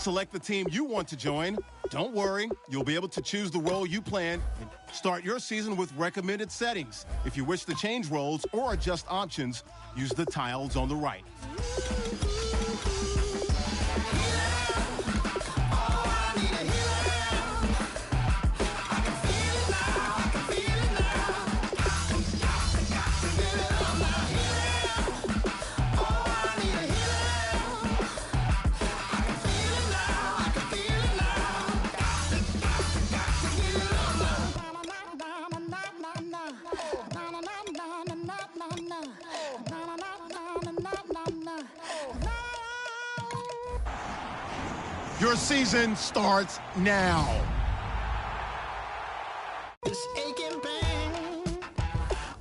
select the team you want to join. Don't worry, you'll be able to choose the role you plan and start your season with recommended settings. If you wish to change roles or adjust options, use the tiles on the right. Your season starts now. This aching pain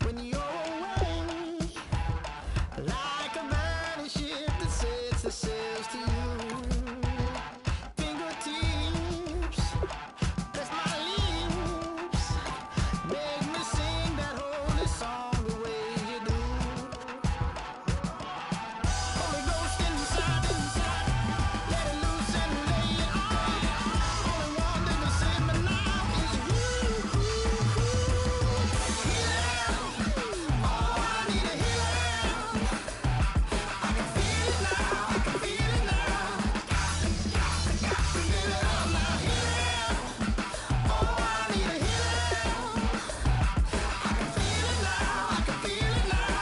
when you're away, like a burning ship that sets the sails to you. Fingertips, press my lips, make me sing that holy song the way you do. Holy Ghost inside, let it loose and lay it on. Only one that can save me now is you. Oh, I need a healing. I can feel it now, I can feel it now. Got to get it on now, healing. Oh, I need a healing. I can feel it now, I can feel it now.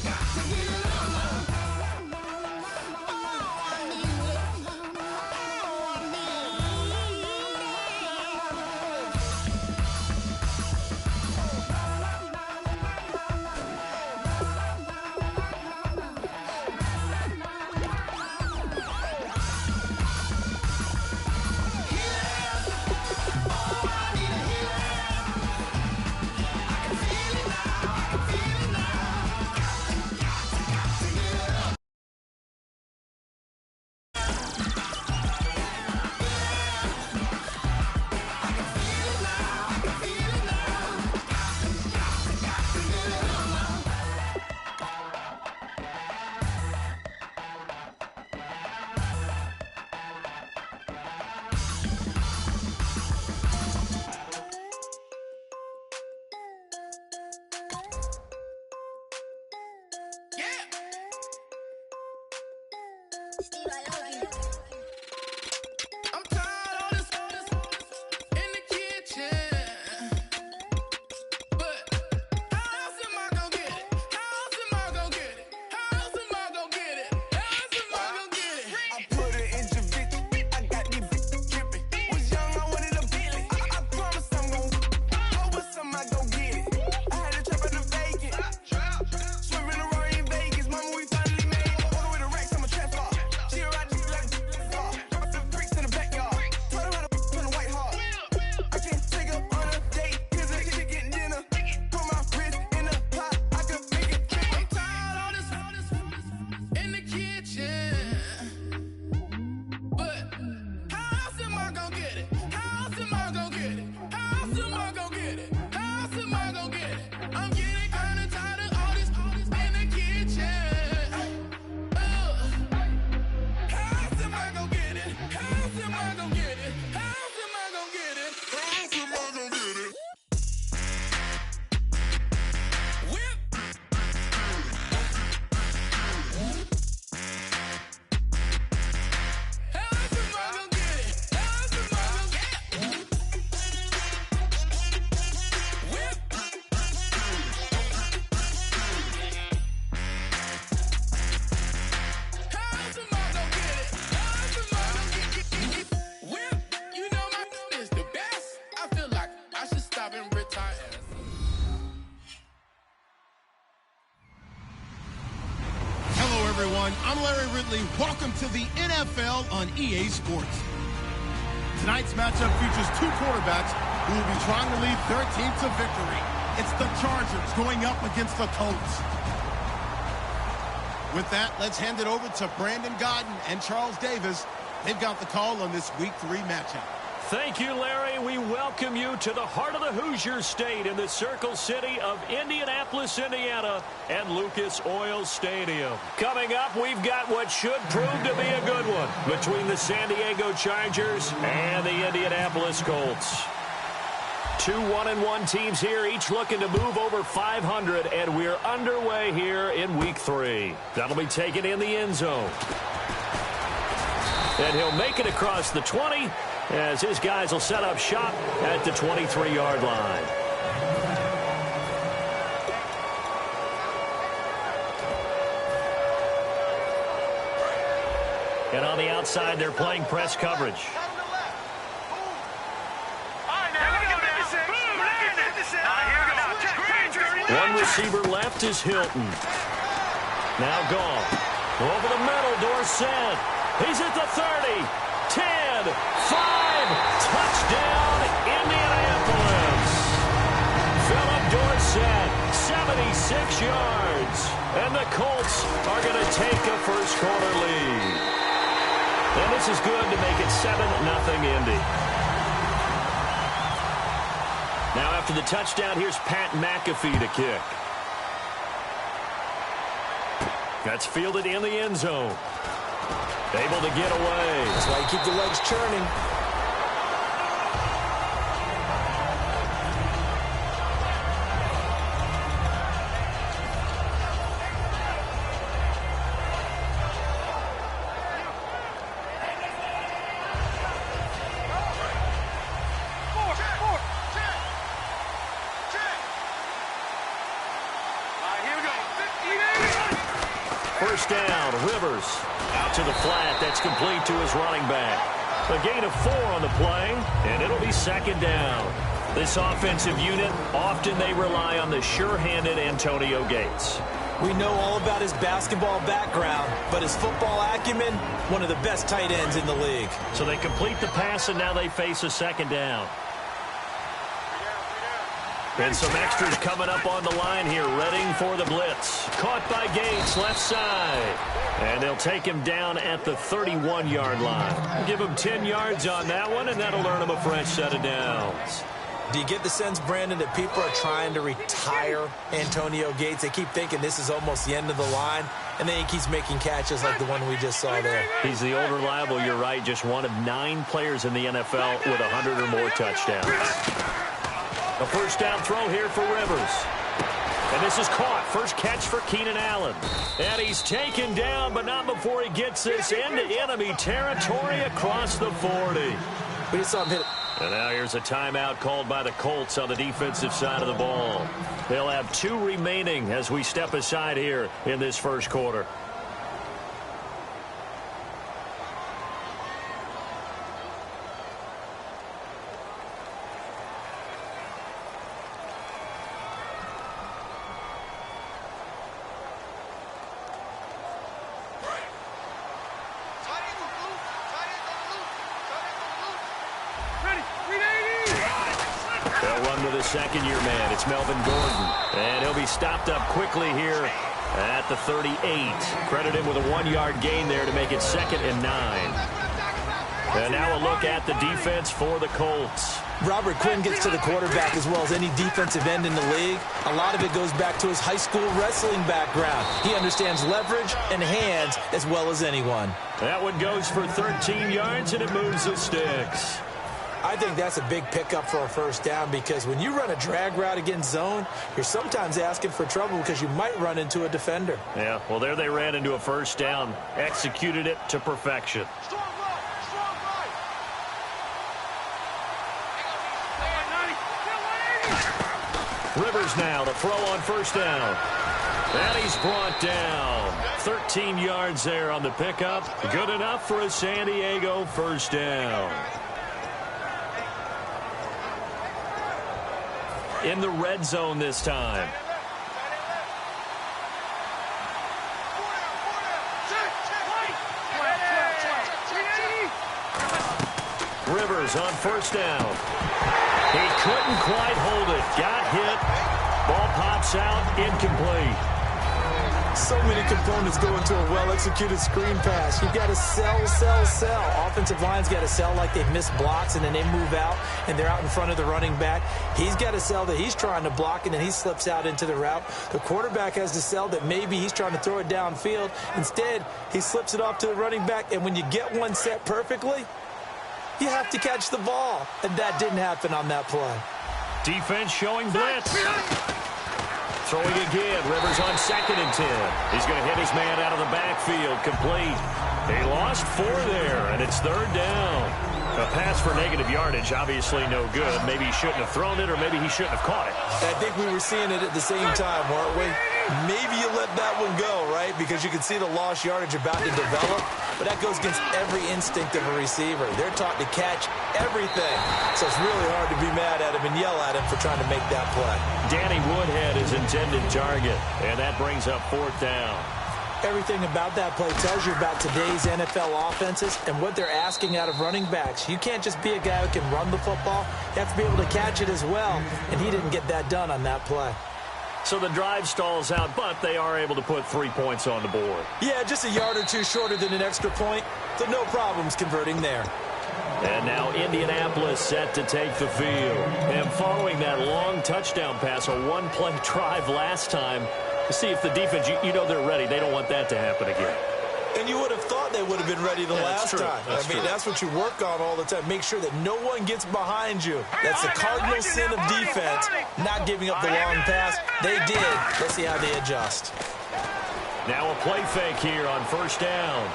Got to get it on now. Oh, I need it. Oh, I need I'm tired of this in the kitchen, but how else am I gonna get it? How else am I gonna get it? How else am I gonna get it? How else am I gonna get it? I put it in the victory. I got these bitches dripping. Was young, I wanted a Bentley. I promise I'm gon' go with some, I gon' get it. I had a trap in the vacant. Swerving around in Vegas. Mama, we finally made it. Order with a Rex, I'm a trap star. She a ride just like a car. The bricks in the backyard. Told her how to on the White Hart. I can't take her on a date. Cause I can't get dinner. Put my wrist in the pot. I can make it trip. I'm tired of this in the kitchen, but how else am I gonna get it? How else am I gonna get it? How else am I gonna get it? How else am I gonna get it? I'm getting kinda tired of all this in the kitchen. How else am I gonna get it? How else am I gonna get it? How else am I gonna get it? How else am I gonna get it? Whip. How else am I gonna get it? How else am I gonna get it? Whip. How else am I gonna get it? How else am I gonna get it? Whip. You know my is the best. I feel like I should stop and retire. Hello, everyone. I'm Larry Ridley. Welcome to the NFL on EA Sports. Tonight's matchup features two quarterbacks who will be trying to lead their team to victory. It's the Chargers going up against the Colts. With that, let's hand it over to Brandon Godden and Charles Davis. They've got the call on this Week 3 matchup. Thank you, Larry. We welcome you to the heart of the Hoosier State in the Circle City of Indianapolis, Indiana, and Lucas Oil Stadium. Coming up, we've got what should prove to be a good one between the San Diego Chargers and the Indianapolis Colts. Two 1-1 teams here, each looking to move over 500, and we're underway here in Week 3. That'll be taken in the end zone. And he'll make it across the 20 as his guys will set up shop at the 23-yard line. And on the outside, they're playing press coverage. One receiver left is Hilton. Now gone. Over the middle, Dorsett. He's at the 30, 10, 5, touchdown, Indianapolis. Philip Dorsett, 76 yards. And the Colts are going to take a first-quarter lead. And this is good to make it 7-0 Indy. Now after the touchdown, here's Pat McAfee to kick. That's fielded in the end zone. Able to get away. That's why you keep the legs churning. First down, Rivers. Out to the flat. That's complete to his running back. A gain of 4 on the play, and it'll be second down. This offensive unit, often they rely on the sure-handed Antonio Gates. We know all about his basketball background, but his football acumen, one of the best tight ends in the league. So they complete the pass, and now they face a second down. And some extras coming up on the line here, readying for the blitz. Caught by Gates, left side. And they'll take him down at the 31-yard line. Give him 10 yards on that one, and that'll earn him a fresh set of downs. Do you get the sense, Brandon, that people are trying to retire Antonio Gates? They keep thinking this is almost the end of the line, and then he keeps making catches like the one we just saw there. He's the old reliable, you're right, just one of 9 players in the NFL with 100 or more touchdowns. A first down throw here for Rivers. And this is caught. First catch for Keenan Allen. And he's taken down, but not before he gets this into enemy territory across the 40. We just saw him hit it. And now here's a timeout called by the Colts on the defensive side of the ball. They'll have 2 remaining as we step aside here in this first quarter. Second-year man, it's Melvin Gordon. And he'll be stopped up quickly here at the 38. Credit him with a 1-yard gain there to make it 2nd and 9. And now a look at the defense for the Colts. Robert Quinn gets to the quarterback as well as any defensive end in the league. A lot of it goes back to his high school wrestling background. He understands leverage and hands as well as anyone. That one goes for 13 yards, and it moves the sticks. I think that's a big pickup for a first down because when you run a drag route against zone, you're sometimes asking for trouble because you might run into a defender. Yeah, well, there they ran into a first down, executed it to perfection. Rivers now to throw on first down. And he's brought down. 13 yards there on the pickup. Good enough for a San Diego first down. In the red zone this time. Rivers on first down. He couldn't quite hold it. Got hit. Ball pops out. Incomplete. So many components go into a well-executed screen pass. You've got to sell, sell, sell. Offensive line's got to sell like they've missed blocks, and then they move out, and they're out in front of the running back. He's got to sell that he's trying to block, and then he slips out into the route. The quarterback has to sell that maybe he's trying to throw it downfield. Instead, he slips it off to the running back, and when you get one set perfectly, you have to catch the ball, and that didn't happen on that play. Defense showing blitz. Throwing again. Rivers on 2nd and 10. He's going to hit his man out of the backfield. Complete. He lost 4 there, and it's 3rd down. A pass for negative yardage, obviously no good. Maybe he shouldn't have thrown it, or maybe he shouldn't have caught it. I think we were seeing it at the same time, weren't we? Maybe you let that one go, right? Because you can see the lost yardage about to develop. But that goes against every instinct of a receiver. They're taught to catch everything. So it's really hard to be mad at him and yell at him for trying to make that play. Danny Woodhead is intended target, and that brings up 4th down. Everything about that play tells you about today's NFL offenses and what they're asking out of running backs. You can't just be a guy who can run the football. You have to be able to catch it as well, and he didn't get that done on that play. So the drive stalls out, but they are able to put 3 points on the board. Yeah, just a yard or two shorter than an extra point, so no problems converting there. And now Indianapolis set to take the field. And following that long touchdown pass, a one-play drive last time, to see if the defense, you know they're ready. They don't want that to happen again. And you would have thought they would have been ready the last time. That's what you work on all the time. Make sure that no one gets behind you. That's the cardinal sin of defense, not giving up the long pass. They did. Let's see how they adjust. Now a play fake here on 1st down.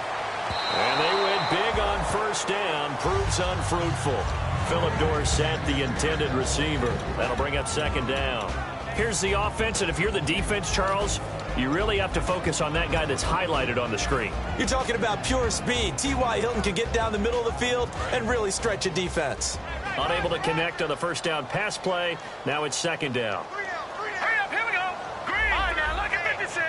And they went big on 1st down. Proves unfruitful. Philip Dorsett, the intended receiver. That'll bring up 2nd down. Here's the offense, and if you're the defense, Charles, you really have to focus on that guy that's highlighted on the screen. You're talking about pure speed. T.Y. Hilton can get down the middle of the field and really stretch a defense. Unable to connect on the 1st down pass play. Now it's 2nd down. Hurry up, here we go. Green. All right, now look at 56.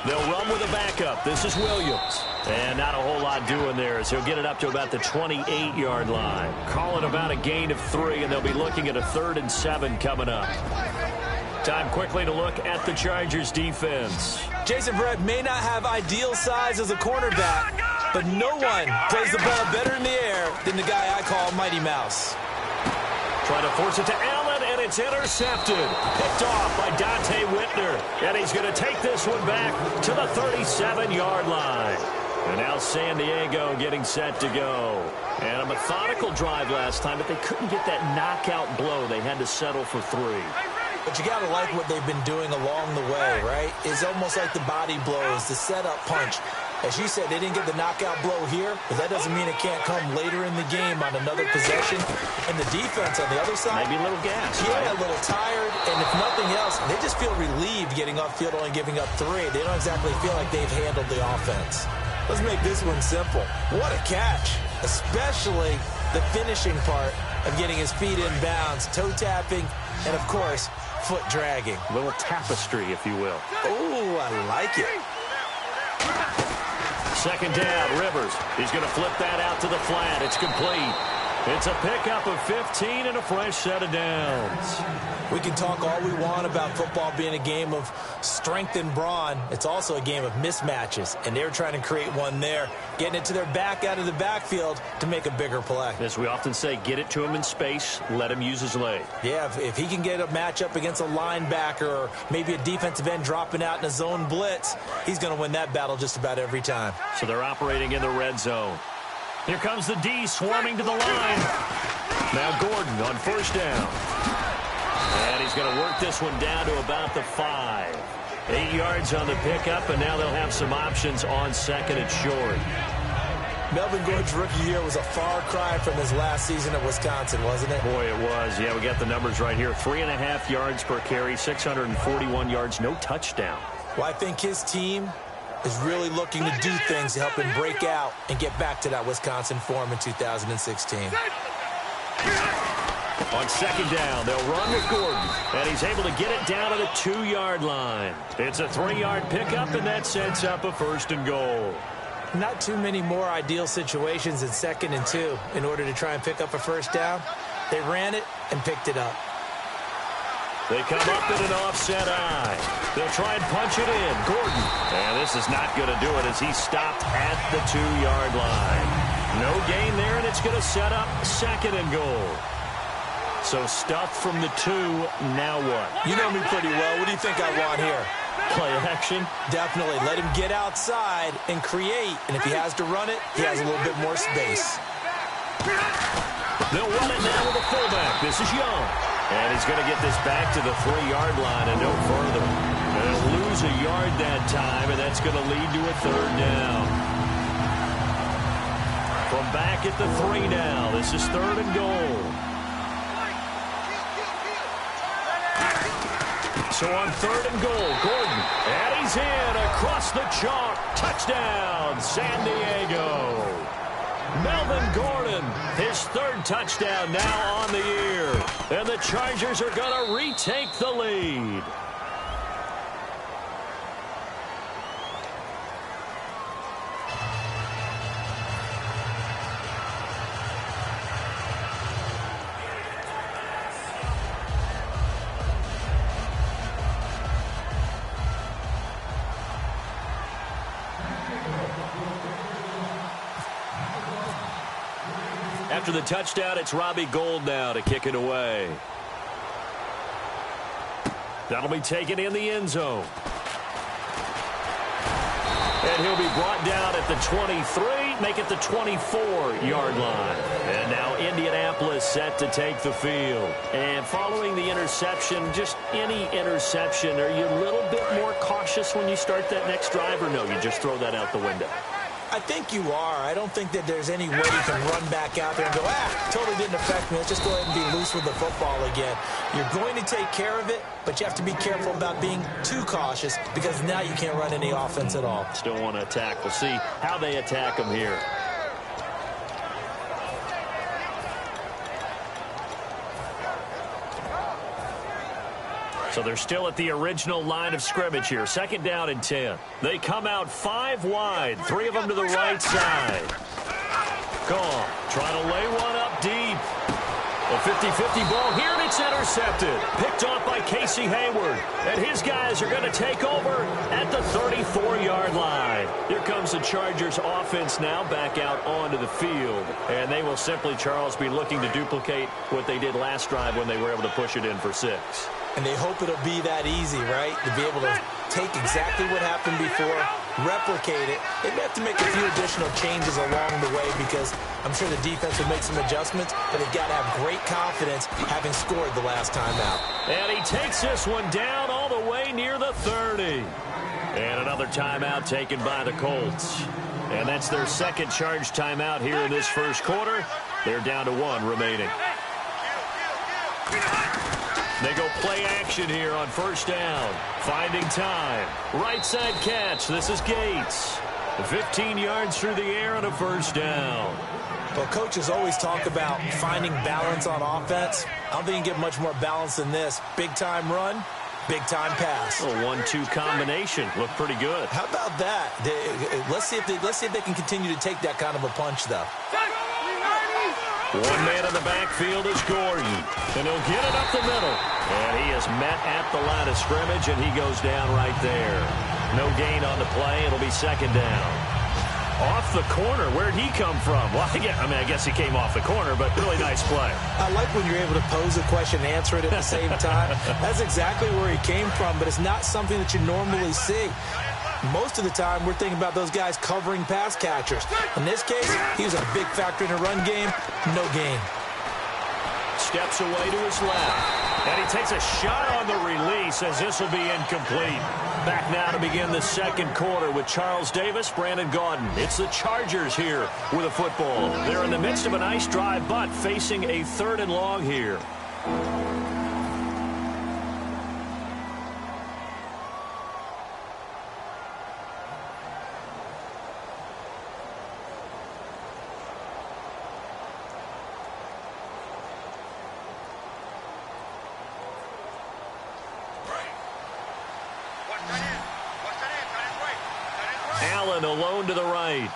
They'll run with a backup. This is Williams. And not a whole lot doing there as he'll get it up to about the 28-yard line. Call it about a gain of 3, and they'll be looking at a 3rd and 7 coming up. Time quickly to look at the Chargers defense. Jason Verrett may not have ideal size as a cornerback, but no one plays the ball better in the air than the guy I call Mighty Mouse. Trying to force it to Allen, and it's intercepted. Picked off by Dante Whitner. And he's going to take this one back to the 37-yard line. And now San Diego getting set to go. And a methodical drive last time, but they couldn't get that knockout blow. They had to settle for 3. But you got to like what they've been doing along the way, right? It's almost like the body blows, the setup punch. As you said, they didn't get the knockout blow here, but that doesn't mean it can't come later in the game on another possession. And the defense on the other side, maybe a little gas. Yeah, a little tired. And if nothing else, they just feel relieved getting upfield, only giving up 3. They don't exactly feel like they've handled the offense. Let's make this one simple. What a catch, especially the finishing part of getting his feet in bounds, toe tapping, and, of course, foot dragging. A little tapestry, if you will. Oh, I like it. 2nd down, Rivers. He's going to flip that out to the flat. It's complete. It's a pickup of 15 and a fresh set of downs. We can talk all we want about football being a game of strength and brawn. It's also a game of mismatches, and they're trying to create one there, getting it to their back out of the backfield to make a bigger play. As we often say, get it to him in space, let him use his leg. Yeah, if he can get a matchup against a linebacker or maybe a defensive end dropping out in a zone blitz, he's going to win that battle just about every time. So they're operating in the red zone. Here comes the D swarming to the line. Now Gordon on 1st down. And he's going to work this one down to about the 5. 8 yards on the pickup, and now they'll have some options on 2nd and short. Melvin Gordon's rookie year was a far cry from his last season at Wisconsin, wasn't it? Boy, it was. Yeah, we got the numbers right here. 3.5 yards per carry, 641 yards, no touchdown. Well, I think his team is really looking to do things to help him break out and get back to that Wisconsin form in 2016. On 2nd down, they'll run with Gordon, and he's able to get it down to the 2-yard line. It's a 3-yard pickup, and that sets up a 1st and goal. Not too many more ideal situations in 2nd and 2 in order to try and pick up a 1st down. They ran it and picked it up. They come up in an offset eye. They'll try and punch it in. Gordon. And this is not going to do it as he's stopped at the 2-yard line. No gain there, and it's going to set up 2nd and goal. So stuffed from the 2. Now what? You know me pretty well. What do you think I want here? Play action? Definitely. Let him get outside and create. And if he has to run it, he has a little bit more space. They'll run it now with a fullback. This is Young. And he's going to get this back to the 3-yard line and no further. They'll lose a yard that time, and that's going to lead to a 3rd down. From back at the 3 now, this is 3rd and goal. So on 3rd and goal, Gordon. And he's in across the chalk. Touchdown, San Diego. Melvin Gordon, his 3rd touchdown now on the year. And the Chargers are going to retake the lead. After the touchdown, it's Robbie Gould now to kick it away. That'll be taken in the end zone. And he'll be brought down at the 23, make it the 24-yard line. And now Indianapolis set to take the field. And following the interception, just any interception, are you a little bit more cautious when you start that next drive, or no, you just throw that out the window? I think you are. I don't think that there's any way you can run back out there and go, totally didn't affect me. Let's just go ahead and be loose with the football again. You're going to take care of it, but you have to be careful about being too cautious because now you can't run any offense at all. Still want to attack. We'll see how they attack them here. So they're still at the original line of scrimmage here. 2nd down and 10. They come out 5 wide. 3 of them to the right side. Gone. Trying to lay one up deep. A 50-50 ball here, and it's intercepted. Picked off by Casey Hayward. And his guys are going to take over at the 34-yard line. Here comes the Chargers offense now back out onto the field. And they will simply, Charles, be looking to duplicate what they did last drive when they were able to push it in for 6. And they hope it'll be that easy, right? To be able to take exactly what happened before, replicate it. They may have to make a few additional changes along the way because I'm sure the defense will make some adjustments, but they've got to have great confidence having scored the last time out. And he takes this one down all the way near the 30. And another timeout taken by the Colts. And that's their 2nd charge timeout here in this 1st quarter. They're down to 1 remaining. They go play action here on 1st down. Finding time. Right side catch. This is Gates. 15 yards through the air on a 1st down. Well, coaches always talk about finding balance on offense. I don't think you can get much more balance than this. Big-time run, big-time pass. A 1-2 combination. Looked pretty good. How about that? Let's see if they can continue to take that kind of a punch, though. One man in the backfield is Gordon. And he'll get it up the middle. And he is met at the line of scrimmage, and he goes down right there. No gain on the play. It'll be 2nd down. Off the corner. Where'd he come from? Well, I guess he came off the corner, but really nice play. I like when you're able to pose a question and answer it at the same time. That's exactly where he came from, but it's not something that you normally see. Most of the time, we're thinking about those guys covering pass catchers. In this case, he was a big factor in the run game. No gain. Steps away to his left. And he takes a shot on the release as this will be incomplete. Back now to begin the 2nd quarter with Charles Davis, Brandon Gaudin. It's the Chargers here with a football. They're in the midst of a nice drive, but facing a 3rd and long here. Allen alone to the right.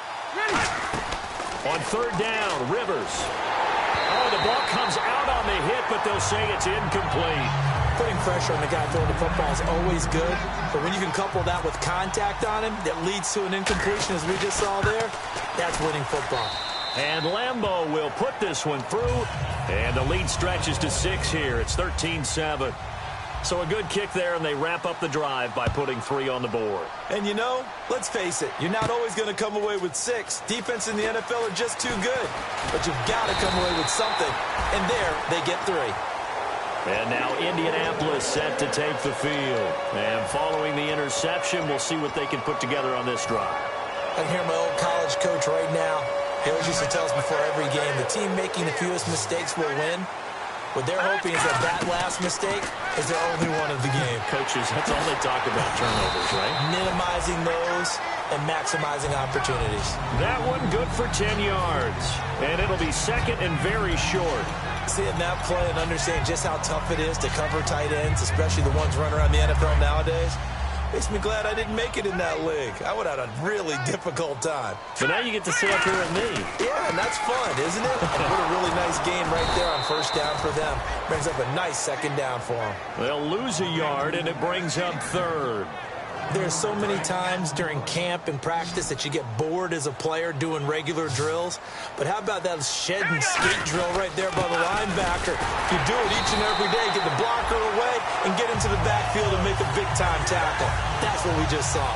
On 3rd down, Rivers. Oh, the ball comes out on the hit, but they'll say it's incomplete. Putting pressure on the guy throwing the football is always good, but when you can couple that with contact on him that leads to an incompletion, as we just saw there, that's winning football. And Lambeau will put this one through, and the lead stretches to 6 here. It's 13-7. So a good kick there, and they wrap up the drive by putting 3 on the board. And you know, let's face it, you're not always going to come away with 6. Defense in the NFL are just too good. But you've got to come away with something. And there, they get 3. And now Indianapolis set to take the field. And following the interception, we'll see what they can put together on this drive. I can hear my old college coach right now. He always used to tell us before every game, the team making the fewest mistakes will win. What they're hoping is that last mistake is their only one of the game. Coaches, that's all they talk about, turnovers, right? Minimizing those and maximizing opportunities. That one good for 10 yards. And it'll be second and very short. Seeing that play and understanding just how tough it is to cover tight ends, especially the ones running around the NFL nowadays, makes me glad I didn't make it in that league. I would have had a really difficult time. So now you get to sit up here with me. Yeah, and that's fun, isn't it? And what a really nice game right there on first down for them. Brings up a nice second down for them. They'll lose a yard, and it brings up third. There's so many times during camp and practice that you get bored as a player doing regular drills. But how about that shed and skate drill right there by the linebacker? You do it each and every day, get the blocker away, and get into the backfield and make a big-time tackle. That's what we just saw.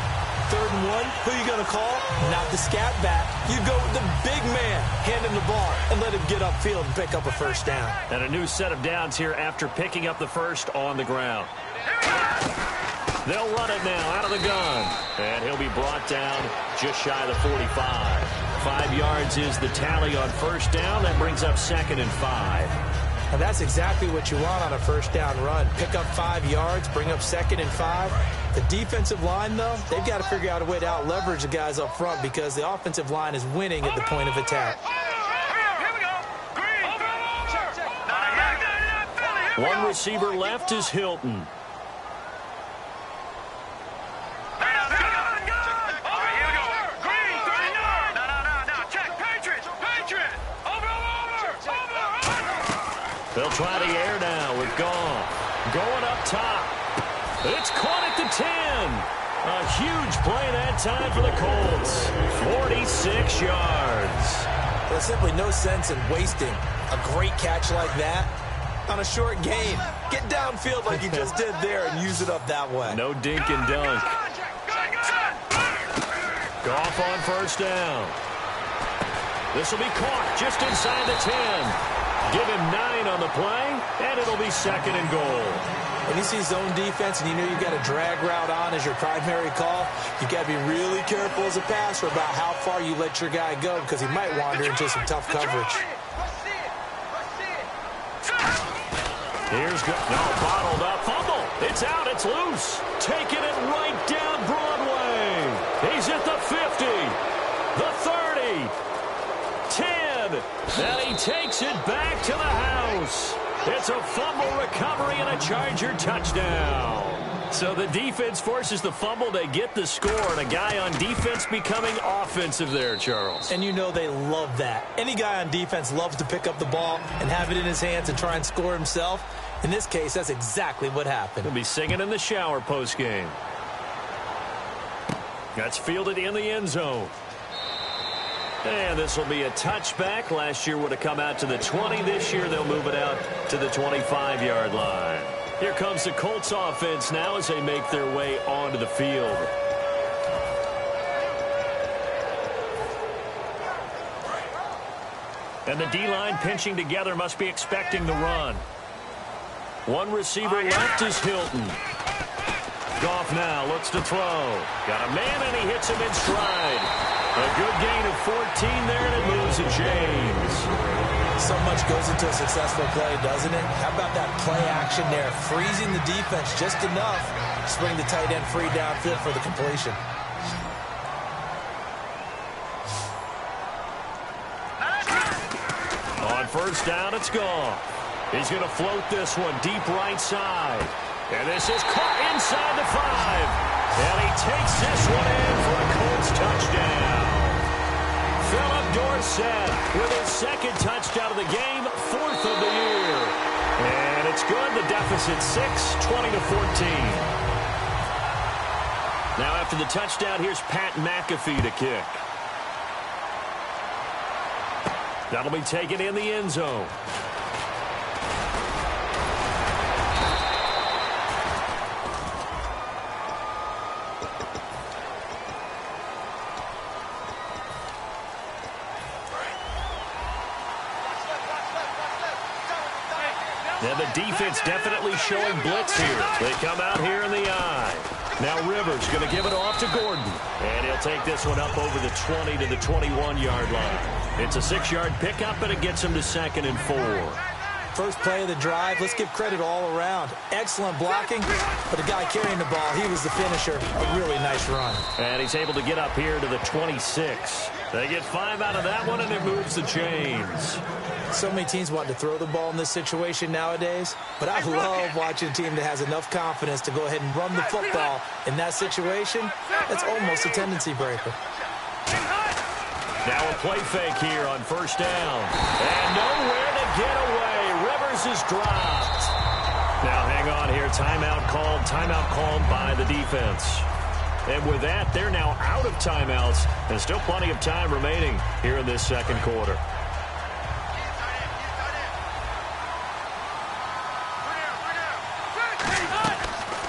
3rd and 1, who you going to call? Not the scat back. You go with the big man, hand him the ball, and let him get upfield and pick up a first down. And a new set of downs here after picking up the first on the ground. They'll run it now out of the gun. And he'll be brought down just shy of the 45. 5 yards is the tally on first down. That brings up 2nd and 5. And that's exactly what you want on a first down run. Pick up 5 yards, bring up 2nd and 5. The defensive line, though, they've got to figure out a way to out-leverage the guys up front because the offensive line is winning at the point of attack. One receiver left is Hilton. They'll try the air now with Goff. Going up top. It's caught at the 10. A huge play that time for the Colts. 46 yards. There's simply no sense in wasting a great catch like that on a short gain. Get downfield like you just did there and use it up that way. No dink and dunk. Goff on first down. This will be caught just inside the 10. Give him 9 on the play, and it'll be 2nd and goal. When you see zone defense and you know you've got a drag route on as your primary call, you've got to be really careful as a passer about how far you let your guy go because he might wander into some tough coverage. Here's bottled up. Fumble. It's out. It's loose. Taking it right down Broadway. He's at the 50, the 30, 10, and he takes it back to the house. It's a fumble recovery and a Charger touchdown. So the defense forces the fumble. They get the score, and a guy on defense becoming offensive there, Charles. And you know they love that. Any guy on defense loves to pick up the ball and have it in his hands and try and score himself. In this case, that's exactly what happened. He'll be singing in the shower postgame. That's fielded in the end zone. And this will be a touchback. Last year would have come out to the 20. This year they'll move it out to the 25-yard line. Here comes the Colts offense now as they make their way onto the field. And the D-line pinching together must be expecting the run. One receiver left is Hilton. Goff now looks to throw. Got a man, and he hits him in stride. A good gain of 14 there, and it moves to James. So much goes into a successful play, doesn't it? How about that play action there? Freezing the defense just enough to bring the tight end free downfield for the completion. On first down, it's Goff. He's going to float this one deep right side. And this is caught inside the 5. And he takes this one in for a Colts touchdown. Philip Dorsett with his second touchdown of the game, 4th of the year. And It's good. The deficit 6, 20-14. Now after the touchdown, here's Pat McAfee to kick. That'll be taken in the end zone. And the defense definitely showing blitz here. They come out here in the eye. Now Rivers going to give it off to Gordon. And he'll take this one up over the 20 to the 21-yard line. It's a 6-yard pickup, and it gets him to 2nd and 4. First play of the drive, let's give credit all around. Excellent blocking, but the guy carrying the ball, he was the finisher. A really nice run. And he's able to get up here to the 26. They get 5 out of that one, and it moves the chains. So many teams want to throw the ball in this situation nowadays, but I love watching a team that has enough confidence to go ahead and run the football in that situation. That's almost a tendency breaker. Now a play fake here on first down. And nowhere to get away. Rivers is dropped. Now hang on here. Timeout called by the defense. And with that, they're now out of timeouts. And still plenty of time remaining here in this second quarter.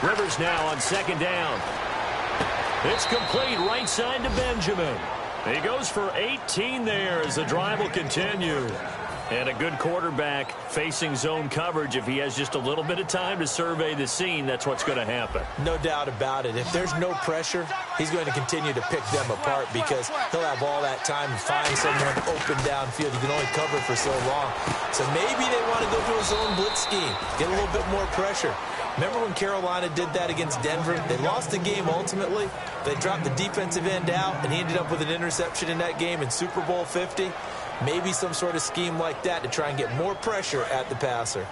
Rivers now on second down. It's complete right side to Benjamin. He goes for 18 there as the drive will continue. And a good quarterback facing zone coverage. If he has just a little bit of time to survey the scene, that's what's going to happen. No doubt about it. If there's no pressure, he's going to continue to pick them apart because he'll have all that time to find someone open downfield. You can only cover for so long. So maybe they want to go to a zone blitz scheme, get a little bit more pressure. Remember when Carolina did that against Denver? They lost the game ultimately. They dropped the defensive end out, and he ended up with an interception in that game in Super Bowl 50. Maybe some sort of scheme like that to try and get more pressure at the passer.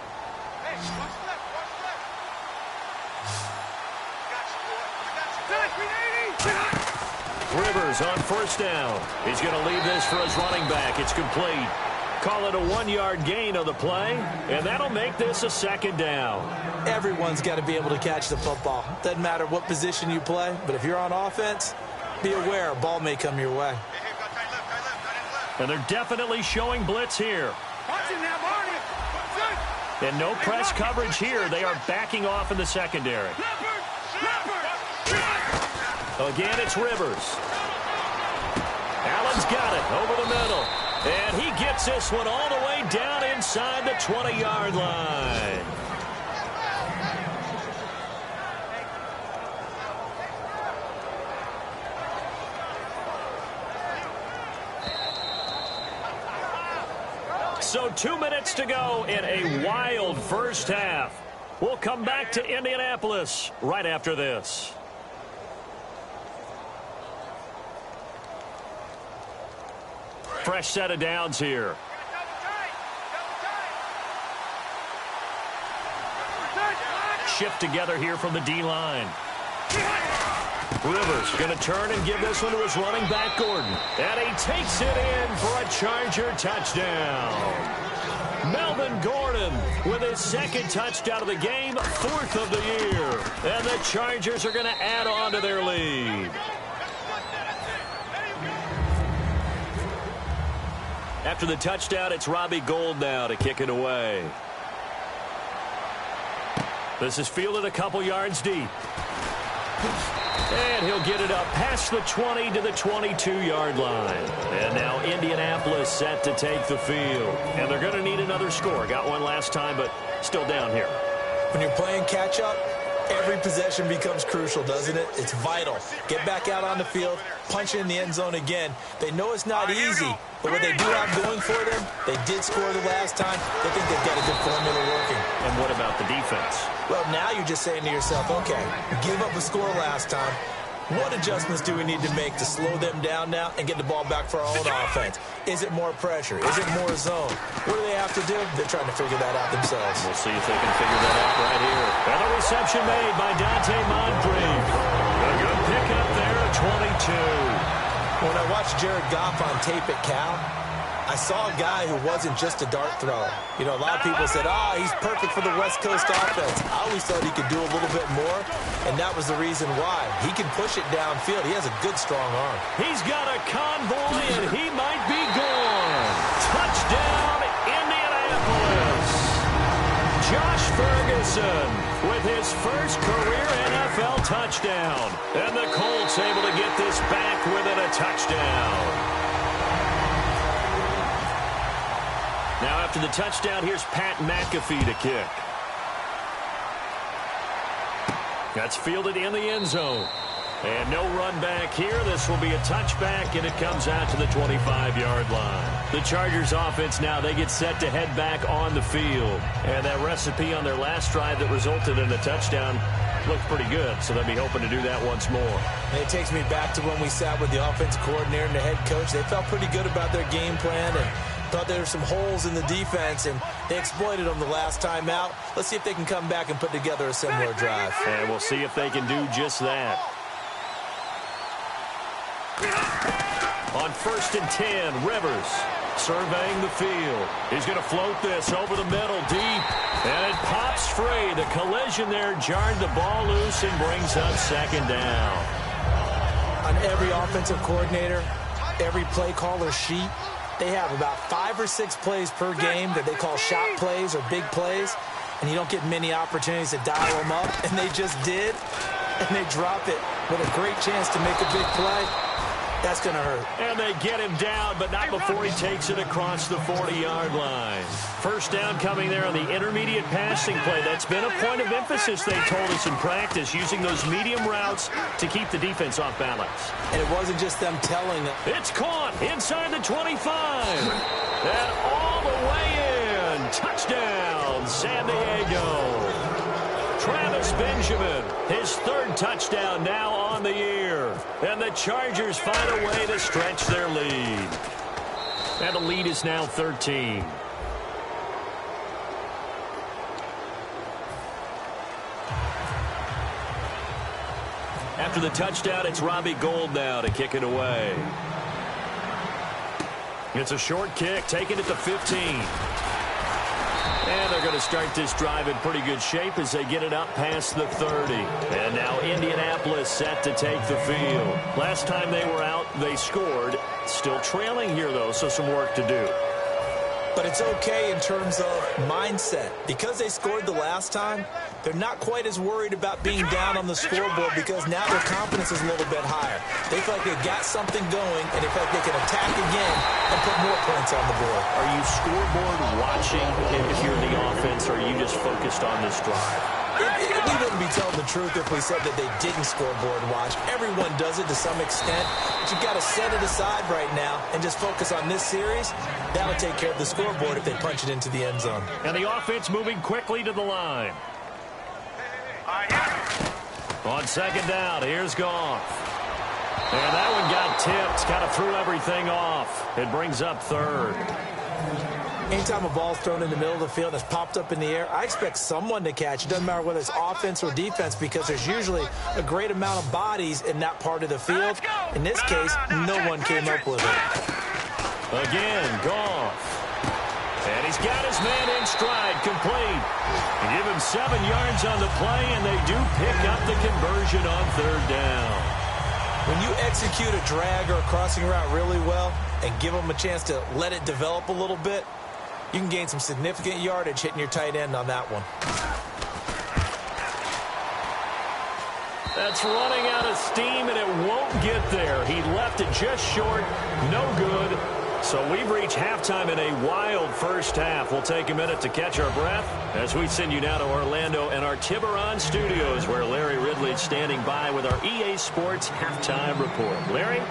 Rivers on first down. He's going to leave this for his running back. It's complete. Call it a 1-yard gain on the play, and that'll make this a second down. Everyone's got to be able to catch the football. Doesn't matter what position you play, but if you're on offense, be aware a ball may come your way. And they're definitely showing blitz here. And no press coverage here. They are backing off in the secondary. Again, it's Rivers. Allen's got it over the middle. And he gets this one all the way down inside the 20-yard line. So 2 minutes to go in a wild first half. We'll come back to Indianapolis right after this. Fresh set of downs here. Shift together here from the D-line. Rivers going to turn and give this one to his running back, Gordon. And he takes it in for a Charger touchdown. Melvin Gordon with his second touchdown of the game, 4th of the year. And the Chargers are going to add on to their lead. After the touchdown, it's Robbie Gould now to kick it away. This is fielded a couple yards deep. And he'll get it up past the 20 to the 22-yard line. And now Indianapolis set to take the field. And they're going to need another score. Got one last time, but still down here. When you're playing catch-up, every possession becomes crucial, doesn't it? It's vital. Get back out on the field, punch it in the end zone again. They know it's not easy, but what they do have going for them, they did score the last time. They think they've got a good formula working. And what about the defense? Well, now you're just saying to yourself, okay, give up a score last time. What adjustments do we need to make to slow them down now and get the ball back for our own offense? Is it more pressure? Is it more zone? What do they have to do? They're trying to figure that out themselves. We'll see if they can figure that out right here. And the reception made by Dante Moncrief. A good pickup there at 22. When I watched Jared Goff on tape at Cal, I saw a guy who wasn't just a dart thrower. You know, a lot of people said, he's perfect for the West Coast offense. I always thought he could do a little bit more, and that was the reason why. He can push it downfield. He has a good, strong arm. He's got a convoy, and he might be gone. Touchdown, Indianapolis. Josh Ferguson with his first career NFL touchdown. And the Colts able to get this back within a touchdown. Now after the touchdown, here's Pat McAfee to kick. That's fielded in the end zone. And no run back here. This will be a touchback, and it comes out to the 25-yard line. The Chargers offense now, they get set to head back on the field. And that recipe on their last drive that resulted in a touchdown looked pretty good, so they'll be hoping to do that once more. And it takes me back to when we sat with the offensive coordinator and the head coach. They felt pretty good about their game plan and thought there were some holes in the defense, and they exploited them the last time out. Let's see if they can come back and put together a similar drive. And we'll see if they can do just that. On 1st and 10, Rivers surveying the field. He's going to float this over the middle deep, and it pops free. The collision there jarred the ball loose and brings up second down. On every offensive coordinator, every play caller sheet, they have about 5 or 6 plays per game that they call shot plays or big plays, and you don't get many opportunities to dial them up, and they just did, and they drop it with a great chance to make a big play. That's going to hurt. And they get him down, but not before he takes it across the 40-yard line. First down coming there on the intermediate passing play. That's been a point of emphasis, they told us in practice, using those medium routes to keep the defense off balance. And it wasn't just them telling them. It's caught inside the 25. And all the way in. Touchdown, San Diego. Travis Benjamin, his 3rd touchdown now on the year. And the Chargers find a way to stretch their lead. And the lead is now 13. After the touchdown, it's Robbie Gould now to kick it away. It's a short kick, taking it to 15. And they're going to start this drive in pretty good shape as they get it up past the 30. And now Indianapolis set to take the field. Last time they were out, they scored. Still trailing here, though, so some work to do. But it's okay in terms of mindset. Because they scored the last time, they're not quite as worried about being down on the scoreboard because now their confidence is a little bit higher. They feel like they've got something going, and they feel like they can attack again and put more points on the board. Are you scoreboard watching if you're the offense, or are you just focused on this drive? We wouldn't be telling the truth if we said that they didn't scoreboard watch. Everyone does it to some extent, but you've got to set it aside right now and just focus on this series. That'll take care of the scoreboard if they punch it into the end zone. And the offense moving quickly to the line. On 2nd down, here's Goff. And that one got tipped, kind of threw everything off. It brings up 3rd. Anytime a ball's thrown in the middle of the field that's popped up in the air, I expect someone to catch. It doesn't matter whether it's offense or defense because there's usually a great amount of bodies in that part of the field. In this case, no one came up with it. Again, Goff. And he's got his man in stride, complete. They give him 7 yards on the play, and they do pick up the conversion on 3rd down. When you execute a drag or a crossing route really well and give them a chance to let it develop a little bit, you can gain some significant yardage hitting your tight end on that one. That's running out of steam, and it won't get there. He left it just short. No good. So we've reached halftime in a wild first half. We'll take a minute to catch our breath as we send you now to Orlando and our Tiburon studios, where Larry Ridley is standing by with our EA Sports halftime report. Larry?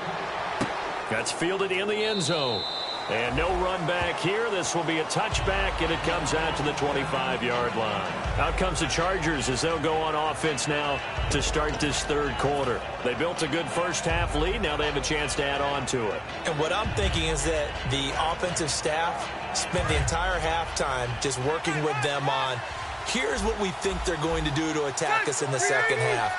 That's fielded in the end zone. And no run back here. This will be a touchback, and it comes out to the 25-yard line. Out comes the Chargers as they'll go on offense now to start this 3rd quarter. They built a good first half lead. Now they have a chance to add on to it. And what I'm thinking is that the offensive staff spent the entire halftime just working with them on Here's what we think they're going to do to attack us in the second half.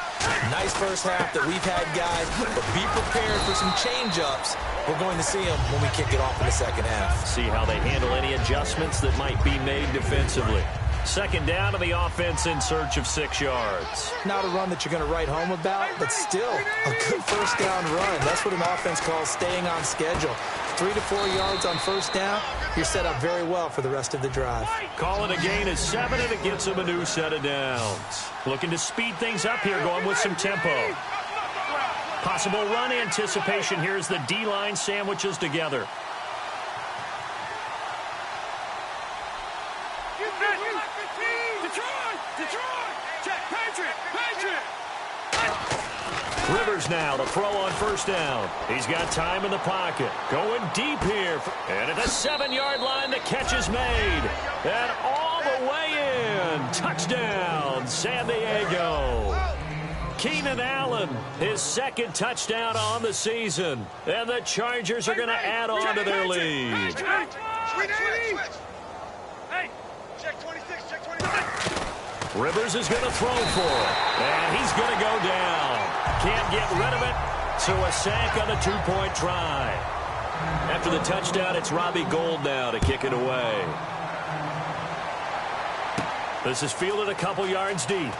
Nice first half that we've had, guys, but be prepared for some change-ups. We're going to see them when we kick it off in the second half. See how they handle any adjustments that might be made defensively. Second down to the offense in search of 6 yards. Not a run that you're going to write home about, but still a good first down run. That's what an offense calls staying on schedule. 3 to 4 yards on first down, you're set up very well for the rest of the drive. Calling a gain of 7, and it gets them a new set of downs. Looking to speed things up here, going with some tempo. Possible run anticipation here as the D-line sandwiches together. Rivers now to throw on first down. He's got time in the pocket. Going deep here. And at the 7-yard line, the catch is made. And all the way in. Touchdown, San Diego. Keenan Allen, his second touchdown on the season. And the Chargers are going to add on to their lead. Rivers is going to throw for it. And he's going to go down. Can't get rid of it. So a sack on the 2-point try. After the touchdown, it's Robbie Gould now to kick it away. This is fielded a couple yards deep.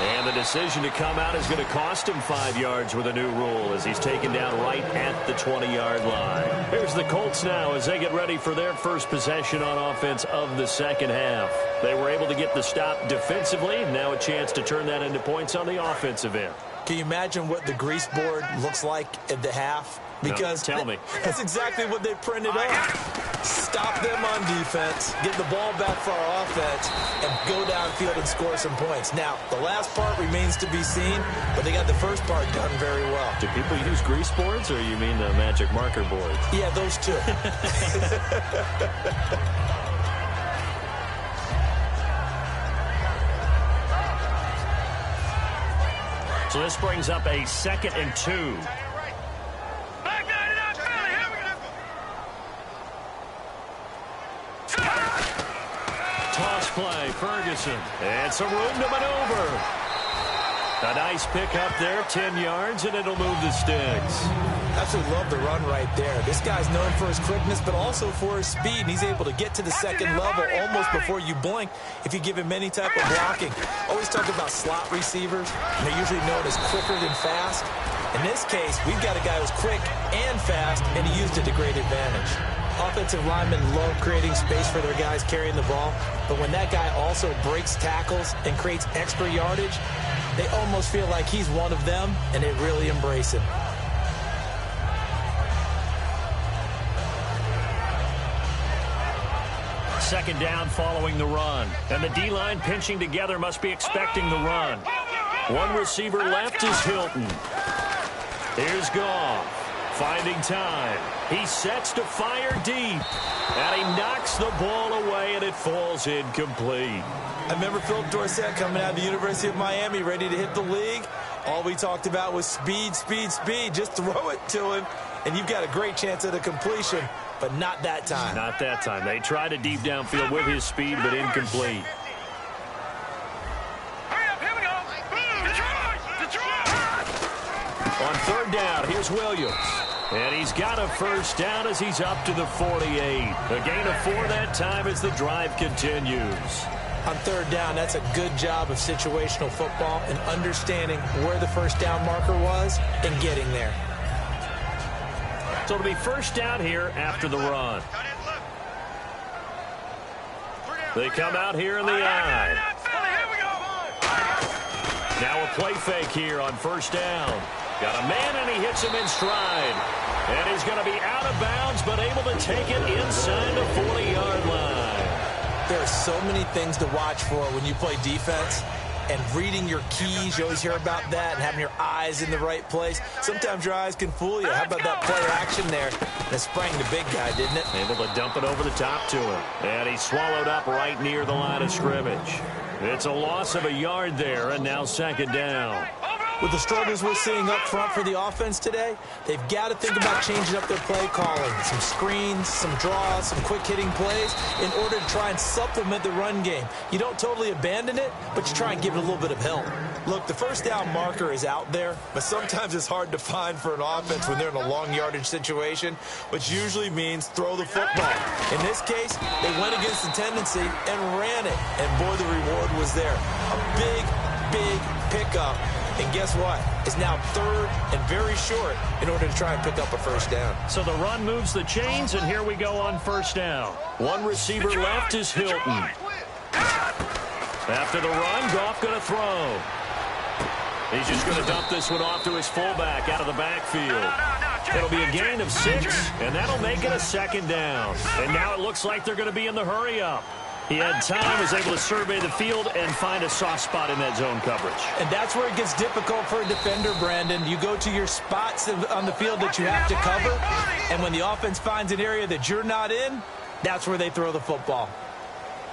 And the decision to come out is going to cost him 5 yards with a new rule as he's taken down right at the 20-yard line. Here's the Colts now as they get ready for their first possession on offense of the second half. They were able to get the stop defensively. Now a chance to turn that into points on the offensive end. Can you imagine what the grease board looks like at the half? Because no, tell me. That's exactly what they printed up. Stop them on defense, get the ball back for our offense, and go downfield and score some points. Now, the last part remains to be seen, but they got the first part done very well. Do people use grease boards, or you mean the magic marker boards? Yeah, those two. So this brings up a 2nd and 2. Toss play, Ferguson. And some room to maneuver. A nice pick up there, 10 yards, and it'll move the sticks. Absolutely love the run right there. This guy's known for his quickness, but also for his speed. And he's able to get to the second level almost before you blink if you give him any type of blocking. Always talk about slot receivers, and they're usually known as quicker than fast. In this case, we've got a guy who's quick and fast, and he used it to great advantage. Offensive linemen love creating space for their guys carrying the ball, but when that guy also breaks tackles and creates extra yardage, they almost feel like he's one of them, and they really embrace him. Second down following the run. And the D-line pinching together must be expecting the run. One receiver left is Hilton. Here's Goff. Finding time. He sets to fire deep. And he knocks the ball away, and it falls incomplete. I remember Philip Dorsett coming out of the University of Miami ready to hit the league. All we talked about was speed, speed, speed. Just throw it to him, and you've got a great chance at a completion, but not that time. Not that time. They tried a deep downfield with his speed, but incomplete. On third down, here's Williams. And he's got a first down as he's up to the 48. A gain of 4 that time as the drive continues. On third down, that's a good job of situational football and understanding where the first down marker was and getting there. So it'll be first down here after the run. They come out here in the eye. Now a play fake here on first down. Got a man, and he hits him in stride. And he's going to be out of bounds, but able to take it inside the 40-yard line. There are so many things to watch for when you play defense. And reading your keys, you always hear about that, and having your eyes in the right place. Sometimes your eyes can fool you. How about that play action there? That sprang the big guy, didn't it? Able to dump it over the top to him. And he's swallowed up right near the line of scrimmage. It's a loss of a yard there, and now second down. with the struggles we're seeing up front for the offense today, they've got to think about changing up their play calling. Some screens, some draws, some quick-hitting plays in order to try and supplement the run game. You don't totally abandon it, but you try and give it a little bit of help. Look, the first down marker is out there, but sometimes it's hard to find for an offense when they're in a long yardage situation, which usually means throw the football. In this case, they went against the tendency and ran it, and boy, the reward was there. A big pickup, and guess what? It's now third and very short in order to try and pick up a first down. So the run moves the chains, and here we go on first down. One receiver left is Hilton. After the run, Goff going to throw. He's just going to dump this one off to his fullback out of the backfield. It'll be a gain of 6, and that'll make it a second down. And now it looks like they're going to be in the hurry-up. He had time, was able to survey the field and find a soft spot in that zone coverage. And that's where it gets difficult for a defender, Brandon. You go to your spots on the field that you have to cover, and when the offense finds an area that you're not in, that's where they throw the football.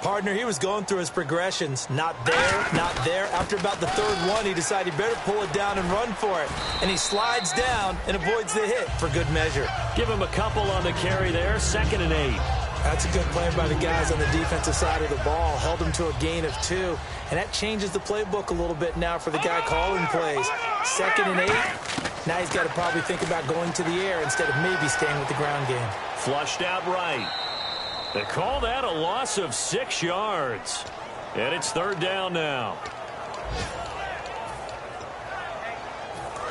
Partner, he was going through his progressions. Not there, not there. After about the third one, he decided he better pull it down and run for it. And he slides down and avoids the hit for good measure. Give him a couple on the carry there, 2nd and 8. That's a good play by the guys on the defensive side of the ball. Held him to a gain of 2. And that changes the playbook a little bit now for the guy calling plays. 2nd and 8. Now he's got to probably think about going to the air instead of maybe staying with the ground game. Flushed out right. They call that a loss of 6 yards. And it's 3rd down now.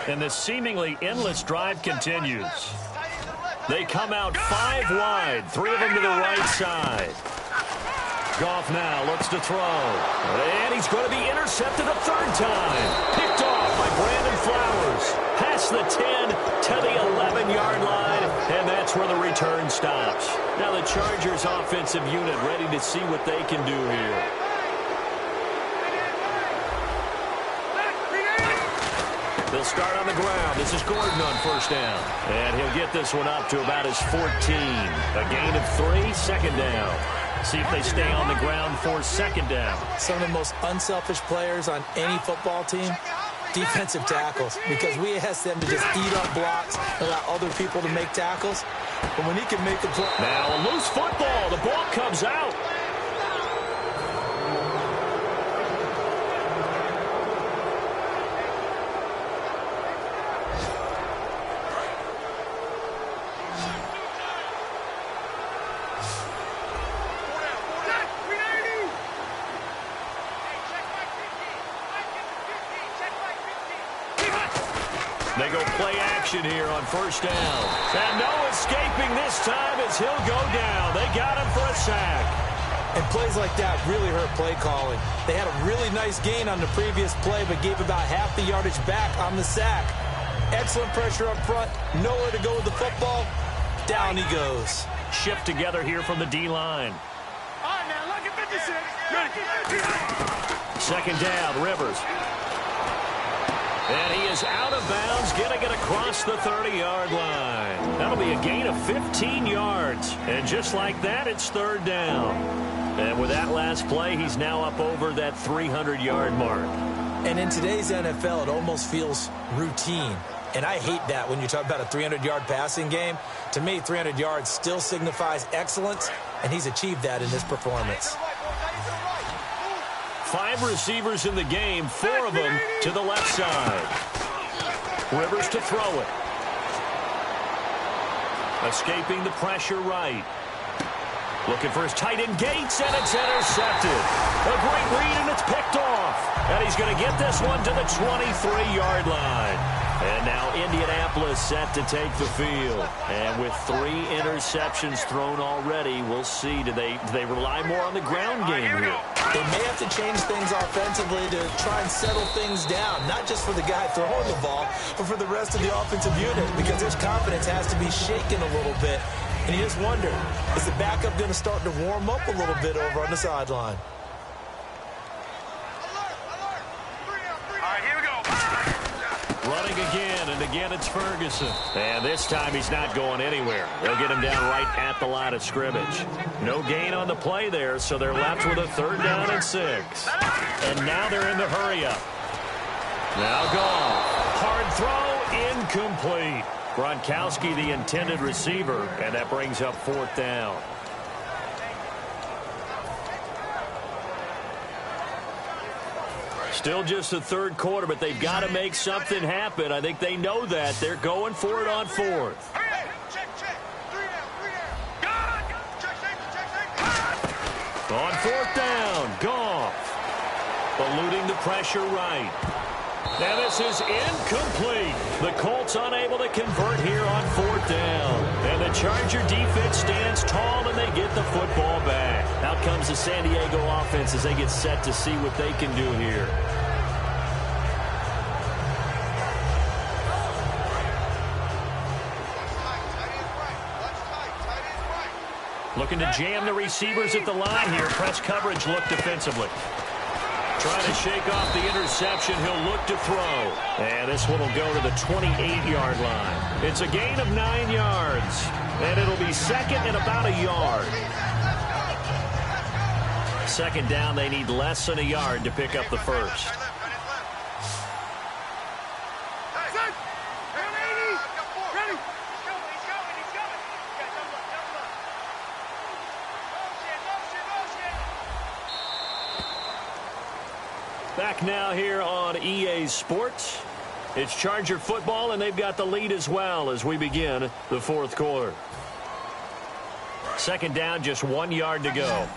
And the seemingly endless drive continues. They come out 5 wide, 3 of them to the right side. Goff now looks to throw. And he's going to be intercepted a 3rd time. Picked off by Brandon Flowers. Past the 10 to the 11-yard line. And that's where the return stops. Now the Chargers offensive unit ready to see what they can do here. They'll start on the ground. This is Gordon on first down. And he'll get this one up to about his 14. A gain of 3, 2nd down. See if they stay on the ground for 2nd down. Some of the most unselfish players on any football team, defensive tackles, because we ask them to just eat up blocks, allow other people to make tackles. But when he can make a play. Now a loose football. The ball comes out. They go play action here on first down. And no escaping this time as he'll go down. They got him for a sack. And plays like that really hurt play calling. They had a really nice gain on the previous play, but gave about half the yardage back on the sack. Excellent pressure up front. Nowhere to go with the football. Down he goes. Shift together here from the D-line. All right, now, look at 56. 2nd down, Rivers. And he is out of bounds, getting it across the 30-yard line. That'll be a gain of 15 yards. And just like that, it's 3rd down. And with that last play, he's now up over that 300-yard mark. And in today's NFL, it almost feels routine. And I hate that when you talk about a 300-yard passing game. To me, 300 yards still signifies excellence, and he's achieved that in this performance. 5 receivers in the game, 4 of them to the left side. Rivers to throw it. Escaping the pressure right. Looking for his tight end Gates, and it's intercepted. A great read, and it's picked off. And he's going to get this one to the 23-yard line. And now Indianapolis set to take the field. And with 3 interceptions thrown already, we'll see. Do they rely more on the ground game here? They may have to change things offensively to try and settle things down, not just for the guy throwing the ball, but for the rest of the offensive unit, because his confidence has to be shaken a little bit. And you just wonder, is the backup going to start to warm up a little bit over on the sideline? Running again, and again it's Ferguson. And this time he's not going anywhere. They'll get him down right at the line of scrimmage. No gain on the play there, so they're left with a 3rd down and 6. And now they're in the hurry-up. Now Goff. Hard throw, incomplete. Gronkowski, the intended receiver, and that brings up 4th down. Still just the 3rd quarter, but they've got to make something happen. I think they know that. They're going for it on 4th. On 4th down, Goff. Eluding the pressure right. Now this is incomplete. The Colts unable to convert here on 4th down. And the Charger defense stands tall and they get the football back. Out comes the San Diego offense as they get set to see what they can do here. Looking to jam the receivers at the line here. Press coverage look defensively. Trying to shake off the interception. He'll look to throw. And this one will go to the 28-yard line. It's a gain of 9 yards. And it'll be 2nd and about a yard. 2nd down, they need less than a yard to pick up the first. Back now here on EA Sports. It's Charger football, and they've got the lead as well as we begin the 4th quarter. 2nd down, just 1 yard to go.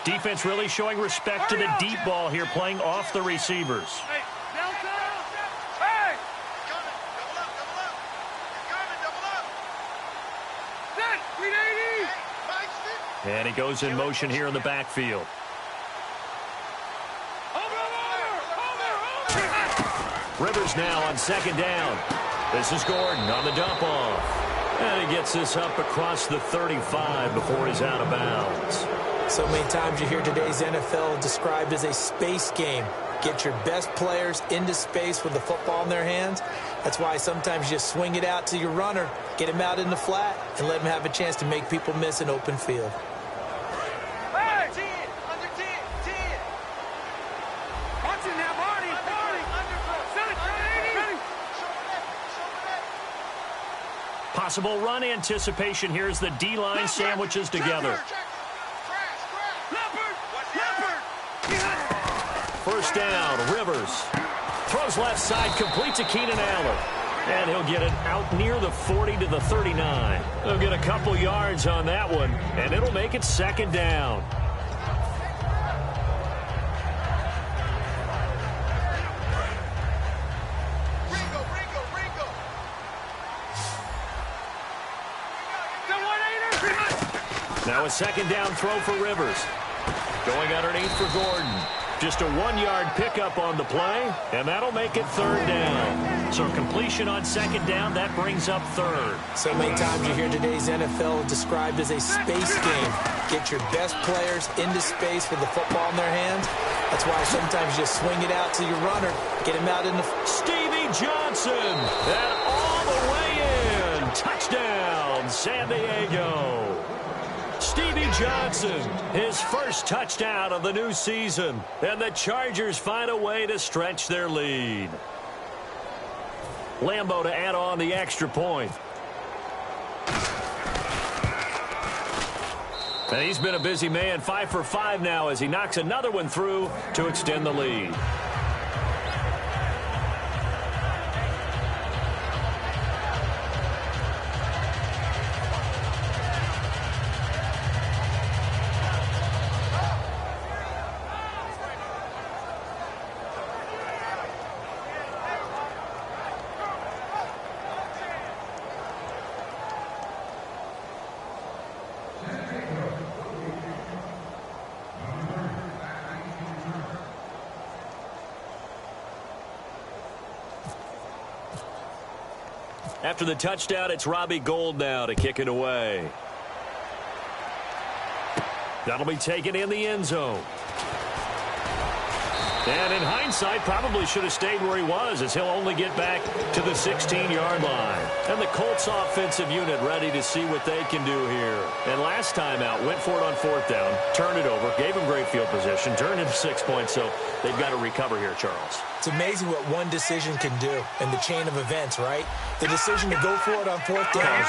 Defense really showing respect to the deep ball here, playing off the receivers. And he goes in motion here in the backfield. Rivers now on 2nd down. This is Gordon on the dump off. And he gets this up across the 35 before he's out of bounds. So many times you hear today's NFL described as a space game. Get your best players into space with the football in their hands. That's why sometimes you just swing it out to your runner, get him out in the flat, and let him have a chance to make people miss an open field. Possible run anticipation here as the D-line sandwiches together. First down, Rivers. Throws left side, complete to Keenan Allen. And he'll get it out near the 40 to the 39. They'll get a couple yards on that one, and it'll make it 2nd down. Now a 2nd down throw for Rivers. Going underneath for Gordon. Just a 1-yard pickup on the play, and that'll make it 3rd down. So completion on 2nd down, that brings up 3rd. So many times you hear today's NFL described as a space game. Get your best players into space with the football in their hands. That's why sometimes you just swing it out to your runner, get him out in the... Stevie Johnson, and all the way in. Touchdown, San Diego. Stevie Johnson, his first touchdown of the new season. And the Chargers find a way to stretch their lead. Lambeau to add on the extra point. And he's been a busy man, 5 for 5 now as he knocks another one through to extend the lead. After the touchdown, it's Robbie Gould now to kick it away. That'll be taken in the end zone. And in hindsight, probably should have stayed where he was, as he'll only get back to the 16-yard line. And the Colts offensive unit ready to see what they can do here. And last time out, went for it on 4th down, turned it over, gave him great field position, turned into 6 points, so they've got to recover here, Charles. It's amazing what one decision can do in the chain of events, right? The decision to go for it on 4th down.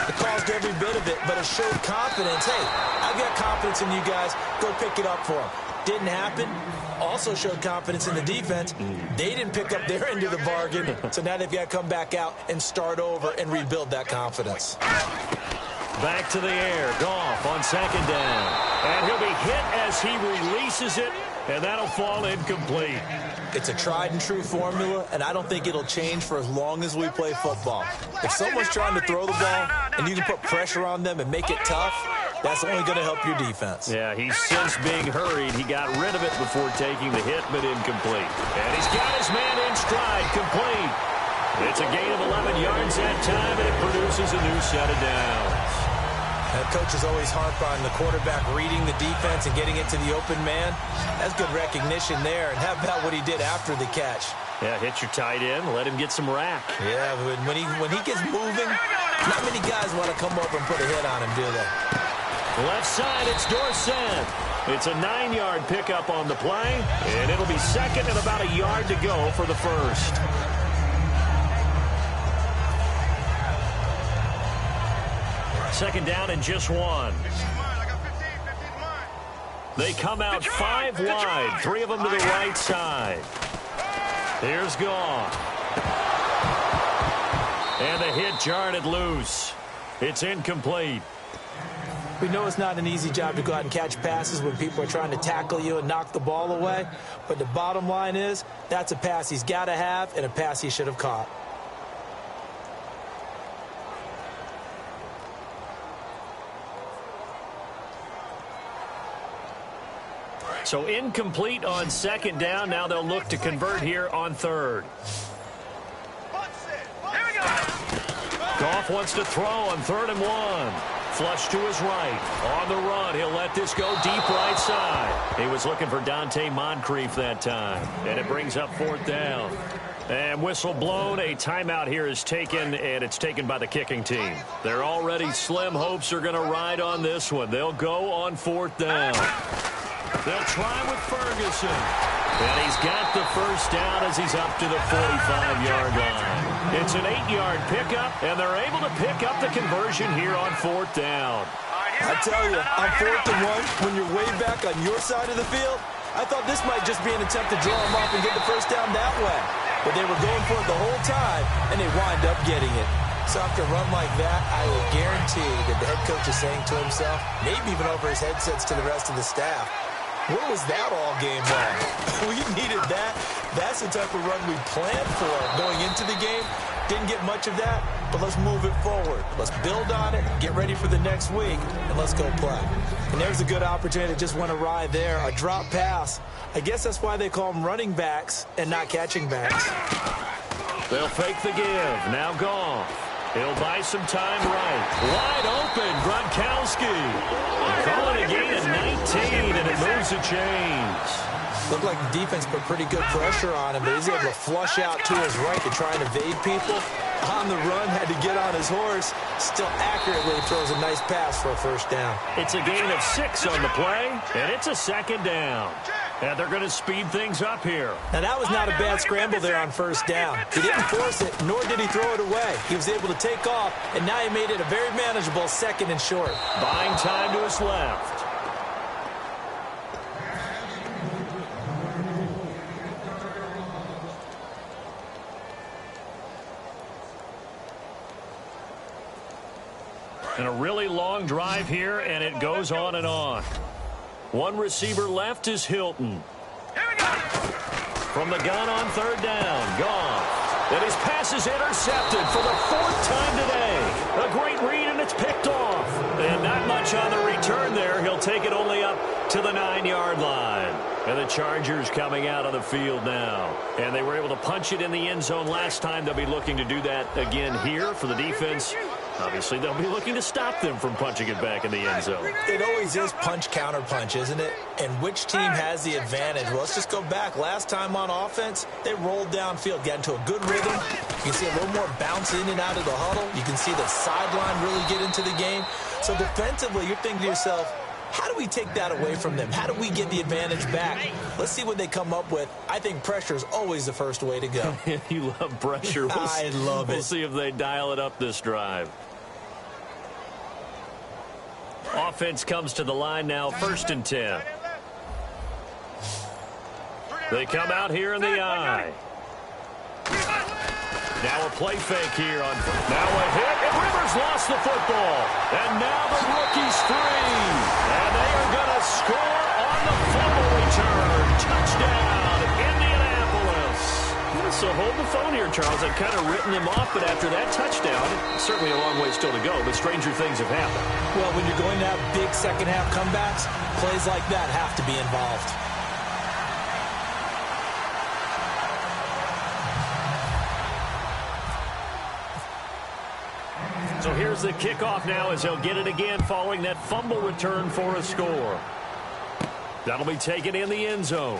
It caused every bit of it, but it showed confidence. Hey, I've got confidence in you guys. Go pick it up for them. Didn't happen. Also showed confidence in the defense. They didn't pick up their end of the bargain, so now they've got to come back out and start over and rebuild that confidence. Back to the air. Goff on 2nd down. And he'll be hit as he releases it, and that'll fall incomplete. It's a tried-and-true formula, and I don't think it'll change for as long as we play football. If someone's trying to throw the ball and you can put pressure on them and make it tough, that's only going to help your defense. Yeah, he's since being hurried. He got rid of it before taking the hit, but incomplete. And he's got his man in stride, complete. It's a gain of 11 yards that time, and it produces a new set of downs. That coach is always harp on the quarterback reading the defense and getting it to the open man. That's good recognition there. And how about what he did after the catch? Yeah, hit your tight end, let him get some rack. Yeah, when he gets moving, not many guys want to come over and put a hit on him, do they? Left side, it's Dorsett. It's a 9-yard pickup on the play, and it'll be second and about a yard to go for the first. Second down and just one. They come out 5 wide, 3 of them to the right side. Here's Goff. And the hit jarred it loose. It's incomplete. We know it's not an easy job to go out and catch passes when people are trying to tackle you and knock the ball away. But the bottom line is, that's a pass he's got to have and a pass he should have caught. So incomplete on 2nd down. Now they'll look to convert here on 3rd. Goff wants to throw on 3rd and 1. Flush to his right. On the run, he'll let this go deep right side. He was looking for Dante Moncrief that time. And it brings up 4th down. And whistle blown. A timeout here is taken, and it's taken by the kicking team. They're already slim hopes are going to ride on this one. They'll go on 4th down. They'll try with Ferguson. And he's got the first down as he's up to the 45-yard line. It's an 8-yard pickup, and they're able to pick up the conversion here on 4th down. I tell you, on 4th and 1, when you're way back on your side of the field, I thought this might just be an attempt to draw him off and get the first down that way. But they were going for it the whole time, and they wind up getting it. So after a run like that, I will guarantee that the head coach is saying to himself, maybe even over his headsets to the rest of the staff, where was that all game long? We needed that. That's the type of run we planned for going into the game. Didn't get much of that, but let's move it forward. Let's build on it, get ready for the next week, and let's go play. And there's a good opportunity to just went awry there. A drop pass. I guess that's why they call them running backs and not catching backs. They'll fake the give. Now Goff. He'll buy some time right. Wide open, Gronkowski. Calling a gain of 19, and it moves the chains. Looked like the defense put pretty good pressure on him, but he's able to flush out to his right to try and evade people. On the run, had to get on his horse. Still accurately throws a nice pass for a first down. It's a gain of 6 on the play, and it's a 2nd down. And they're going to speed things up here. Now, that was not a bad scramble there on first down. He didn't force it, nor did he throw it away. He was able to take off, and now he made it a very manageable 2nd and short. Buying time to his left. And a really long drive here, and it goes on and on. One receiver left is Hilton. From the gun on 3rd down, Goff. And his pass is intercepted for the 4th time today. A great read, and it's picked off. And not much on the return there. He'll take it only up to the 9-yard line. And the Chargers coming out on the field now. And they were able to punch it in the end zone last time. They'll be looking to do that again here for the defense. Obviously, they'll be looking to stop them from punching it back in the end zone. It always is punch, counter punch, isn't it? And which team has the advantage? Well, let's just go back. Last time on offense, they rolled downfield, got into a good rhythm. You can see a little more bounce in and out of the huddle. You can see the sideline really get into the game. So defensively, you're thinking to yourself, how do we take that away from them? How do we get the advantage back? Let's see what they come up with. I think pressure is always the first way to go. You love pressure. I love it. We'll see if they dial it up this drive. Offense comes to the line now, 1st and 10. They come out here in the eye. Now a play fake here. Now a hit, and Rivers lost the football. And now the rookie's free. And they are going to score on the fumble return. Touchdown, Indianapolis. So hold the phone here, Charles. I've kind of written him off, but after that touchdown, certainly a long way still to go, but stranger things have happened. Well, when you're going to have big second-half comebacks, plays like that have to be involved. So here's the kickoff now as he'll get it again following that fumble return for a score. That'll be taken in the end zone.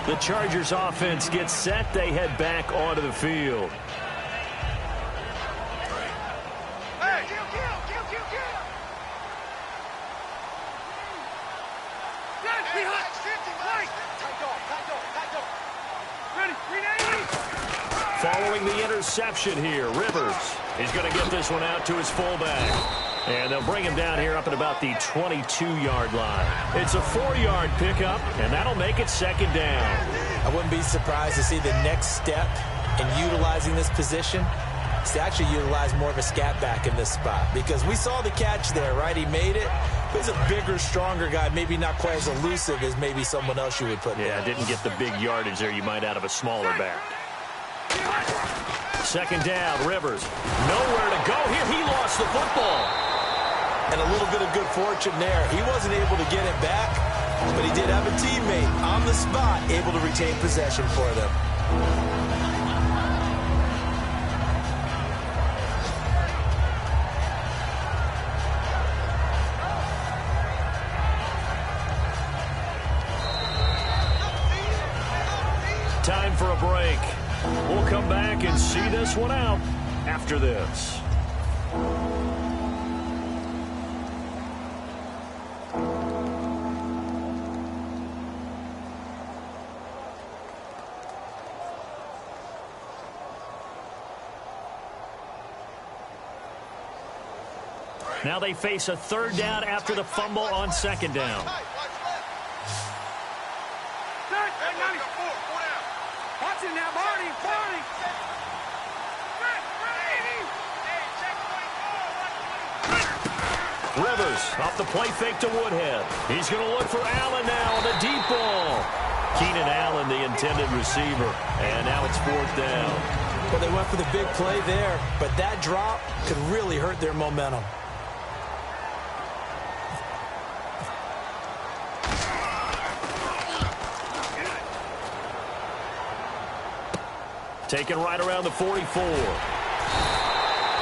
The Chargers offense gets set. They head back onto the field. Following the interception here, Rivers is going to get this one out to his fullback. And they'll bring him down here up at about the 22-yard line. It's a 4-yard pickup, and that'll make it 2nd down. I wouldn't be surprised to see the next step in utilizing this position is to actually utilize more of a scat back in this spot. Because we saw the catch there, right? He made it. He's a bigger, stronger guy, maybe not quite as elusive as maybe someone else you would put there. Yeah, didn't get the big yardage there you might out of a smaller back. 2nd down, Rivers. Nowhere to go here. He lost the football. And a little bit of good fortune there. He wasn't able to get it back, but he did have a teammate on the spot able to retain possession for them. Time for a break. We'll come back and see this one out after this. Now they face a 3rd down after the fumble on 2nd down. Watch it now, Marty. Rivers off the play fake to Woodhead. He's going to look for Allen now on the deep ball. Keenan Allen, the intended receiver. And now it's 4th down. Well, they went for the big play there, but that drop could really hurt their momentum. Taken right around the 44.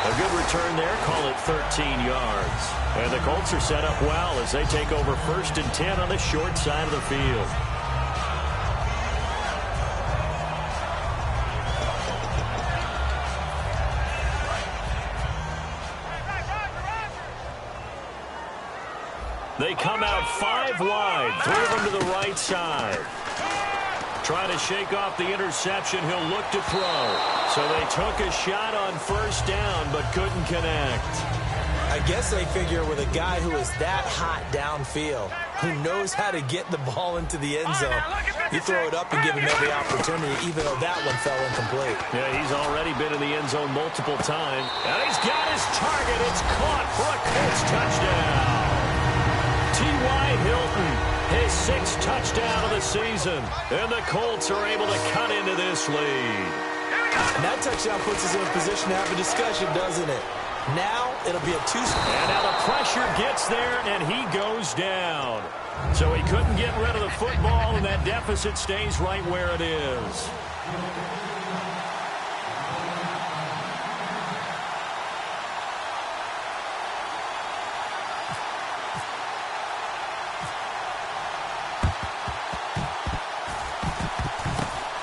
A good return there. Call it 13 yards. And the Colts are set up well as they take over 1st and 10 on the short side of the field. They come out 5 wide. 3 of them to the right side. Trying to shake off the interception. He'll look to throw. So they took a shot on 1st down, but couldn't connect. I guess they figure with a guy who is that hot downfield, who knows how to get the ball into the end zone, you throw it up and give him every opportunity, even though that one fell incomplete. Yeah, he's already been in the end zone multiple times. And he's got his target. It's caught for a Colts touchdown. T.Y. Hilton, his 6th touchdown of the season. And the Colts are able to cut into this lead. And that touchdown puts us in a position to have a discussion, doesn't it? Now it'll be a two-score. And now the pressure gets there, and he goes down. So he couldn't get rid of the football, and that deficit stays right where it is.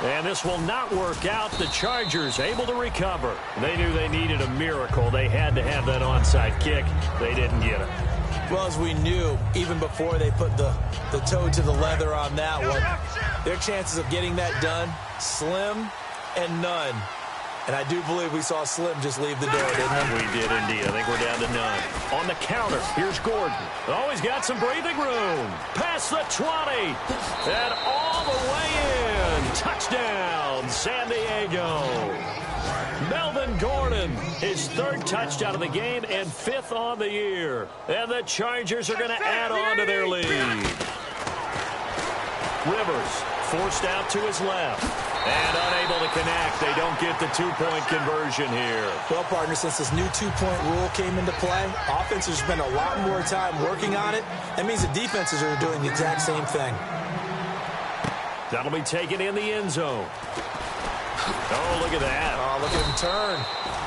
And this will not work out. The Chargers able to recover. They knew they needed a miracle. They had to have that onside kick. They didn't get it. Well, as we knew, even before they put the toe to the leather on that one, their chances of getting that done, slim and none. And I do believe we saw Slim just leave the door, didn't we? We did indeed. I think we're down to none. On the counter, here's Gordon. Oh, he's got some breathing room. Past the 20. And all the way in. Touchdown, San Diego. Melvin Gordon, his third touchdown of the game and fifth on the year. And the Chargers are going to add on to their lead. Rivers forced out to his left. And unable to connect. They don't get the two-point conversion here. Well, partner, since this new two-point rule came into play, offenses spend a lot more time working on it. That means the defenses are doing the exact same thing. That'll be taken in the end zone. Oh, look at that. Oh, look at him turn.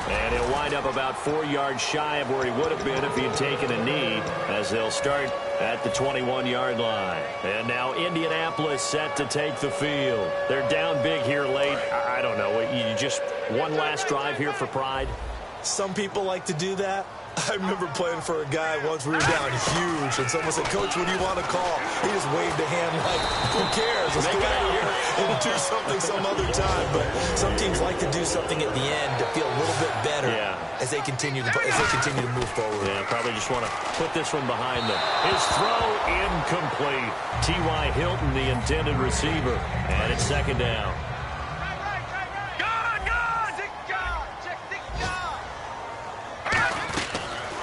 And he'll wind up about 4 yards shy of where he would have been if he had taken a knee, as they'll start at the 21-yard line. And now Indianapolis set to take the field. They're down big here late. I don't know. You just one last drive here for pride? Some people like to do that. I remember playing for a guy once. We were down huge, and someone said, "Coach, what do you want to call?" He just waved a hand like, "Who cares? Let's go out here and do something some other time." But some teams like to do something at the end to feel a little bit better as they continue to move forward. Yeah, probably just want to put this one behind them. His throw incomplete. T.Y. Hilton, the intended receiver, and it's second down.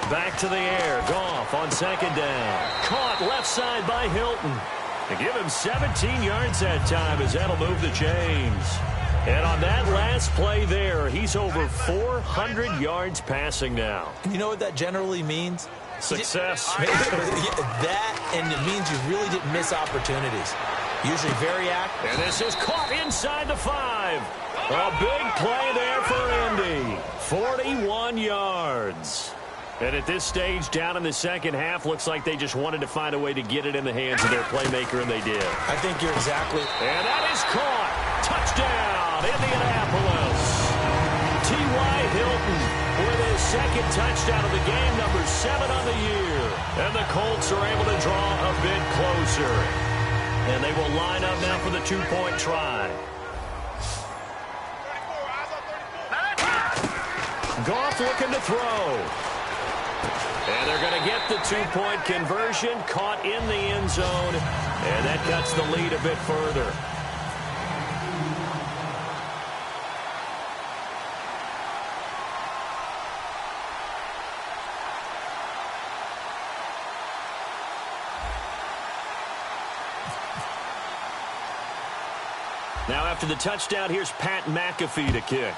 Back to the air. Goff on second down. Caught left side by Hilton. They give him 17 yards that time as that'll move the chains. And on that last play there, he's over 400 yards passing now. And you know what that generally means? Success. That, and it means you really didn't miss opportunities. Usually very active. And this is caught inside the 5. A big play there for Indy. 41 yards. And at this stage, down in the second half, looks like they just wanted to find a way to get it in the hands of their playmaker, and they did. I think you're exactly... And that is caught. Touchdown, Indianapolis. T.Y. Hilton with his second touchdown of the game, number 7 on the year. And the Colts are able to draw a bit closer. And they will line up now for the two-point try. Goff looking to throw. And they're going to get the two-point conversion, caught in the end zone, and that cuts the lead a bit further. Now after the touchdown, here's Pat McAfee to kick.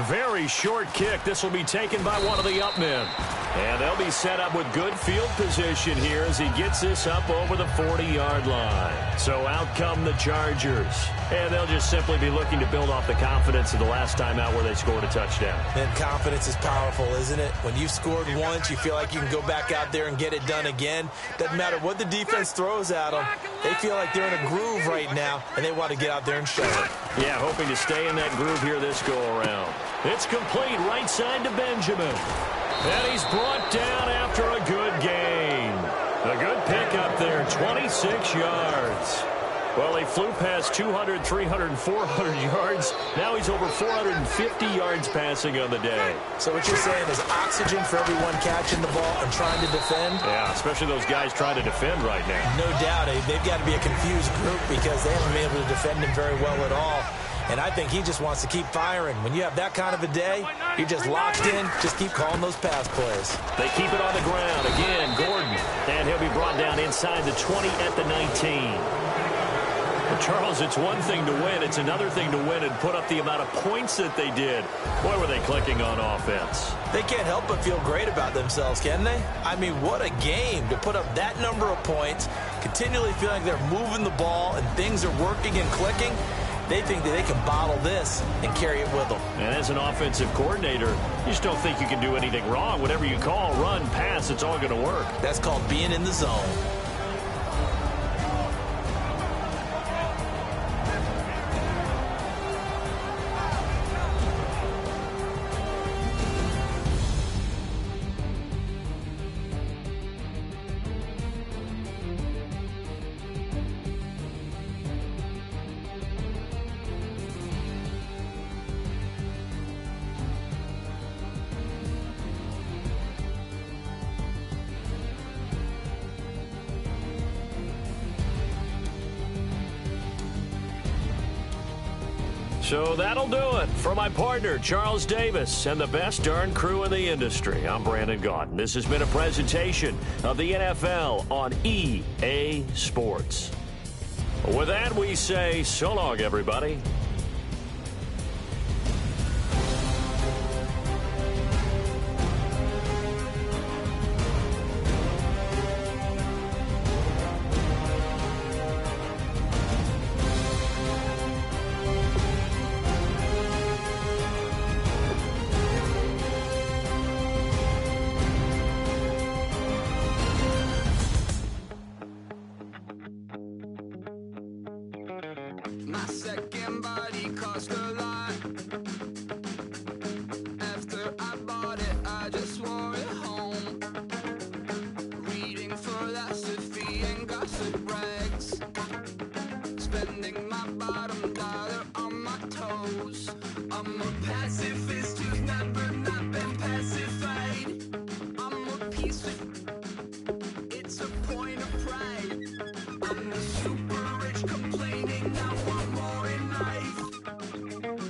Very short kick. This will be taken by one of the up men. And they'll be set up with good field position here as he gets this up over the 40-yard line. So out come the Chargers. And they'll just simply be looking to build off the confidence of the last time out where they scored a touchdown. And confidence is powerful, isn't it? When you've scored once, you feel like you can go back out there and get it done again. Doesn't matter what the defense throws at them. They feel like they're in a groove right now, and they want to get out there and show it. Yeah, hoping to stay in that groove here this go-around. It's complete right side to Benjamin. And he's brought down after a good gain. A good pickup there, 26 yards. Well, he flew past 200, 300, 400 yards. Now he's over 450 yards passing on the day. So what you're saying is oxygen for everyone catching the ball and trying to defend? Yeah, especially those guys trying to defend right now. No doubt. They've got to be a confused group because they haven't been able to defend him very well at all. And I think he just wants to keep firing. When you have that kind of a day, you're just locked in. Just keep calling those pass plays. They keep it on the ground. Again, Gordon. And he'll be brought down inside the 20 at the 19. Well, Charles, it's one thing to win. It's another thing to win and put up the amount of points that they did. Boy, were they clicking on offense. They can't help but feel great about themselves, can they? I mean, what a game to put up that number of points, continually feeling they're moving the ball and things are working and clicking. They think that they can bottle this and carry it with them. And as an offensive coordinator, you just don't think you can do anything wrong. Whatever you call, run, pass, it's all going to work. That's called being in the zone. So that'll do it. For my partner, Charles Davis, and the best darn crew in the industry, I'm Brandon Gaudin. This has been a presentation of the NFL on EA Sports. With that, we say so long, everybody. My second body cost a lot. After I bought it, I just wore it home. Reading philosophy and gossip rags. Spending my bottom dollar on my toes. I'm a pacifist who's never not been pacified. I'm a piece of... It's a point of pride. I'm the super rich complaining I want more in life.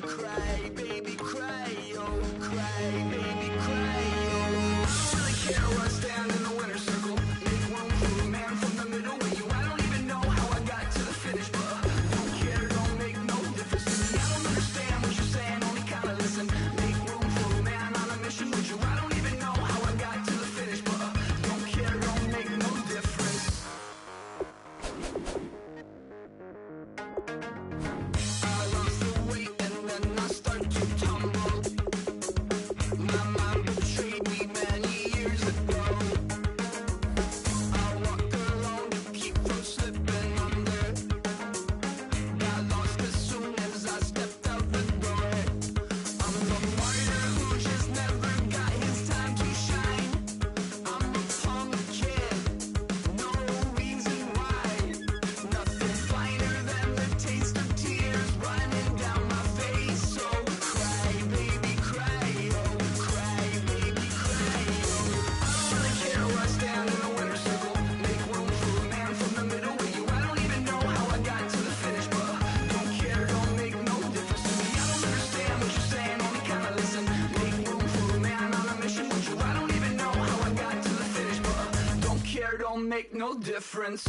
Cry, baby, cry, oh, cry, baby, cry, oh. I don't really care where I stand in the winner's circle. Make room for a man from the middle with you. I don't even know how I got to the finish, but don't care, don't make no difference to me. I don't understand what you're saying, only kinda listen. Make room for a man on a mission with you. I don't even know how I got to the finish, but don't care, don't make no difference. I lost the weight and then I start to tumble. My mind betrayed me many years ago. I walk alone to keep from slipping under. Got lost as soon as I stepped out the door. I'm the martyr who just never got his time to shine. I'm a punk kid, no reason why. Nothing finer than the taste of tears running down my face. So cry, baby, cry, oh, cry, baby, cry, oh. I don't really care where I stand in the winner's circle. Make room for a man from the middle with you. I don't even know how I got to the finish, but don't care, don't make no difference to me. I don't understand what you're saying, only kinda listen. Make room for a man on a mission with you. I don't even know how I got to the finish, but don't care, don't make no difference.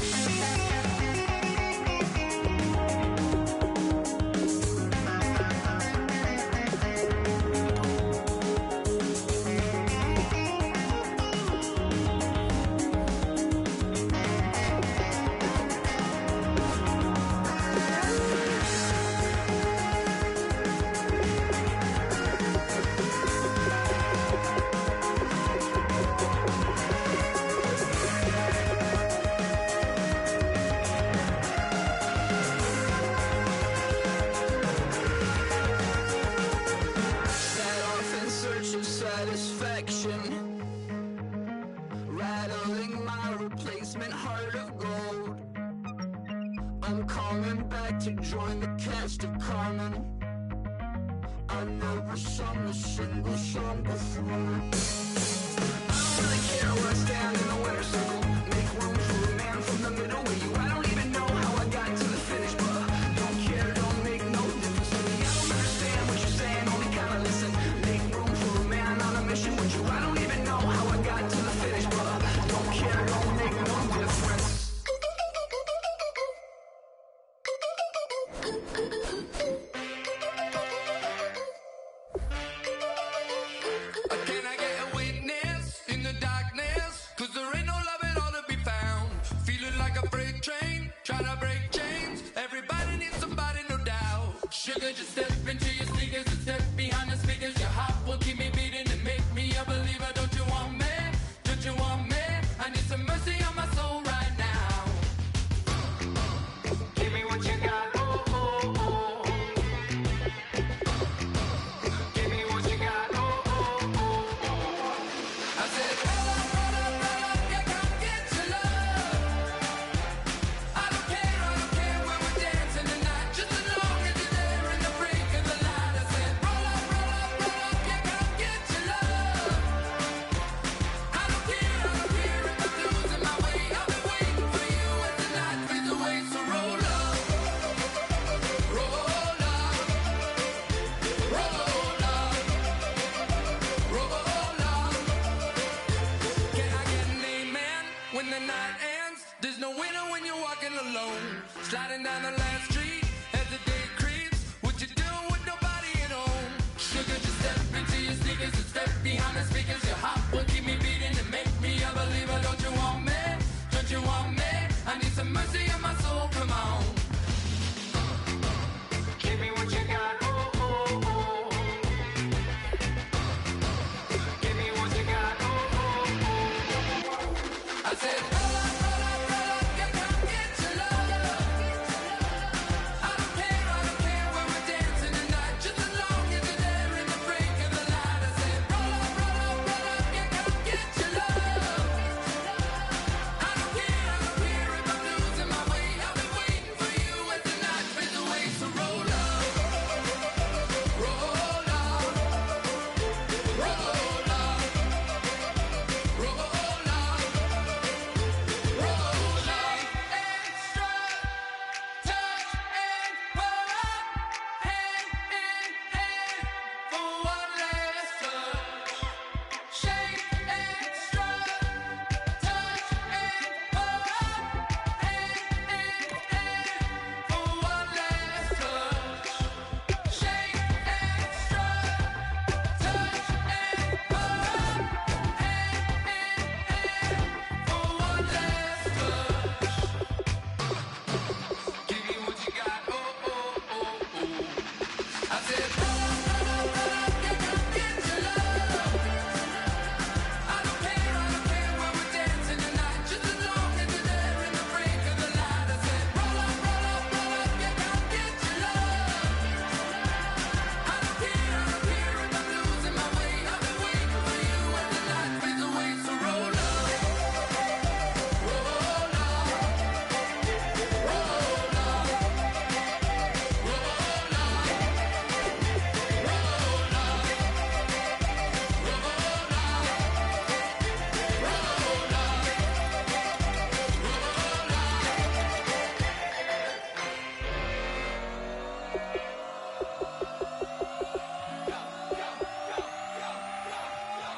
Set off in search of satisfaction, rattling my replacement heart of gold. I'm coming back to join the cast of Carmen. I never sung a single song before. I don't really care where I stand in the winner's circle. Make room for a man from the middle with you. I don't even know how I got to the finish, but don't care, don't make no difference to me. I don't understand what you're saying, only kinda listen. Make room for a man on a mission with you. I don't even know how I got to the finish, but don't care, don't make no difference. Sliding down the last street as the day creeps. What you doing with nobody at home? Sugar, just step into your sneakers and step behind the speakers. Your heart will keep me beating and make me a believer. Don't you want me? Don't you want me? I need some mercy on my soul. Come on. Give me what you got. Oh, oh, oh. Give me what you got. Oh, oh, oh. I said, roll up, yeah, come get your love. I don't care when we're dancing tonight. Just as long as you're there in the break of the light. I said, roll up, yeah, come get your love. I don't care if I'm losing my way. I'll be waiting for you as the night fades away. So roll up, roll up, roll up, roll up, roll up. Extra, touch and pull up, hand in hand for one last touch. Shake extra, touch and pull up, hand in hand for one last touch. Shake extra, touch and pull up, hand in hand for one last touch. Give me what you got, oh, oh, oh, oh. I said, roll up, yeah, come get your love. I don't care when we're dancing tonight. Just as long as you're there in the break of the light. I said, roll up, yeah, come get your love. I don't care if I'm losing my way. I've been waiting for you as the night fades away. So roll up, roll up, roll up, roll up, roll up.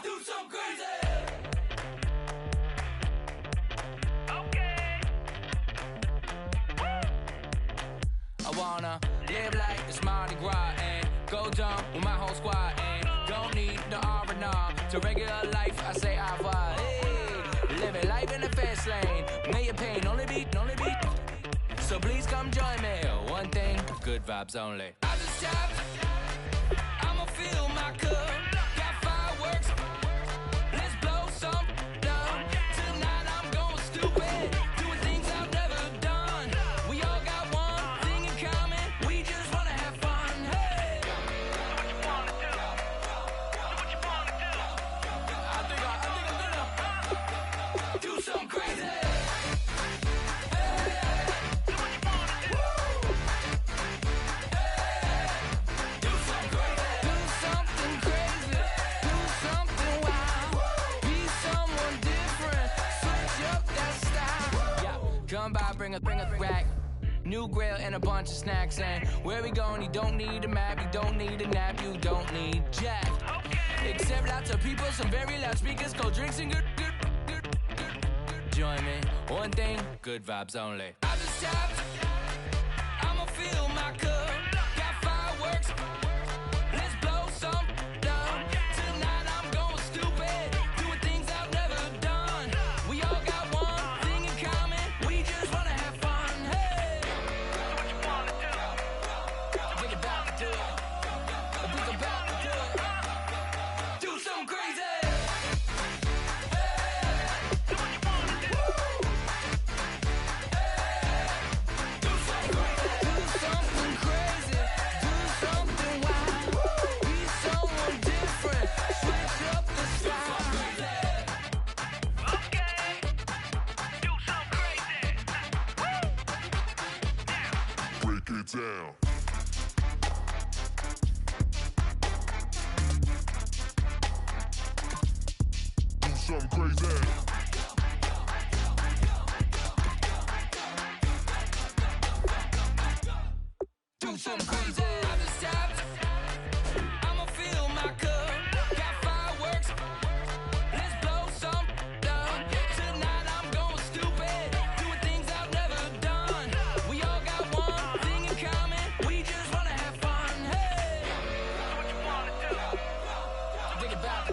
Do some crazy. I wanna live like it's Mardi Gras and go dumb with my whole squad and don't need no R&R to regular life. I say au revoir. Hey, living life in the fast lane. May your pain only beat. So please come join me. One thing, good vibes only. I just tapped. I'ma fill my cup. Got fireworks. Let's blow some down. Tonight I'm going stupid. Doing things I've never done. We all got one thing in common. We just wanna have fun. Hey. What you wanna do? What you wanna do? I think I'm gonna do something crazy. Come by, bring a rack. New grill and a bunch of snacks. And where we going, you don't need a map. You don't need a nap. You don't need jack. Except lots of people, some very loud speakers, cold drinks and good. Join me. One thing, good vibes only. I just tapped. I'ma fill my cup. Got fireworks. Let's blow some down. Tonight I'm going stupid. Doing things I've never done. We all got one thing in common. We just wanna have fun. Hey. What you wanna do? I think about to do it. I think about to do it. Do something crazy. Down. Do something crazy. Do something crazy. I just tapped. I'ma fill my cup. Got fireworks. Let's blow some down. Tonight I'm going stupid. Doing things I've never done. We all got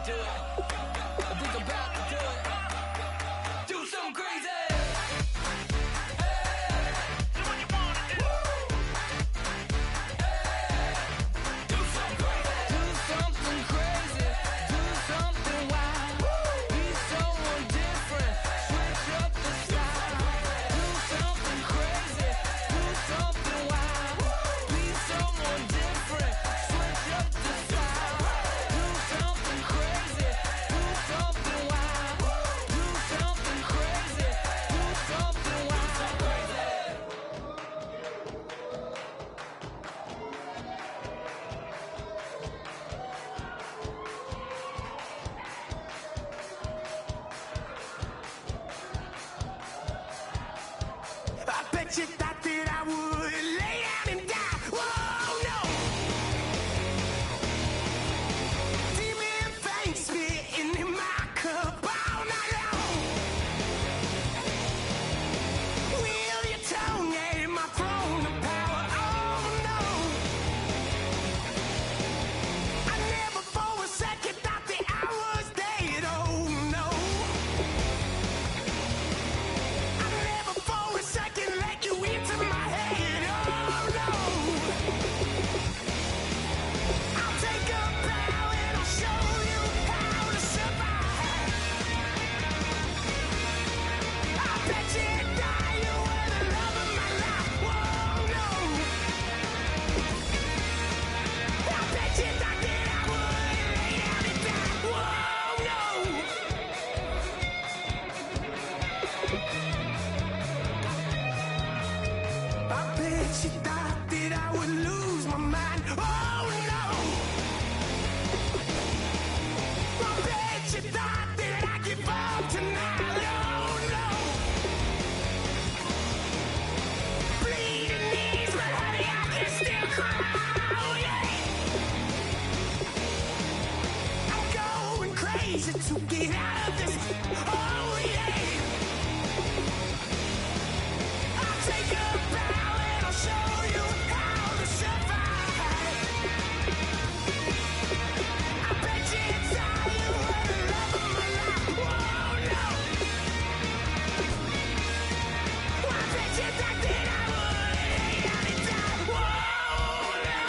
do it. I think I'm about to do it. Do something crazy. I bet you thought that I would lay down and die. Whoa, no. Demon fangs spitting in my cup all night long. Wheel your tongue at my throne of power. Oh, no. I never for a second thought that I was dead. Oh, no. I never for a second let you into my head. Oh no! I'll take a bow and I'll show you how to survive. I bet you die, you were the love of my life. Whoa, no! I bet you thought that I would lay down and die. Whoa, no! I bet you thought that I would lose my mind. Oh no! I bet you thought that I'd give up tonight. Oh no! Bleeding knees, but honey, I can still cry. Oh yeah! I'm going crazy to get out of this. Oh yeah! I'll take a bow and I'll show you how to survive. I bet you die, you were the love of my life. Whoa, no. I bet you thought that I would lay down and die. Whoa, no.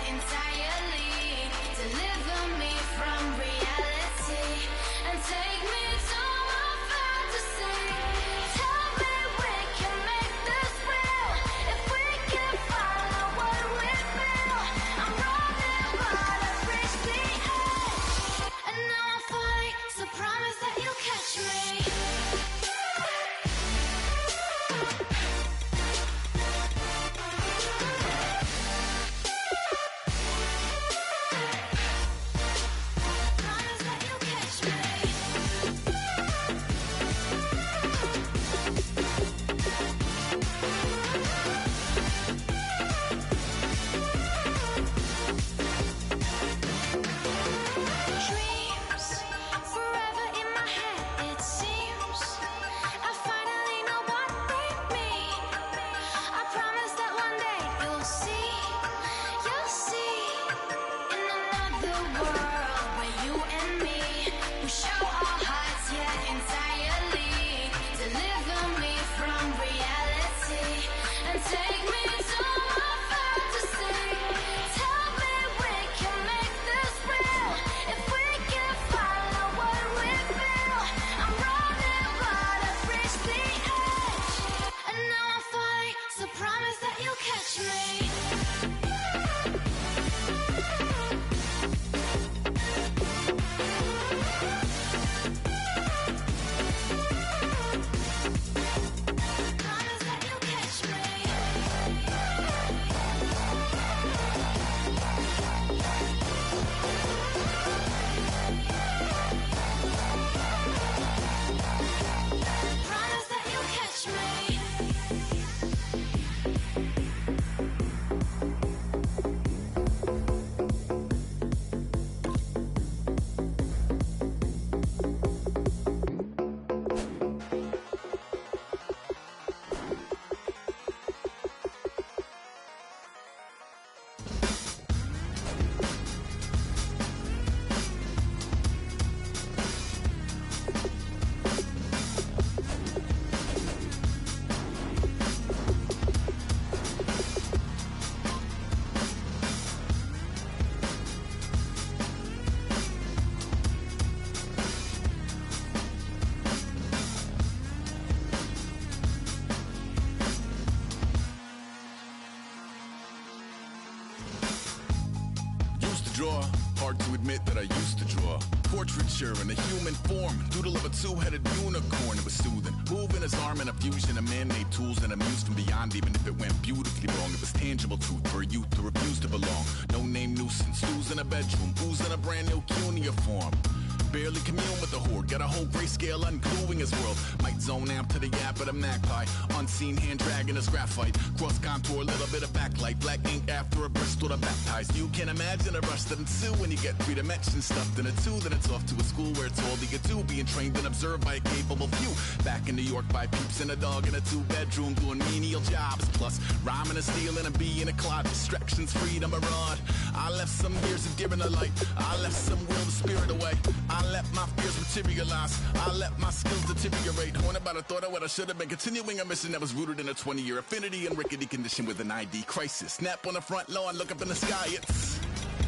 entirely. Deliver me from reality and take that I used to draw. Portraiture in a human form, doodle of a two-headed unicorn. It was soothing, moving his arm in a fusion of man-made tools and amused from beyond. Even if it went beautifully wrong, it was tangible truth for a youth to refuse to belong. No name nuisance, who's in a bedroom, who's in a brand new cuneiform. Barely commune with the horde, got a whole grayscale ungluing his world. Might zone out to the yap of the magpie, unseen hand dragging his graphite. Cross contour, little bit of backlight, black ink after a Bristol to baptize. You can imagine a rush that ensue when you get 3 dimensions stuffed in a 2. Then it's off to a school where it's all that you do, being trained and observed by a capable few. Back in New York by peeps and a dog in a 2-bedroom doing menial jobs. Plus rhyming and stealing and being a clod, distractions, freedom, a rod. I left some years of giving a light, I left some will, the spirit away. I let my fears materialize, I let my skills deteriorate. Haunted by the thought of what I should have been, continuing a mission that was rooted in a 20-year affinity and rickety condition with an ID crisis. Snap on the front lawn, look up in the sky, it's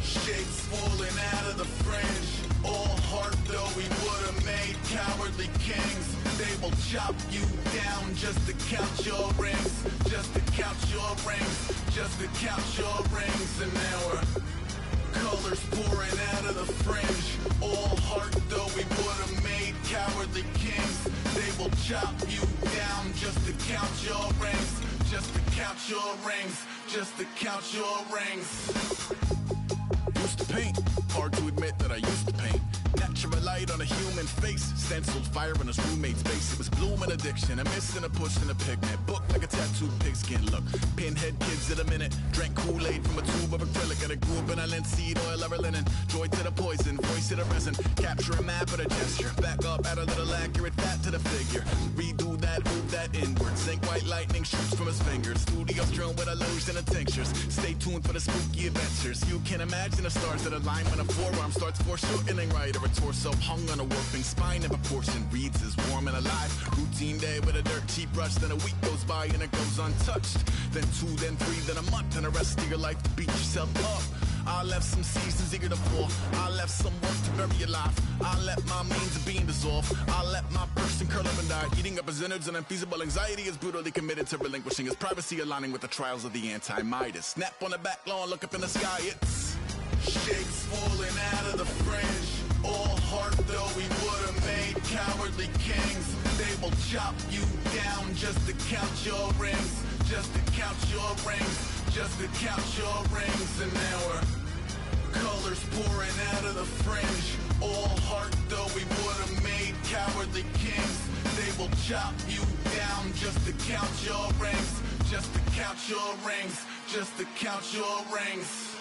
shapes falling out of the fringe. All heart though we would have made cowardly kings. They will chop you down just to count your rings, just to count your rings, just to count your rings. And now we're colors pouring out of the fringe. All heart though we would have made cowardly kings. They will chop you down just to count your rings, just to count your rings, just to count your rings. Used to paint, hard to admit that I used to paint. Natural light on a human face, stenciled fire in his roommate's face. It was blooming addiction, a missing, a pushing, a pigment. Book like a tattooed pigskin look. Pinhead kids in a minute, drank Kool-Aid from a tube of acrylic. And I grew up in a linseed oil ever linen. Joy to the poison, voice to the resin. Capture a map of a gesture. Back up, add a little accurate fat to the figure. Redo that, move that inward. Sink white lightning shoots from his fingers. Studio strewn with illusion and tinctures. Stay tuned for the spooky adventures. You can imagine the stars that align when a forearm starts foreshortening right, or a torso hung on a warping spine. If a portion reads as warm and alive. Routine day with a dirt cheap brush, then a week goes by and it goes untouched. Then 2, then 3, then a month, and the rest of your life to beat yourself up. I left some seasons eager to fall. I left some work to bury alive. I let my means of being dissolve. I let my person curl up and die. Eating up his innards and unfeasible anxiety is brutally committed to relinquishing his privacy, aligning with the trials of the anti-Midas. Snap on the back lawn, look up in the sky, it's shapes falling out of the fringe. All heart though we would have made cowardly kings. They will chop you down just to count your rings, just to count your rings, just to count your rings. And now we're colors pouring out of the fringe. All heart though we would have made cowardly kings. They will chop you down just to count your rings, just to count your rings, just to count your rings.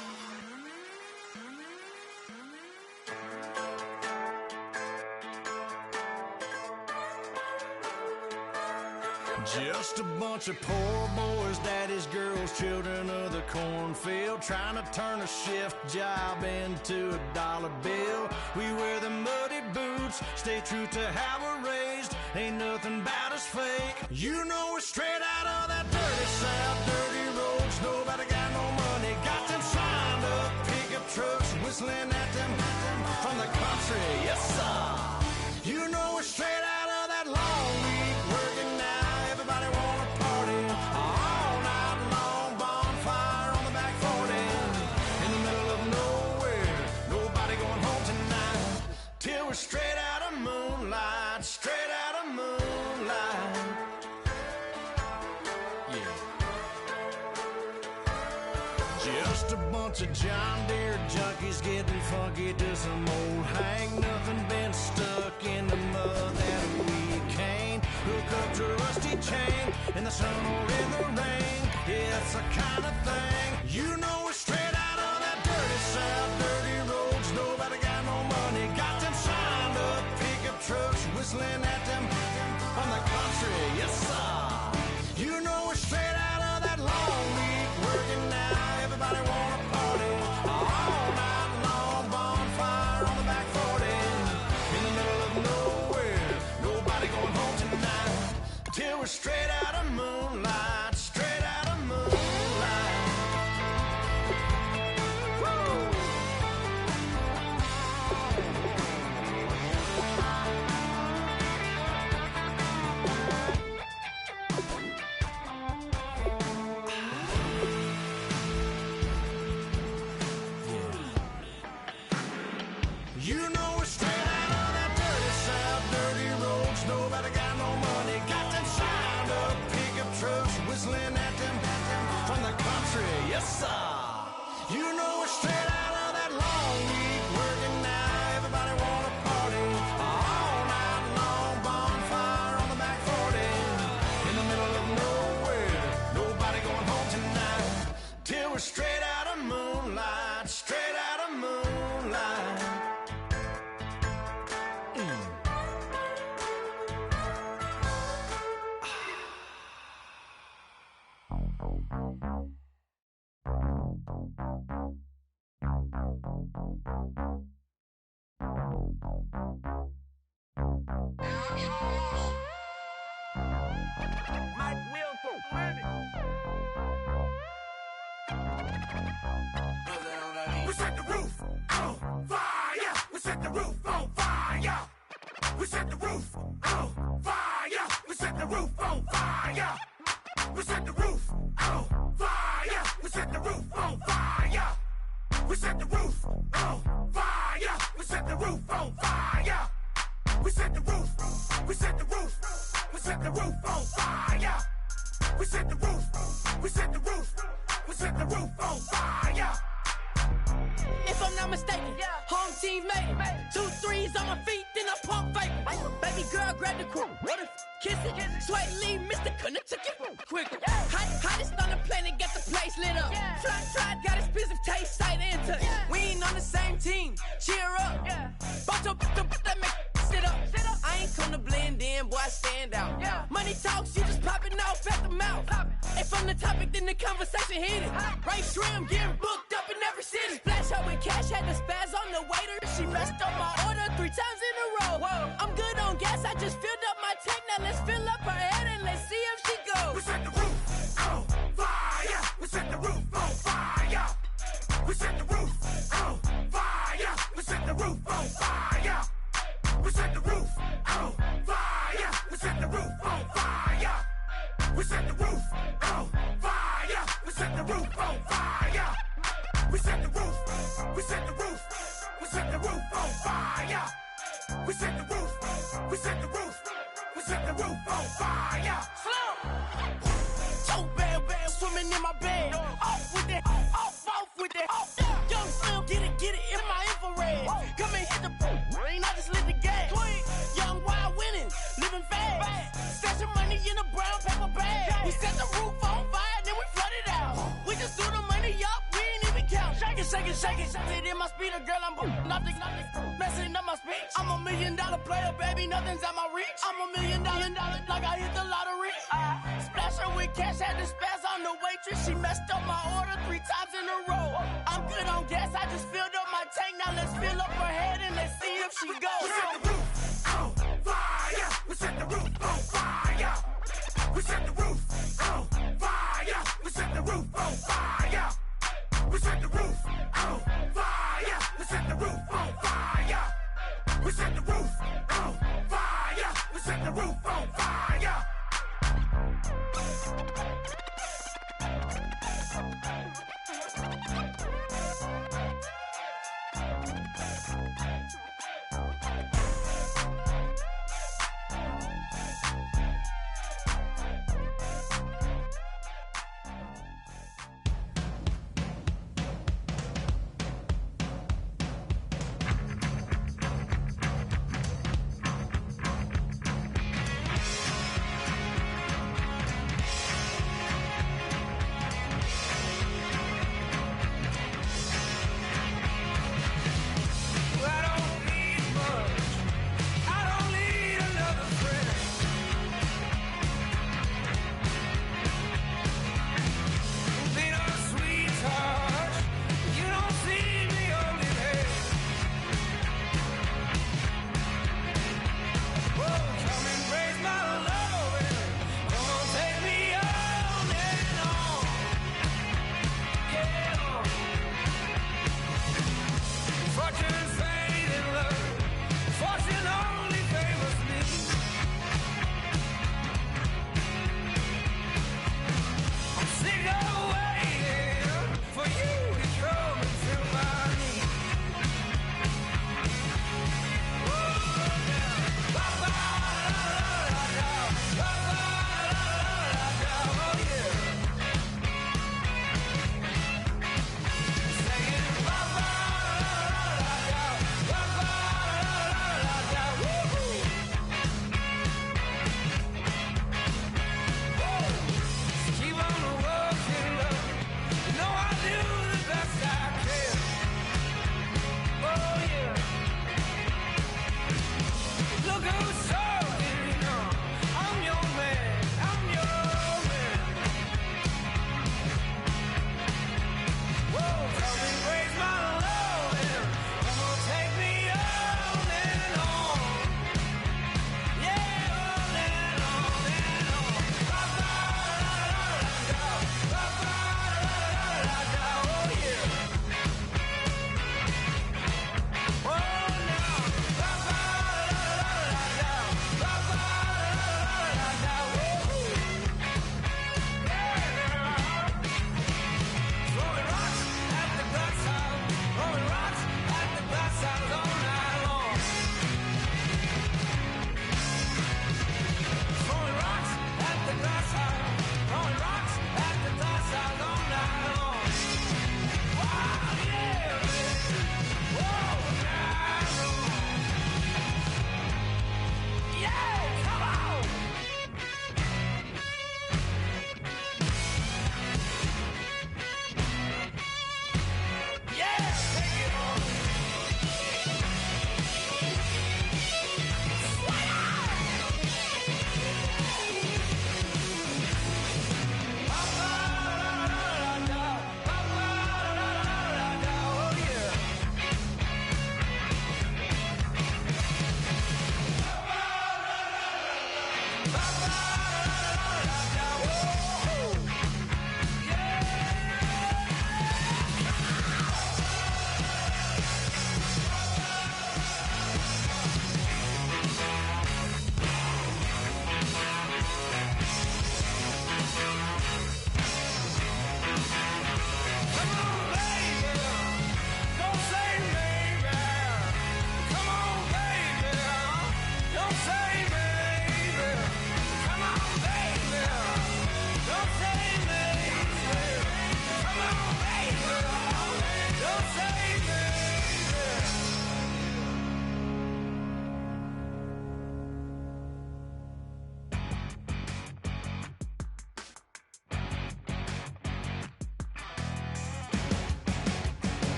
Just a bunch of poor boys, daddy's girls, children of the cornfield, trying to turn a shift job into a dollar bill. We wear the muddy boots, stay true to how we're raised. Ain't nothing about us fake. You know we're straight out of that dirty south, dirty roads. Nobody got no money, got them signed up pickup trucks, whistling at them from the country. Yes sir. You know we're straight out of that long week working now. Everybody wanna party all night long, bonfire on the back 40 in the middle of nowhere. Nobody going home tonight till we're straight out of moonlight, straight out of moonlight. Yeah. Just a bunch of John Deere junkies getting funky to some old hang. Nothing been stuck in the mud that we can't hook up to a rusty chain in the sun or in the rain. Yeah, it's the kind of thing. You know we're straight out of that dirty south, dirty roads. Nobody got no money, got them signed up pickup trucks, whistling at them from the country. Yes sir. You know we're straight out of that long week working now. Everybody wanna party all night long, bonfire on the back 40 in the middle of nowhere. Nobody going home tonight till we're straight out of moonlight, straight out of moonlight. Woo! We set the roof on fire. We set the roof on fire. We set the roof on fire. We set the roof on fire. We set the roof on fire. We set the roof on fire. We set the roof on fire. We set the roof on fire. We set the roof. We set the roof. We set the roof on fire. We set the roof. We set the roof. We set the roof on fire. If I'm not mistaken, home team made it. 2 threes on my feet, then I pump fake. Baby girl, grab the crew. What if kiss it? Sway Lee, Mr. Couldn't took it quick. Hottest on the planet, got the place lit up. Fly, got expensive taste, sight into. We ain't on the same team. Cheer up. Bunch of that make sit up. I ain't come to blend in, boy, I stand out. Money talks, you just popping off at the mouth. If I'm the topic, then the conversation heated. Right trim, getting booked up in every city. Splash her with cash, had the spaz on the waiter. She messed up my order 3 times in a row. I'm good on gas, I just filled up my tank. Now let's fill up her head and let's see if she goes. We set the roof on fire. We set the roof on fire. We set the roof on fire. We set the roof on fire. We set the roof on fire. We set the roof on fire. We set the roof on fire. We set the roof on fire. We set the roof. We set the roof. We set the roof on fire. We set the roof. We set the roof. We set the roof on fire. So bad, swimming in my bed. Off with it, off with it. Young Slim, get it in my infrared. Come and hit the rain, I just lit the gas. Young wild winning, living fast. Stashing money in a brown paper bag. We set the roof on fire, then we flood it out. We just threw the money up, we ain't even count. Shake it. It in my speeder, girl, I'm nothing, messing up my speech. I'm $1 million player, baby, nothing's out my reach. I'm $1 million, like I hit the lottery. Splash her with cash, had the spaz on the waitress. She messed up my order 3 times in a row. I'm good on gas, I just filled up my tank. Now let's fill up her head and let's see if she goes. We set the roof on fire. We set the roof on fire. We set the roof on fire. We set the roof on fire. We set the roof on fire. We set the roof on fire. We set the roof on fire. We set the roof on fire.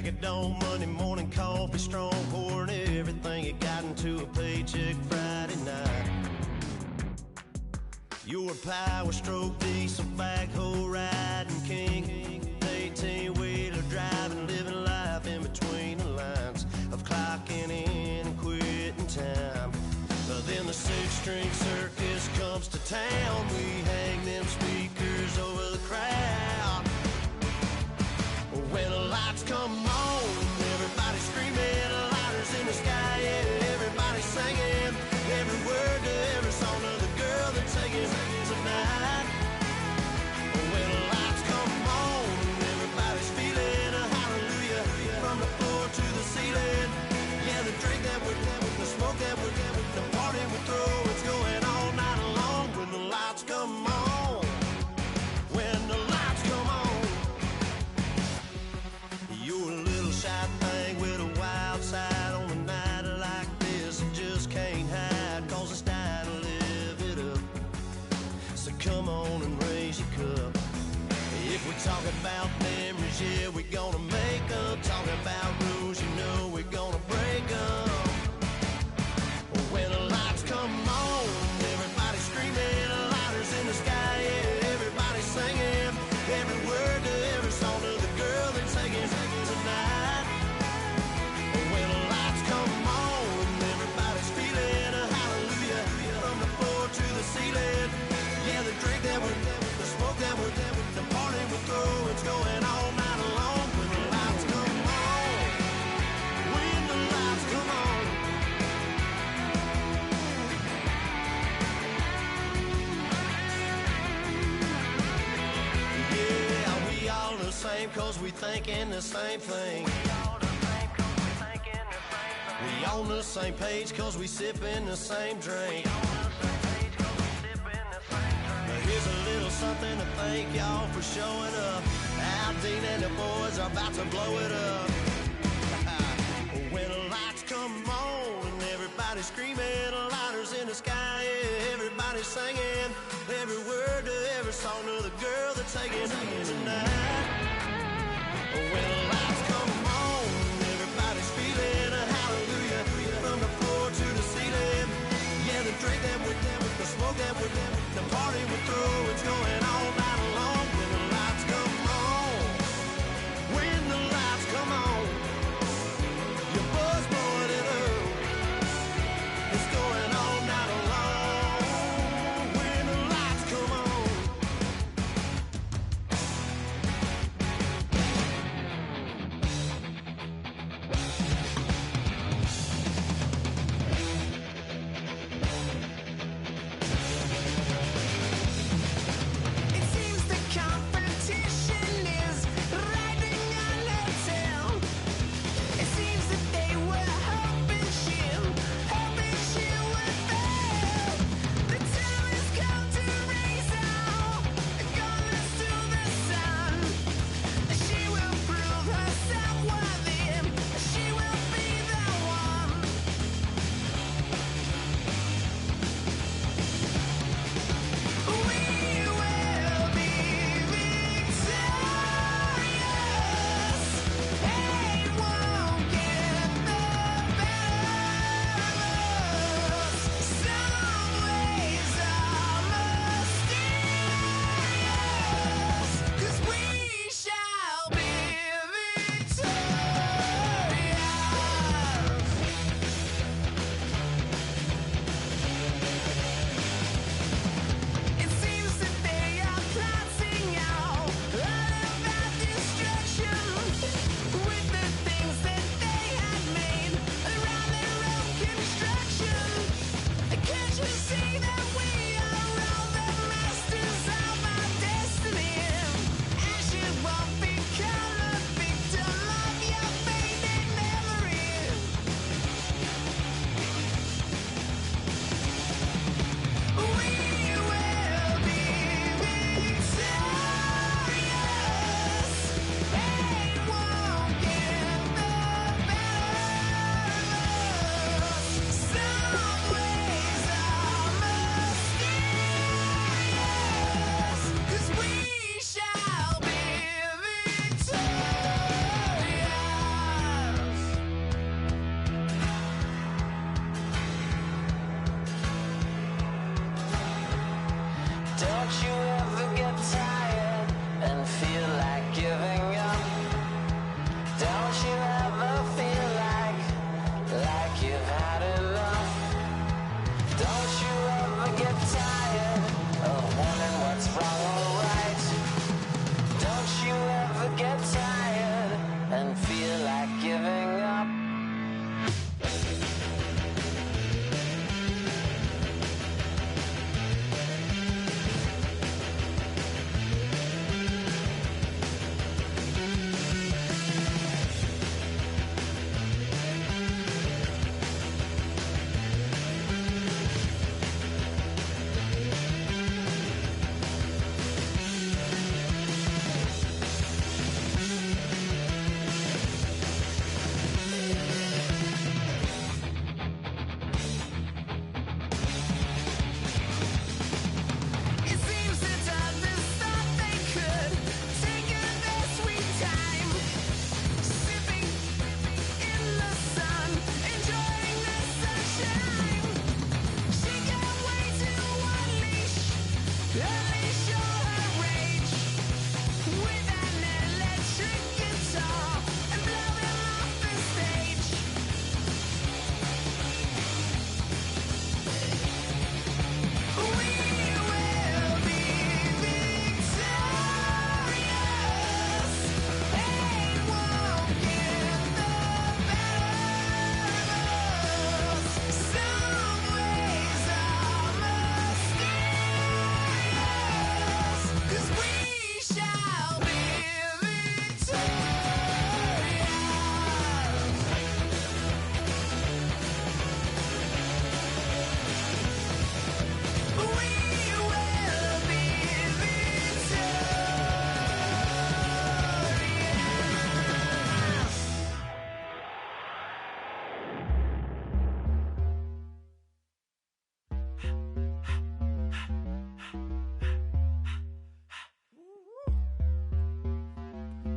crack of dawn, Monday morning coffee, strong pouring everything you got into a paycheck Friday night. You're a power stroke diesel backhoe riding king, 18-wheeler driving, living life in between the lines of clocking in and quitting time. Then the six-string circus comes to town. We hang them speakers over the crowd. When the lights come on, everybody screaming, lighters in the sky, yeah, everybody singing every word to every song of the girl they're taking tonight. When the lights come on, everybody's feeling a hallelujah from the floor to the ceiling. Yeah, the drink that we're the smoke that we're the party we throw, it's going all night long. When the lights come on, when the lights come on. You're a little shy thing with a wild side on a night like this, and just can't hide, cause it's time to live it up. So come on and raise your cup. If we talk about memories, yeah, we're gonna make up. Talking about rules, you know we're gonna break up. When the lights come on, everybody's screaming, lighters in the sky, yeah, everybody's singing every word to every song of the girl they're taking tonight. When the lights come on, everybody's feeling a hallelujah from the floor to the ceiling. Yeah, the drink that we're the smoke that we're the party we throw, it's going all night long. When the lights come on, when the lights come on. Yeah, we all the same cause we thinking the same thing. We on the same page cause we sipping the same drink. Here's a little something to thank y'all for showing up. Al Dean and the boys are about to blow it up. When the lights come on and everybody's screaming, lighters in the sky, yeah, everybody's singing every word to every song of the girl they're taking tonight. When the lights come on, everybody's feeling a hallelujah from the floor to the ceiling. Yeah, the drink that we're the smoke that we're the party we throw, it's going all night long. When the lights come on, when the lights come on.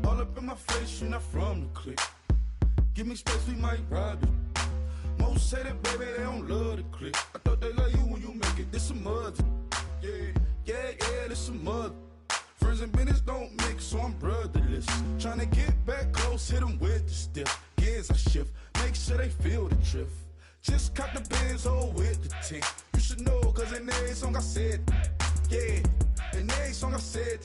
All up in my face, you're not from the clique. Give me space, we might rob it. Most say that, baby, they don't love the clique. I thought they love you when you make it. This some mud. Yeah, this some mud. Friends and business don't mix, so I'm brotherless. Tryna get back close, hit them with the stiff. Gears I shift, make sure they feel the drift. Just cop the Benz, oh, with the tick. You should know, cause in every song I said, yeah, in every song I said,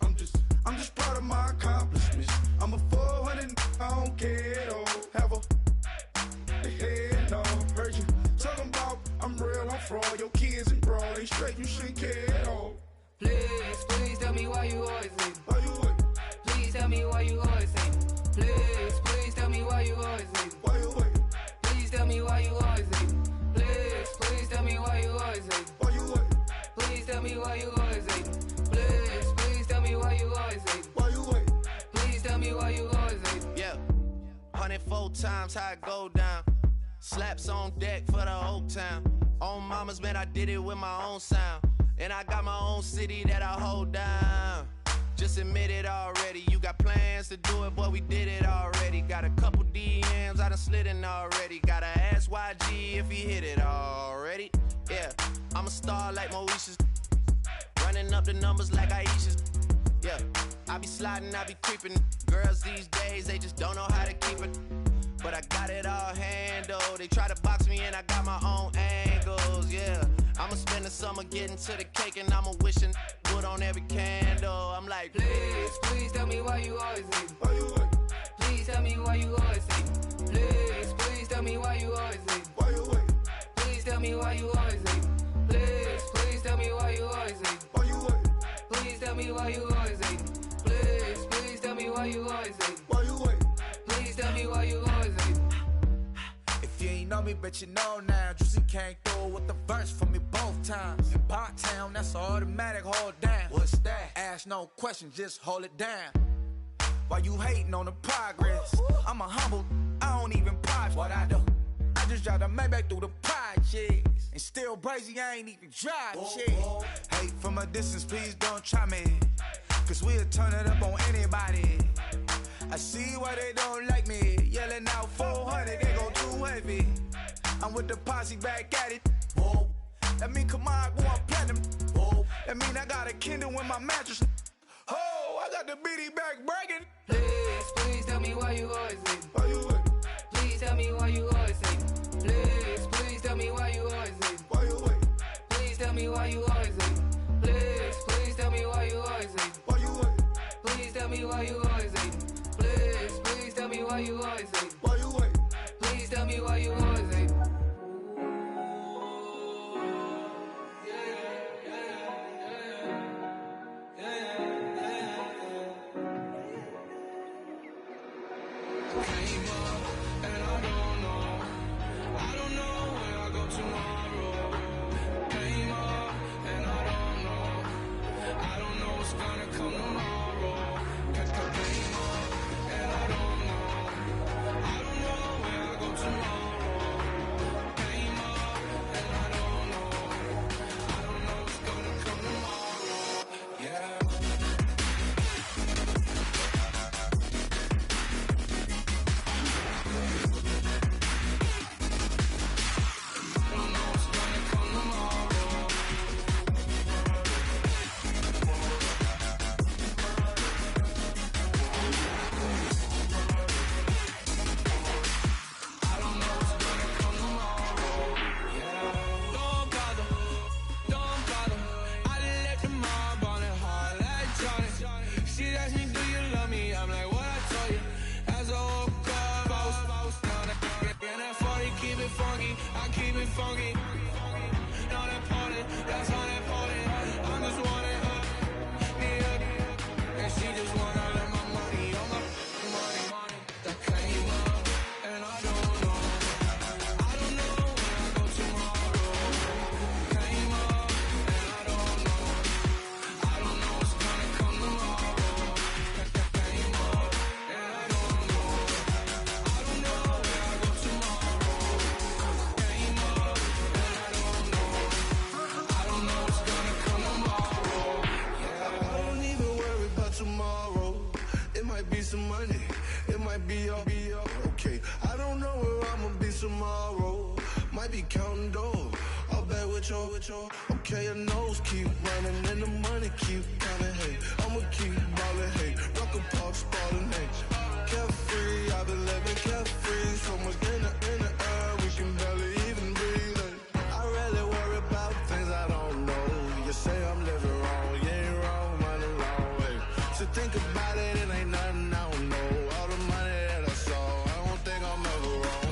I'm just proud of my accomplishments. I'm a 400, I don't care at all. Have a head on. Heard you talking about I'm real, I'm fraud. Your kids and broad, they straight, you shouldn't care at all. Please tell me why you always leave. Why you wait? Please tell me why you always leave. Please tell me why you always leave. Why you wait? Please tell me why you always leave. Please tell me why you always leave. Why you wait? Please tell me why you always leave. Please tell me why you always leave. Why you wait? Please tell me why you always leave. Yeah, 104 times how it go down. Slaps on deck for the whole town. On mamas, man, I did it with my own sound. And I got my own city that I hold down. Just admit it already. You got plans to do it, boy, we did it already. Got a couple DMs, I done slid in already. Gotta ask YG if he hit it already. Yeah, I'm a star like Moesha's. Running up the numbers like Aisha's. Yeah, I be sliding, I be creeping. Girls these days, they just don't know how to keep it. But I got it all handled. They try to box me in, I got my own angles, yeah. I'ma spend the summer getting to the cake and I'ma wishing wood on every candle. I'm like, Please tell me why you always leave. Why you wait? Please tell me why you always leave. Please tell me why you always leave. Why you wait? Please tell me why you always leave. Please tell me why you always leave. Why you wait? Please tell me why you always leave. Please tell me why you always leave. Why you wait? Please tell me why you always leave. If you ain't know me, bet you know now. Juicy came through with the verse for me both times. In Bot Town, that's automatic, hold down. What's that? Ask no question, just hold it down. Why you hating on the progress? I'm a humble, I don't even pride what I do. I just drive the Maybach through the projects. And still crazy, I ain't even drive shit. Hate from a distance, please don't try me. Cause we'll turn it up on anybody. I see why they don't like me. Yelling out 400, they go too heavy. I'm with the posse back at it. Whoa. That mean come on, go on platinum. Whoa. That mean I got a Kindle in my mattress. Oh, I got the BD back breaking. Please tell me why you always leave. Why you wait? Please tell me why you always leave. Please tell me why you always leave. Why you wait? Please tell me why you always leave. Please tell me why you always leave. Why you wait? Please tell me why you always leave. Please tell me why you always leave. Why you wait? Please tell me why you always leave. tomorrow. Might be counting doors. All back with your. Okay, your nose keep running and the money keep counting. Hey, I'ma keep ballin'. Hey, rock a park, spallin'. Hey, carefree, I've been living carefree. So much in the air, we can barely even breathe. Hey, I really worry about things I don't know. You say I'm living wrong, you ain't wrong, money long way. So think about it, it ain't nothing I don't know. All the money that I saw, I don't think I'm ever wrong.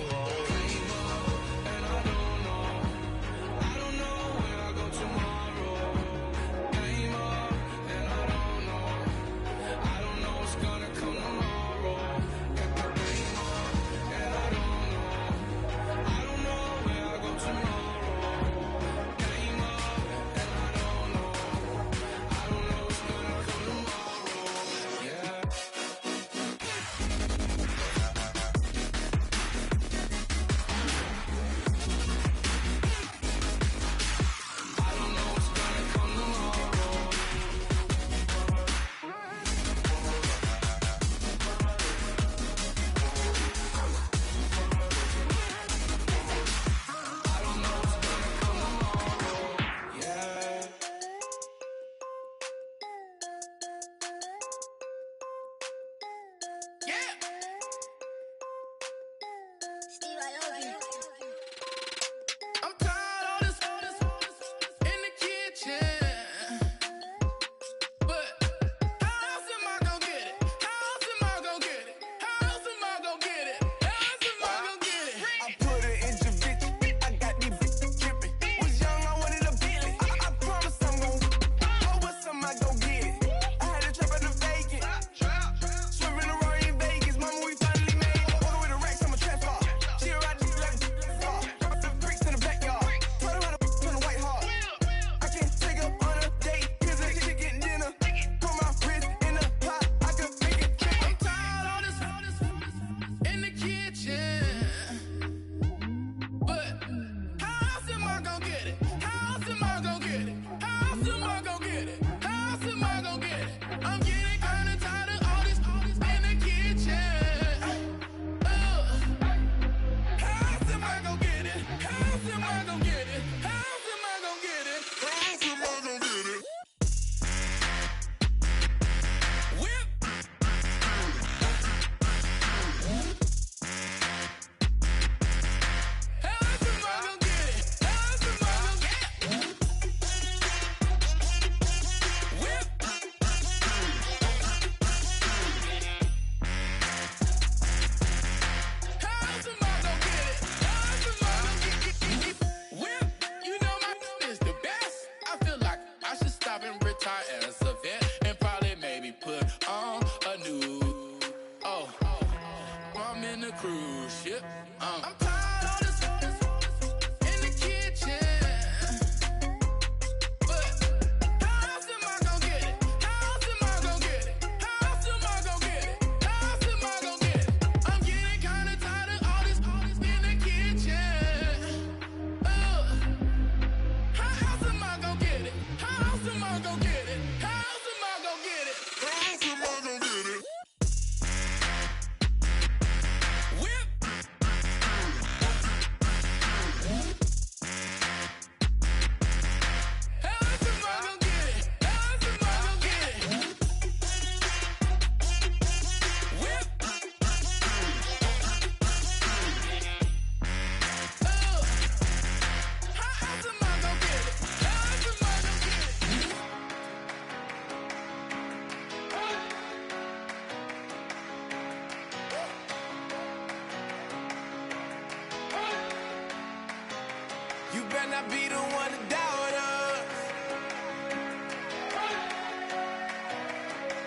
not be the one to doubt us.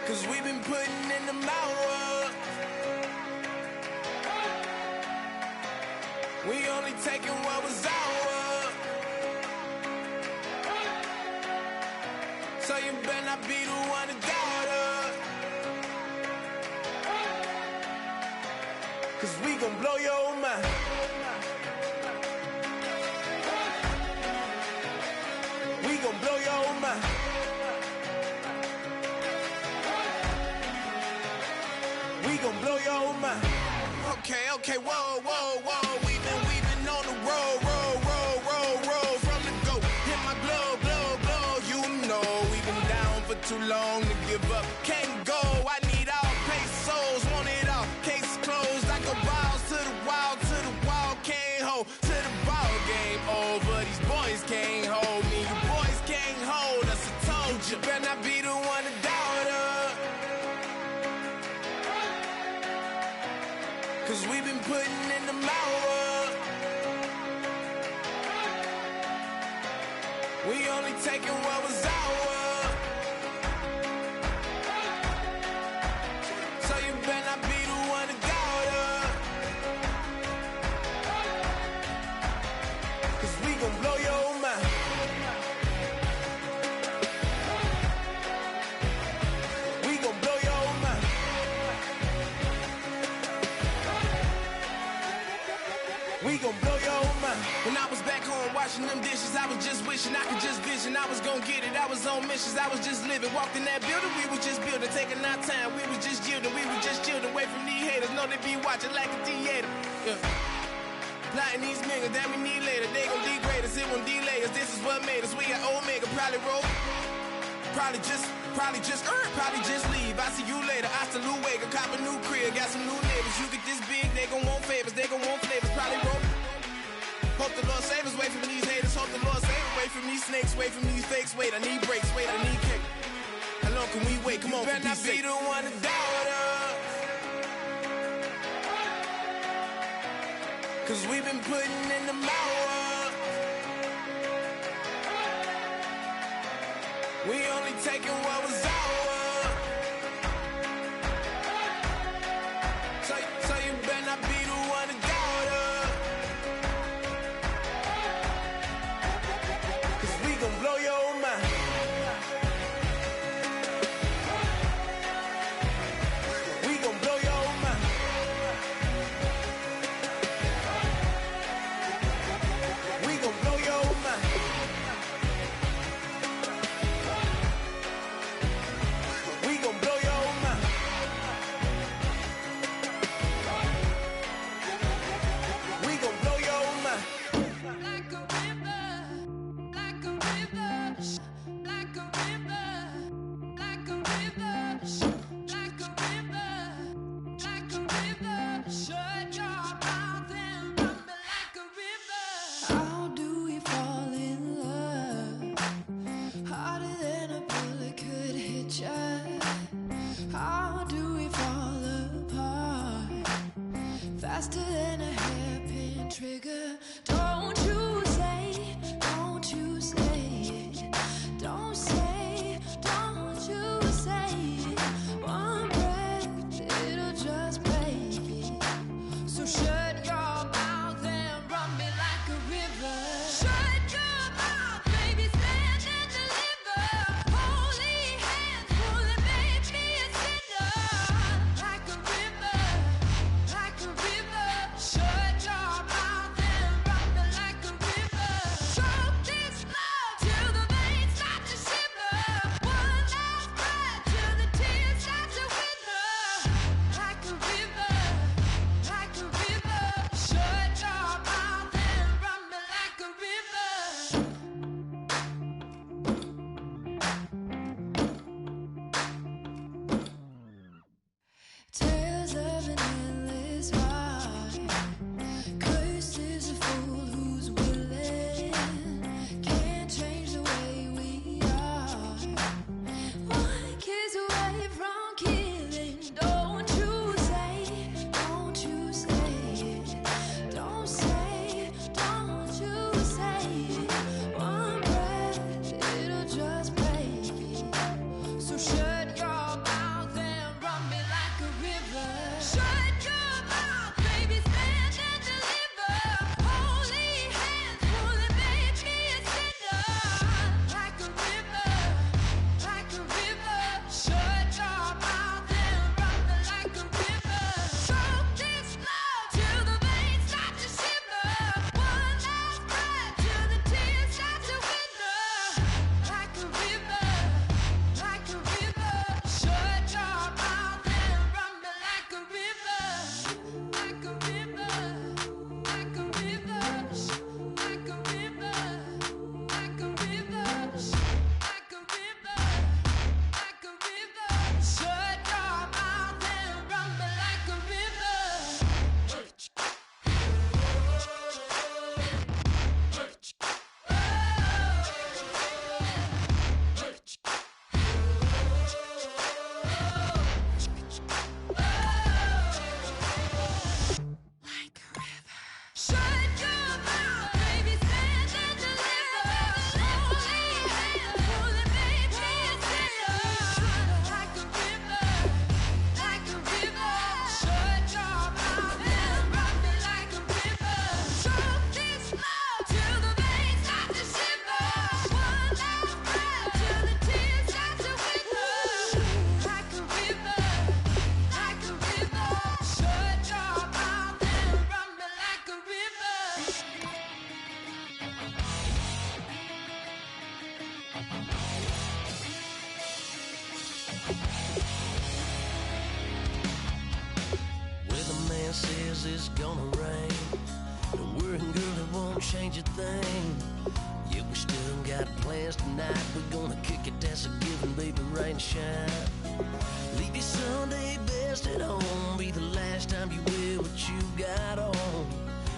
'Cause we've been putting in the hours. We only taking what was ours. So you better not be the one to doubt us. 'Cause we gon' blow your mind. We gon' blow your mind. We gon' blow your mind. Okay, whoa, whoa, whoa. We putting in the work. We only taking what was ours. So you better not be the one to go up. 'Cause we gon' blow your mind. We gon' blow your mind. We gon' blow your mind. When I was back home washing them dishes, I was just wishing I could just vision. I was gon' get it, I was on missions, I was just living. Walked in that building, we was just building, taking our time. We was just yielding, we was just chilling. Away from these haters, know they be watching like a theater. Yeah. Plotting these niggas that we need later. They gon' degrade us, it won't delay us. This is what made us. We got Omega, probably roll. Probably just leave. I see you later. I salute Wega, cop a new crib, got some new neighbors. You get this big, they gon' want favors, they gon' want flavors. Probably roll. Hope the Lord save us, wait from these haters. Hope the Lord save us, wait from these snakes, wait from these fakes. Wait, I need breaks, wait, I need cake. How long can we wait? Come on, better for not peace be sake. the one to doubt us. 'Cause we've been putting in the work. We only taking what was ours. So you better not be the one to doubt us. 'Cause we gon' blow your mind. We gon' blow your mind. We gon' blow your mind. We gon' blow your mind. We gon' blow your mind. Like a river, like a river, like a river, like a river, like a river, like a river. Shut your mouth and run me like a river. How do we fall in love? Harder than a bullet could hit ya. How do we fall apart? Faster than a hairpin trigger. Don't you say, don't you say it. Don't say, don't you say it. One breath, it'll just break it. So shut your mouth and run me like a river. Shut your mouth, baby, stand and deliver. Holy hands, pulling, make me a sinner. Like a river, like a river. Shut your mouth and run me like a river. gonna rain. And worrying, girl, it won't change a thing. Yeah, we still got plans tonight. We're gonna kick it, that's a given, baby, rain and shine. Leave your Sunday best at home. Be the last time you wear what you got on.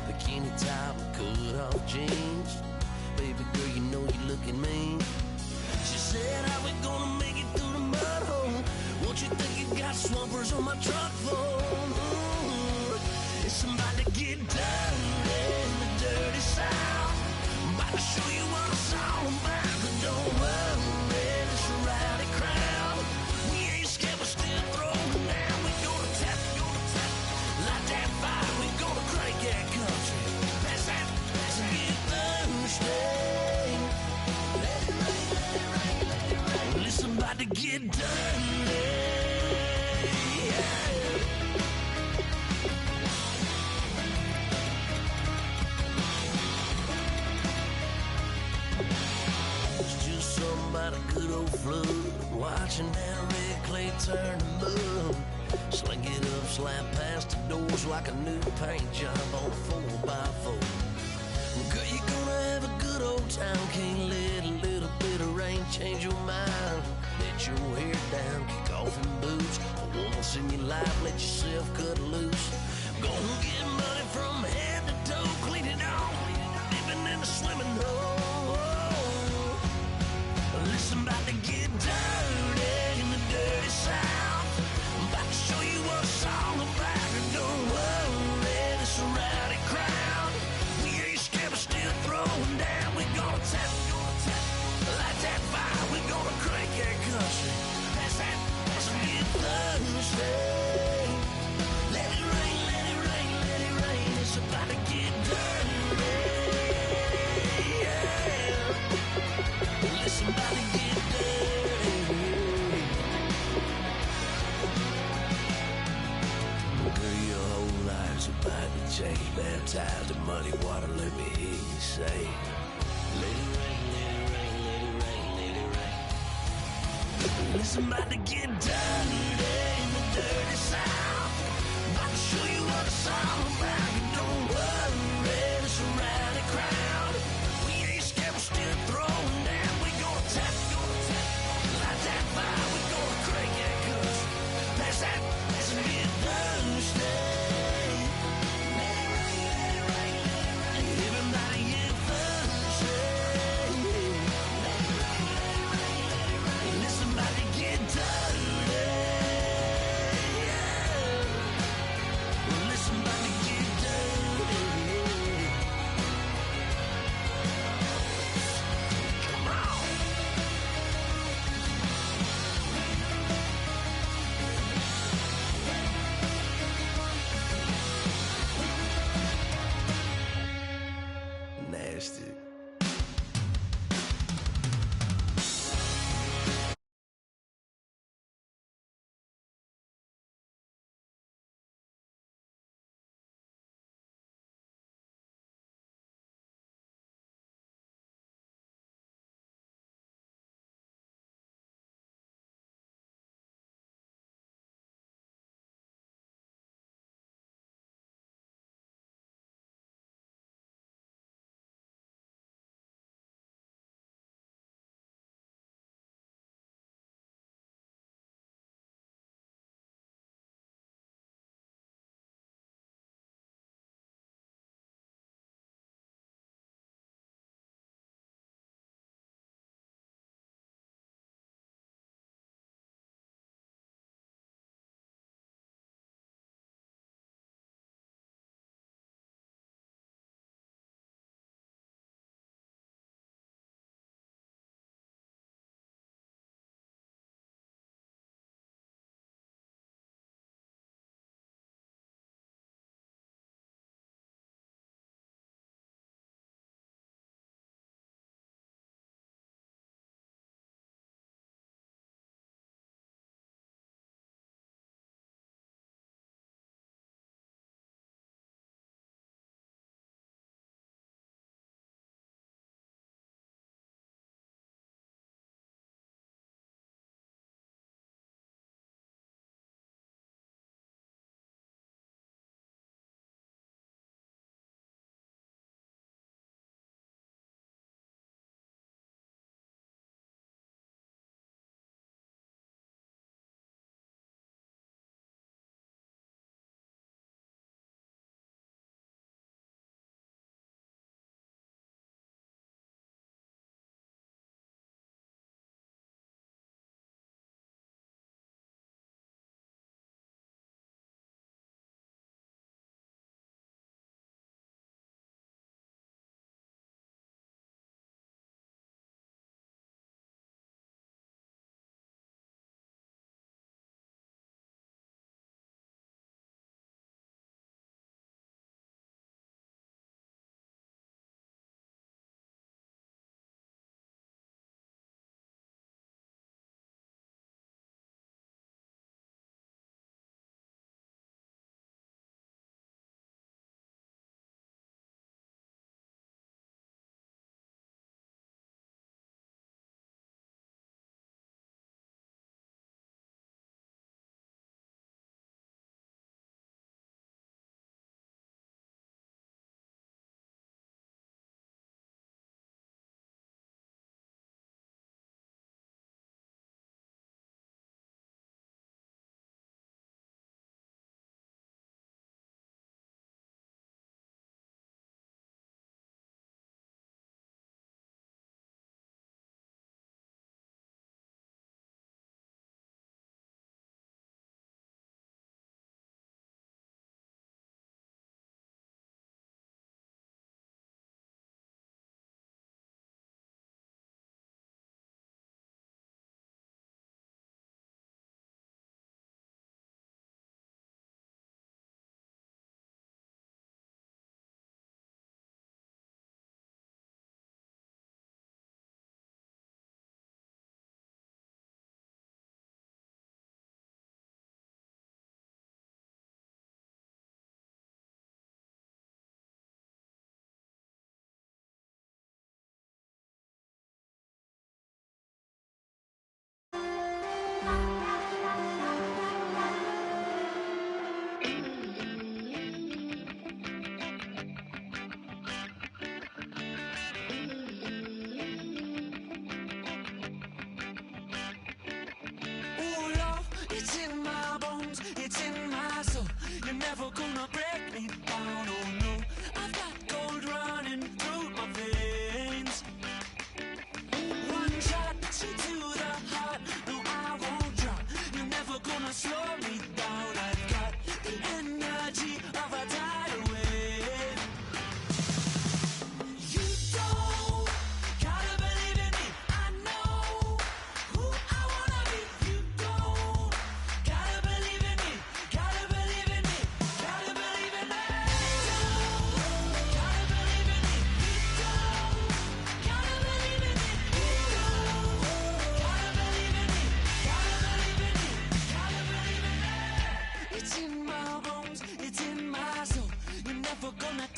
Bikini top and cut off jeans. Baby girl, you know you looking mean. She said, how we gonna make it through the mud hole? Won't you think you got swampers on my truck phone? Ooh, it's about to get dirty in the dirty south. I'm about to show you what it's all about. But don't worry, it's a rowdy crowd. We ain't scared, we're still throwing down. We gonna tap, light that fire. We gonna crank that country. Pass that, and get Thursday. Let it rain, let it rain, let it rain. Well, it's about to get dirty. Yeah. It's just something about a good old flood. Watching that red clay turn to mud. Sling it up, slap past the doors like a new paint job on a 4x4. Girl, you're gonna have a good old time. Can't let a little bit of rain change your mind. Let your hair down, kick off in boots. Once in your life, let yourself cut loose. Gonna get money from head to toe, clean it off, living in a swimming hole. Listen, about to get dirty in the dirty south. I'm about to show you what it's all about. And don't worry, it's a rowdy crowd. We ain't scared, we're still throwing down. We gonna tap, light that fire. We gonna crank that country. Pass that, and get Thursday. Let it rain, let it rain, let it rain. It's about to get dirty. Yeah. Listen, about to get dirty. Girl, your whole life's about to change. Baptized in muddy water, let me hear you say, let it rain, let it rain, let it rain, let it rain. Listen, about to get dirty in the dirty south. About to show you what it's all about. And don't worry, it's a rowdy crowd. We ain't scared, we're still throwing down. We gonna tap, light that fire. We gonna crank that country. Pass that, and get Thursday. Let it rain, let it rain, let it rain. Everybody get Thursday. Let it rain, let it rain, let it rain. Listen, about to get dirty. Yeah. Listen, about to get dirty. Come on. Nasty.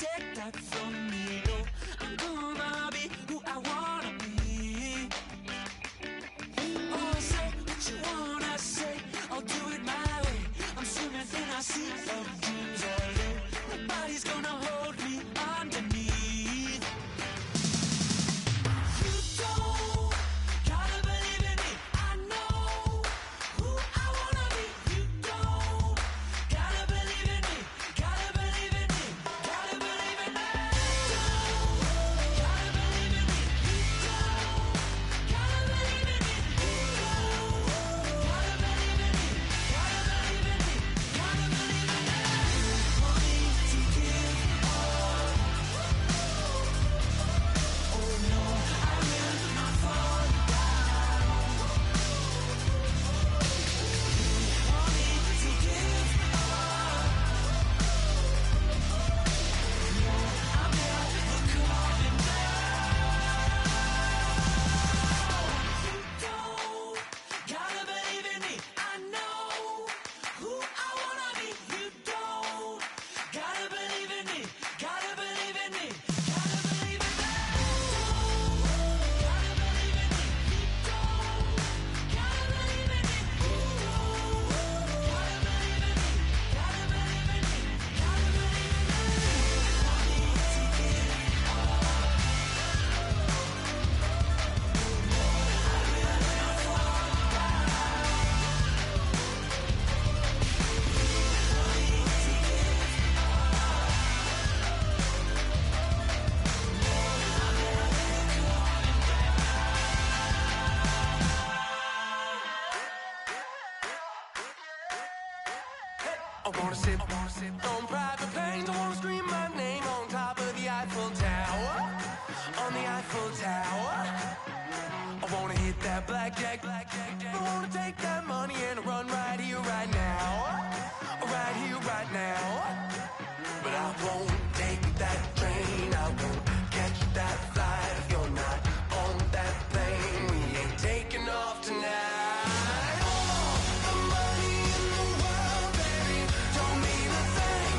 take that from me. No, I'm gonna be who I wanna be. Oh, say what you wanna say, I'll do it my way. I'm swimming in a sea of dreams all day. Nobody's gonna hold me underneath. You don't gotta believe in me. I know who I wanna be. You don't gotta believe in me. Gotta believe in me. Gotta believe in me. You don't gotta believe in me. You don't gotta believe in me. You don't gotta believe in me. Gotta believe in me. Gotta believe in me. For me to give up. Oh no, I will not fall down. For me to give up. No, I'm never coming back. You don't gotta believe in me. I know who I wanna be. You don't gotta believe in me. Gotta believe in me. Gotta believe in me. Gotta believe in me. You don't gotta believe in me. You don't gotta believe in me. Gotta believe in me. Gotta believe in me. For me to give up. No, I will not fall down. For me to give I wanna sit on private planes. I wanna scream my name on top of the Eiffel Tower. On the Eiffel Tower. I wanna hit that blackjack. I wanna take that money and run right here, right now. Right here, right now. But I won't take that train. I won't catch that flight if you're not on that plane. We ain't taking off tonight. All the money in the world, baby, don't mean a thing.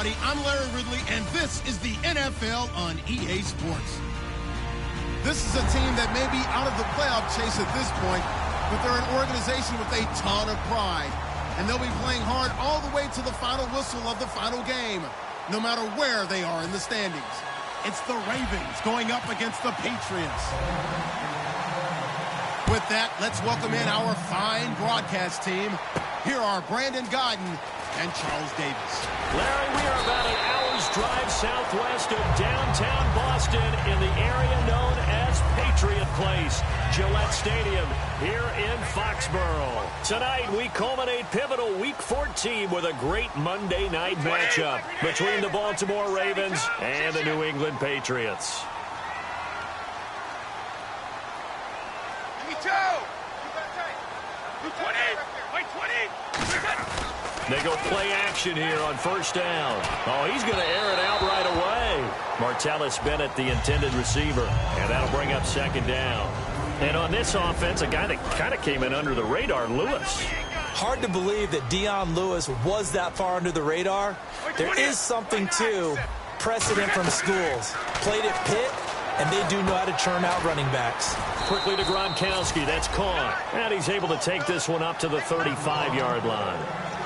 everybody. I'm Larry Ridley, and this is the NFL on EA Sports. This is a team that may be out of the playoff chase at this point, but they're an organization with a ton of pride, and they'll be playing hard all the way to the final whistle of the final game, no matter where they are in the standings. It's the Ravens going up against the Patriots. With that, let's welcome in our fine broadcast team. Here are Brandon Godden and Charles Davis. Larry, we are about an hour's drive southwest of downtown Boston in the area known as Patriot Place, Gillette Stadium, here in Foxborough. Tonight, we culminate pivotal Week 14 with a great Monday night matchup between the Baltimore Ravens and the New England Patriots. They go play action here on first down. Oh, he's going to air it out right away. Martellus Bennett, the intended receiver, and that'll bring up second down. And on this offense, a guy that kind of came in under the radar, Lewis. Hard to believe that Dion Lewis was that far under the radar. There is something to precedent from schools. Played at Pitt, and they do know how to churn out running backs. Quickly to Gronkowski. That's caught. And he's able to take this one up to the 35-yard line.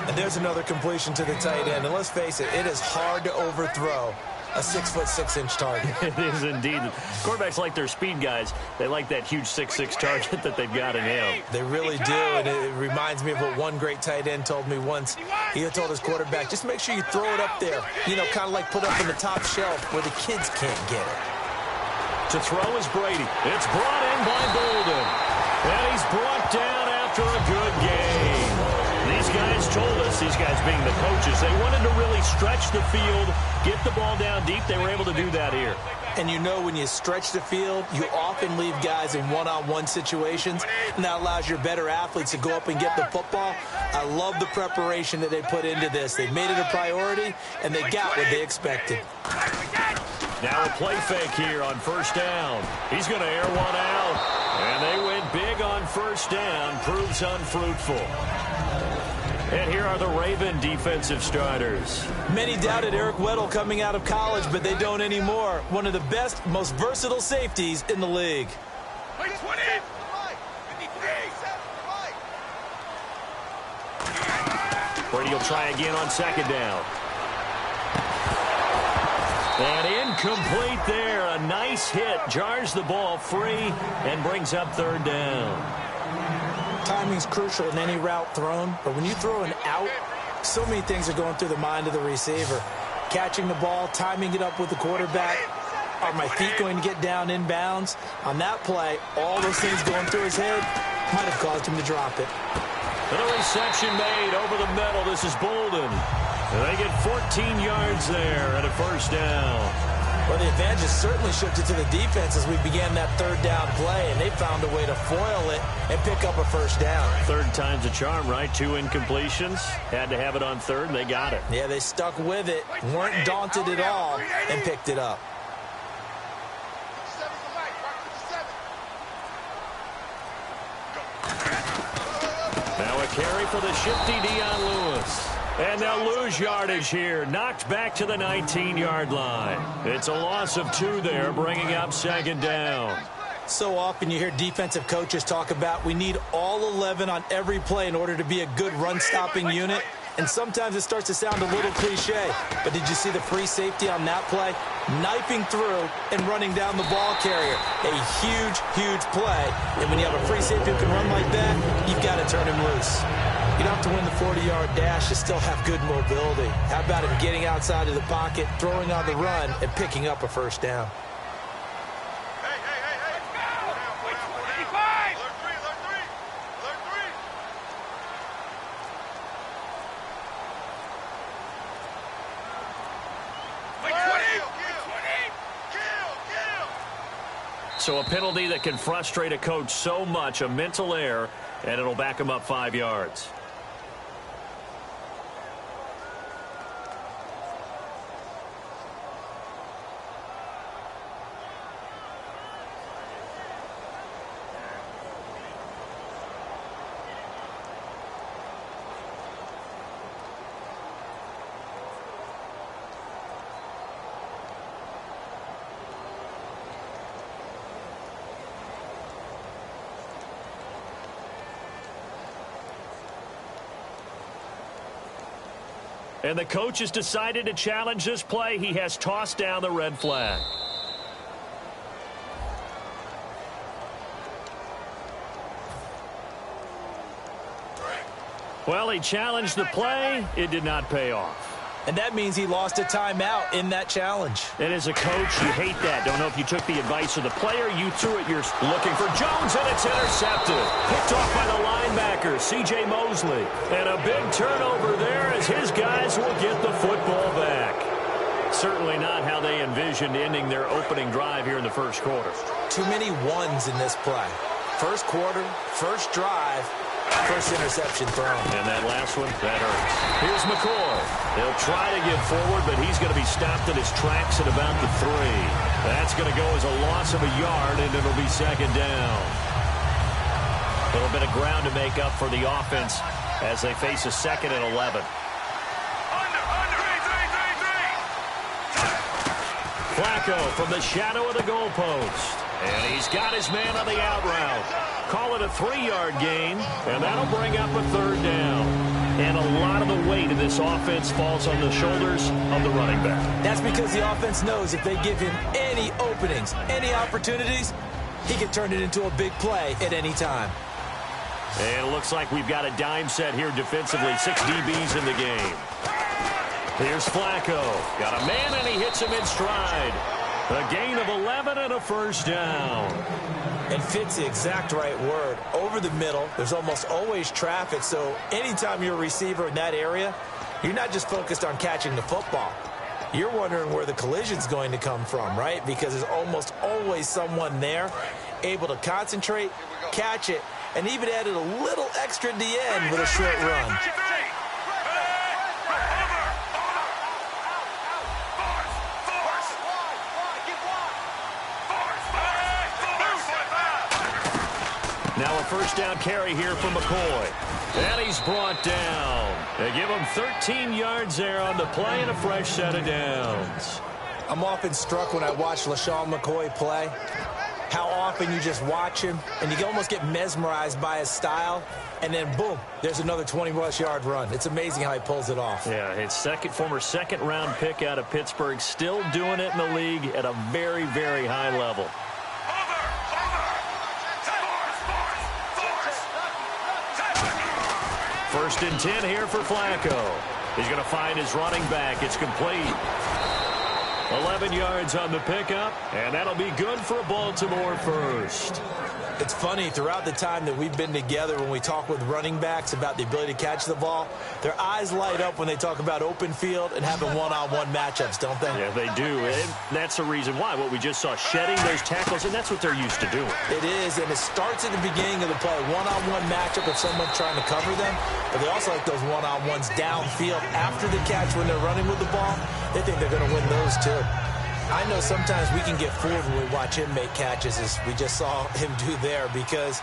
And there's another completion to the tight end. And let's face it, it is hard to overthrow a 6'6" target. It is indeed. Quarterbacks like their speed guys. They like that huge 6'6" target that they've got in him. They really do, and it reminds me of what one great tight end told me once. He had told his quarterback, just make sure you throw it up there, you know, kind of like put up on the top shelf where the kids can't get it. To throw is Brady. It's brought in by Bolden. And he's brought down after a good game. These guys told us, these guys being the coaches, they wanted to really stretch the field, get the ball down deep. They were able to do that here. And you know when you stretch the field, you often leave guys in one-on-one situations, and that allows your better athletes to go up and get the football. I love the preparation that they put into this. They made it a priority, and they got what they expected. Now a play fake here on first down. He's going to air one out. And they went big on first down. Proves unfruitful. And here are the Raven defensive starters. Many doubted Eric Weddle coming out of college, but they don't anymore. One of the best, most versatile safeties in the league. Brady will try again on second down. And incomplete there. A nice hit. Jars the ball free and brings up third down. Timing's crucial in any route thrown, but when you throw an out, so many things are going through the mind of the receiver. Catching the ball, timing it up with the quarterback. Are my feet going to get down in bounds? On that play, all those things going through his head might have caused him to drop it. And a reception made over the middle. This is Bolden. And they get 14 yards there and a first down. Well, the advantage has certainly shifted to the defense as we began that third down play, and they found a way to foil it and pick up a first down. Third time's a charm, right? 2 incompletions. Had to have it on third, and they got it. Yeah, they stuck with it, weren't daunted at all, and picked it up. Now a carry for the shifty Dion Lewis. And they'll lose yardage here. Knocked back to the 19-yard line. It's a loss of 2 there, bringing up second down. So often you hear defensive coaches talk about we need all 11 on every play in order to be a good run-stopping unit. And sometimes it starts to sound a little cliche. But did you see the free safety on that play? Knifing through and running down the ball carrier. A huge, huge play. And when you have a free safety who can run like that, you've got to turn him loose. You don't have to win the 40-yard dash. You still have good mobility. How about him getting outside of the pocket, throwing on the run, and picking up a first down? So a penalty that can frustrate a coach so much, a mental error, and it'll back him up 5 yards. And the coach has decided to challenge this play. He has tossed down the red flag. Well, he challenged the play. It did not pay off. And that means he lost a timeout in that challenge. And as a coach, you hate that. Don't know if you took the advice of the player. You threw it. You're looking for Jones, and it's intercepted. Picked off by the linebacker, C.J. Mosley. And a big turnover there as his guys will get the football back. Certainly not how they envisioned ending their opening drive here in the first quarter. Too many ones in this play. First quarter, first drive, first interception thrown. And that last one, that hurts. Here's McCoy. He'll try to get forward, but he's going to be stopped in his tracks at about the 3. That's going to go as a loss of a yard, and it'll be second down. A little bit of ground to make up for the offense as they face a 2nd and 11. Flacco from the shadow of the goalpost. And he's got his man on the out route. Call it a 3-yard gain, and that'll bring up a 3rd down. And a lot of the weight of this offense falls on the shoulders of the running back. That's because the offense knows if they give him any openings, any opportunities, he can turn it into a big play at any time. And it looks like we've got a dime set here defensively. 6 DBs in the game. Here's Flacco. Got a man, and he hits him in stride. A gain of 11 and a 1st down. And fits the exact right word. Over the middle, there's almost always traffic, so anytime you're a receiver in that area, you're not just focused on catching the football. You're wondering where the collision's going to come from, right? Because there's almost always someone there able to concentrate, catch it, and even added a little extra at the end with a short run. Now a 1st down carry here for McCoy. And he's brought down. They give him 13 yards there on the play and a fresh set of downs. I'm often struck when I watch LaShawn McCoy play, how often you just watch him and you almost get mesmerized by his style, and then boom, there's another 20-plus yard run. It's amazing how he pulls it off. Yeah, his former second-round pick out of Pittsburgh, still doing it in the league at a very, very high level. 1st and 10 here for Flacco. He's going to find his running back. It's complete. 11 yards on the pickup, and that'll be good for a Baltimore 1st. It's funny, throughout the time that we've been together, when we talk with running backs about the ability to catch the ball, their eyes light up when they talk about open field and having one-on-one matchups, don't they? Yeah, they do, and that's the reason why. What we just saw, shedding those tackles, and that's what they're used to doing. It is, and it starts at the beginning of the play. One-on-one matchup if someone's trying to cover them, but they also like those one-on-ones downfield after the catch when they're running with the ball. They think they're going to win those, too. I know sometimes we can get fooled when we watch him make catches, as we just saw him do there, because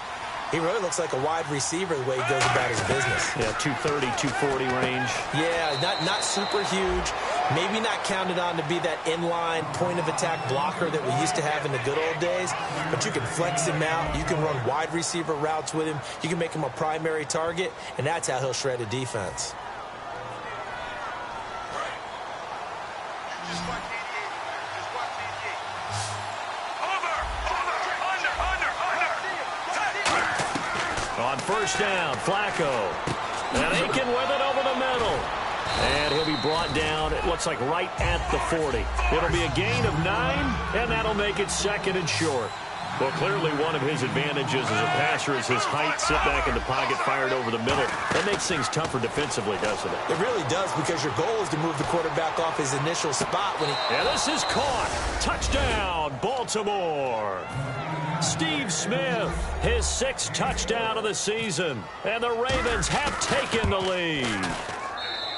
he really looks like a wide receiver the way he goes about his business. Yeah, 230, 240 range. Yeah, not super huge. Maybe not counted on to be that inline point-of-attack blocker that we used to have in the good old days, but you can flex him out. You can run wide receiver routes with him. You can make him a primary target, and that's how he'll shred a defense. On 1st down, Flacco. And Aiken with it over the middle. And he'll be brought down, it looks like right at the 40. It'll be a gain of 9, and that'll make it 2nd and short. Well, clearly one of his advantages as a passer is his height, sit back in the pocket, fired over the middle. That makes things tougher defensively, doesn't it? It really does, because your goal is to move the quarterback off his initial spot when he... And this is caught. Touchdown, Baltimore. Steve Smith, his 6th touchdown of the season. And the Ravens have taken the lead.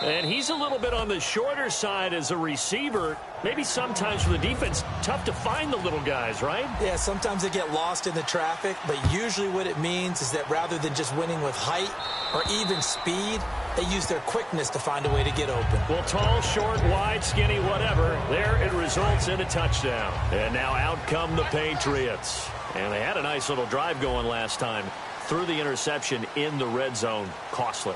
And he's a little bit on the shorter side as a receiver. Maybe sometimes for the defense, tough to find the little guys, right? Yeah, sometimes they get lost in the traffic, but usually what it means is that rather than just winning with height or even speed, they use their quickness to find a way to get open. Well, tall, short, wide, skinny, whatever, there it results in a touchdown. And now out come the Patriots. And they had a nice little drive going last time. Threw the interception in the red zone. Costly.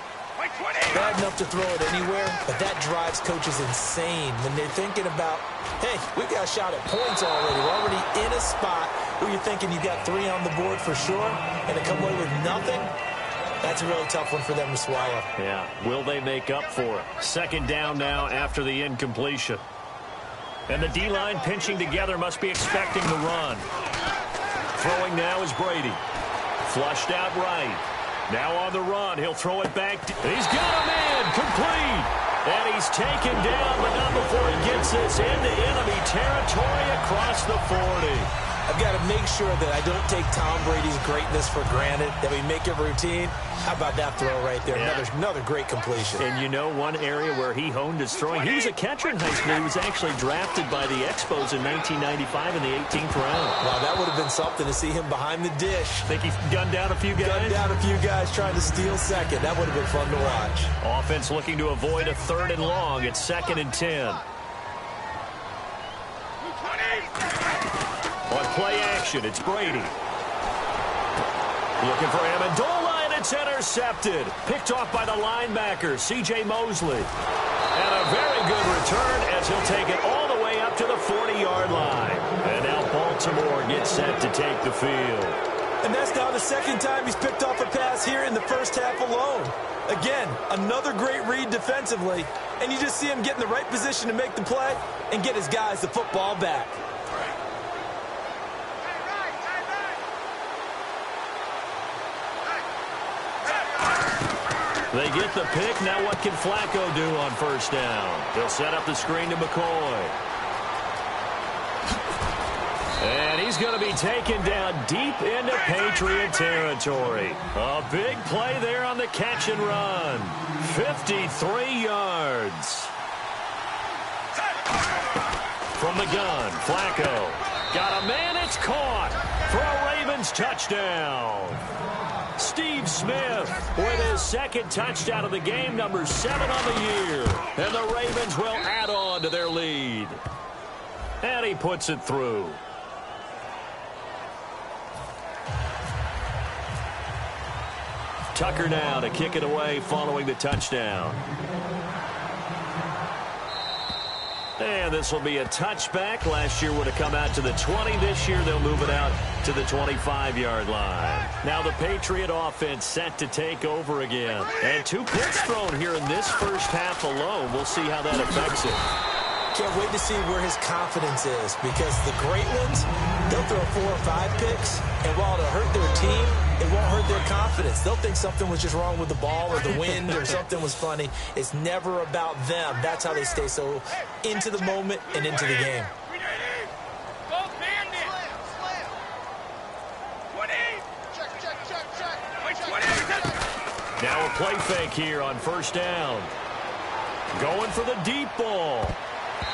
Bad enough to throw it anywhere, but that drives coaches insane when they're thinking about, hey, we got a shot at points already. We're already in a spot where you're thinking you got 3 on the board for sure, and to come away with nothing, that's a really tough one for them to swallow. Yeah, will they make up for it? Second down now after the incompletion. And the D-line pinching together must be expecting the run. Throwing now is Brady. Flushed out right. Now on the run. He'll throw it back. He's got him in. Complete. And he's taken down, but not before he gets this into enemy territory across the 40. I've got to make sure that I don't take Tom Brady's greatness for granted, that we make it routine. How about that throw right there? Yeah. Another great completion. And you know one area where he honed his throwing? He was a catcher in high school. He was actually drafted by the Expos in 1995 in the 18th round. Wow, that would have been something to see him behind the dish. Think he gunned down a few guys? Gunned down a few guys trying to steal second. That would have been fun to watch. Offense looking to avoid a 3rd and long. It's 2nd and 10. On play action, it's Brady. Looking for Amendola, and it's intercepted. Picked off by the linebacker, C.J. Mosley. And a very good return as he'll take it all the way up to the 40-yard line. And now Baltimore gets set to take the field. And that's now the 2nd time he's picked off a pass here in the first half alone. Again, another great read defensively. And you just see him get in the right position to make the play and get his guys the football back. They get the pick. Now what can Flacco do on 1st down? He'll set up the screen to McCoy. And he's going to be taken down deep into Patriot territory. A big play there on the catch and run. 53 yards. From the gun, Flacco. Got a man, it's caught for a Ravens touchdown. Steve Smith with his 2nd touchdown of the game, number 7 on the year. And the Ravens will add on to their lead. And he puts it through. Tucker now to kick it away following the touchdown. And this will be a touchback. Last year would have come out to the 20. This year they'll move it out to the 25-yard line. Now the Patriot offense set to take over again. And 2 picks thrown here in this first half alone. We'll see how that affects it. Can't wait to see where his confidence is, because the great ones, they'll throw 4 or 5 picks, and while it'll hurt their team, it won't hurt their confidence. They'll think something was just wrong with the ball or the wind or something was funny. It's never about them. That's how they stay so into the moment and into the game. Now a play fake here on 1st down. Going for the deep ball.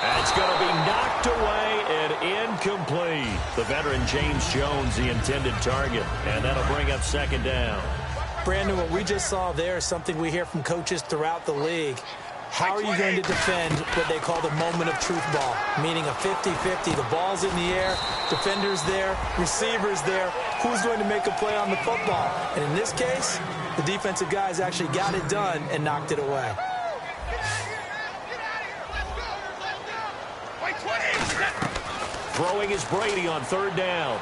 That's going to be knocked away and incomplete. The veteran James Jones, the intended target. And that'll bring up 2nd down. Brandon, what we just saw there is something we hear from coaches throughout the league. How are you going to defend what they call the moment of truth ball? Meaning a 50-50. The ball's in the air, defenders there, receivers there. Who's going to make a play on the football? And in this case, the defensive guys actually got it done and knocked it away. Throwing is Brady on 3rd down.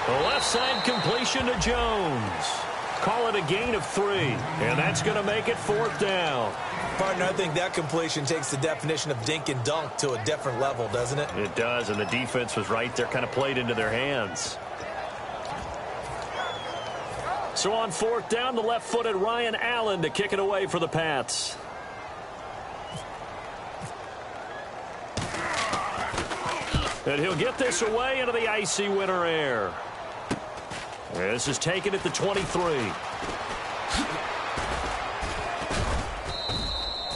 The left side completion to Jones. Call it a gain of 3, and that's going to make it 4th down. Partner, I think that completion takes the definition of dink and dunk to a different level, doesn't it? It does, and the defense was right there, kind of played into their hands. So on 4th down, the left-footed Ryan Allen to kick it away for the Pats. And he'll get this away into the icy winter air. This is taken at the 23.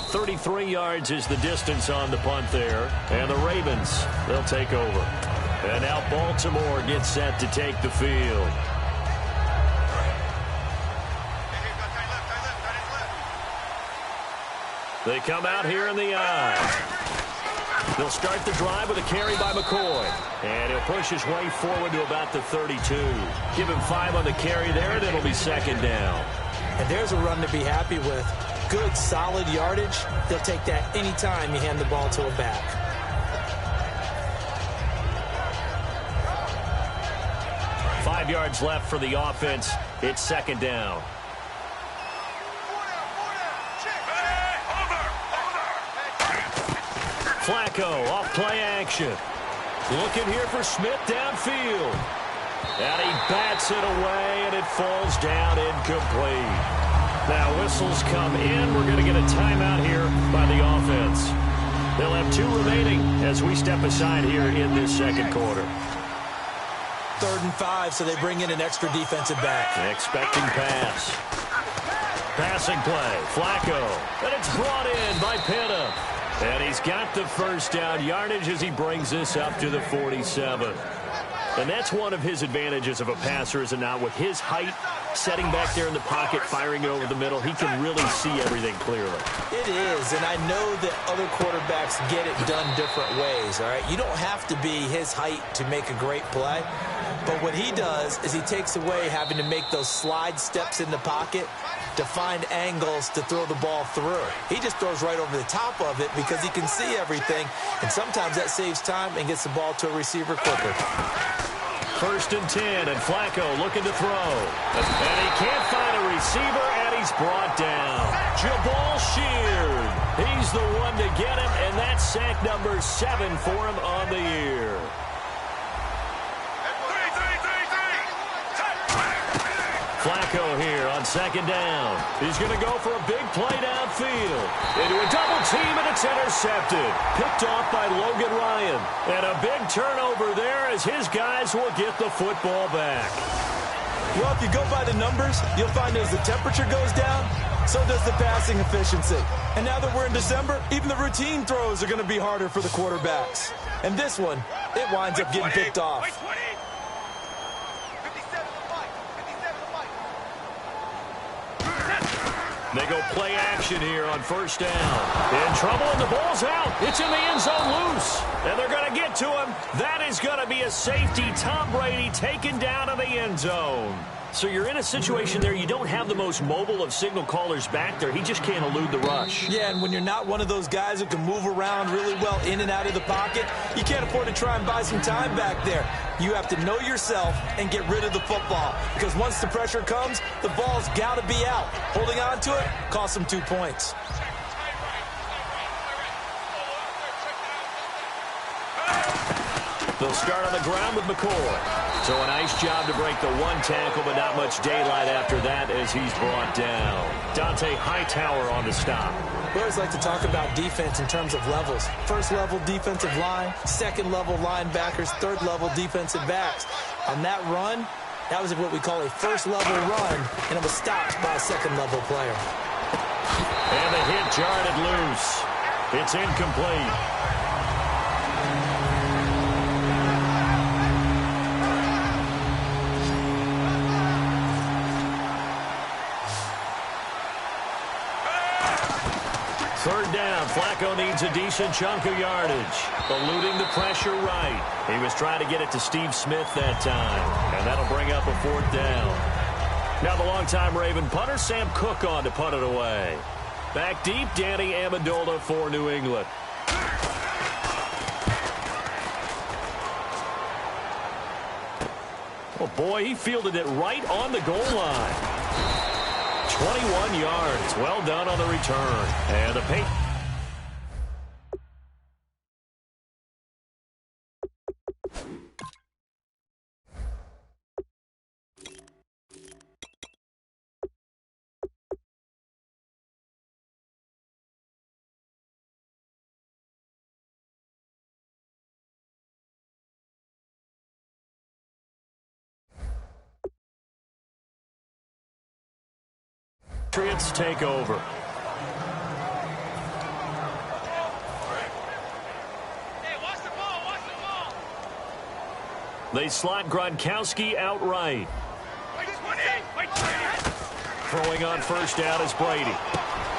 33 yards is the distance on the punt there. And the Ravens, they'll take over. And now Baltimore gets set to take the field. They come out here in the eye. They'll start the drive with a carry by McCoy. And he'll push his way forward to about the 32. Give him 5 on the carry there, and it'll be 2nd down. And there's a run to be happy with. good, solid yardage, they'll take that anytime you hand the ball to a back. Five yards left for the offense. It's second down. Flacco off play action. Looking here for Smith downfield. And he bats it away, and it falls down incomplete. Now whistles come in. We're going to get a timeout here by the offense. They'll have 2 remaining as we step aside here in this second quarter. 3rd and 5, so they bring in an extra defensive back. Expecting pass. Passing play. Flacco. And it's brought in by Pitta. And he's got the first down yardage as he brings this up to the 47. And that's one of his advantages of a passer, is it not? With his height, setting back there in the pocket, firing it over the middle, he can really see everything clearly. It is, and I know that other quarterbacks get it done different ways, all right? You don't have to be his height to make a great play. But what he does is he takes away having to make those slide steps in the pocket to find angles to throw the ball through. He just throws right over the top of it because he can see everything, and sometimes that saves time and gets the ball to a receiver quicker. 1st and 10, and Flacco looking to throw. And he can't find a receiver, and he's brought down. Jabal Sheard. He's the one to get him, and that's sack number 7 for him on the year. Flacco here on 2nd down. He's going to go for a big play downfield. Into a double team, and it's intercepted. Picked off by Logan Ryan. And a big turnover there as his guys will get the football back. Well, if you go by the numbers, you'll find as the temperature goes down, so does the passing efficiency. And now that we're in December, even the routine throws are going to be harder for the quarterbacks. And this one, it winds up getting picked off. They go play action here on 1st down. In trouble, and the ball's out. It's in the end zone loose. And they're going to get to him. That is going to be a safety. Tom Brady taken down in the end zone. So you're in a situation there, you don't have the most mobile of signal callers back there. He just can't elude the rush. Yeah, and when you're not one of those guys who can move around really well in and out of the pocket, you can't afford to try and buy some time back there. You have to know yourself and get rid of the football, because once the pressure comes, the ball's got to be out. Holding on to it costs them 2 points. They'll start on the ground with McCoy. So a nice job to break the 1 tackle, but not much daylight after that as he's brought down. Dante Hightower on the stop. We always like to talk about defense in terms of levels. 1st level defensive line, 2nd level linebackers, 3rd level defensive backs. On that run, that was what we call a 1st level run, and it was stopped by a 2nd level player. And the hit jarred it loose. It's incomplete. Third down, Flacco needs a decent chunk of yardage. Eluding the pressure right. He was trying to get it to Steve Smith that time. And that'll bring up a 4th down. Now the longtime Raven punter, Sam Cook, on to punt it away. Back deep, Danny Amendola for New England. Oh boy, he fielded it right on the goal line. 21 yards. Well done on the return. And the paint. Patriots take over. They slot Gronkowski outright. Throwing on 1st down is Brady.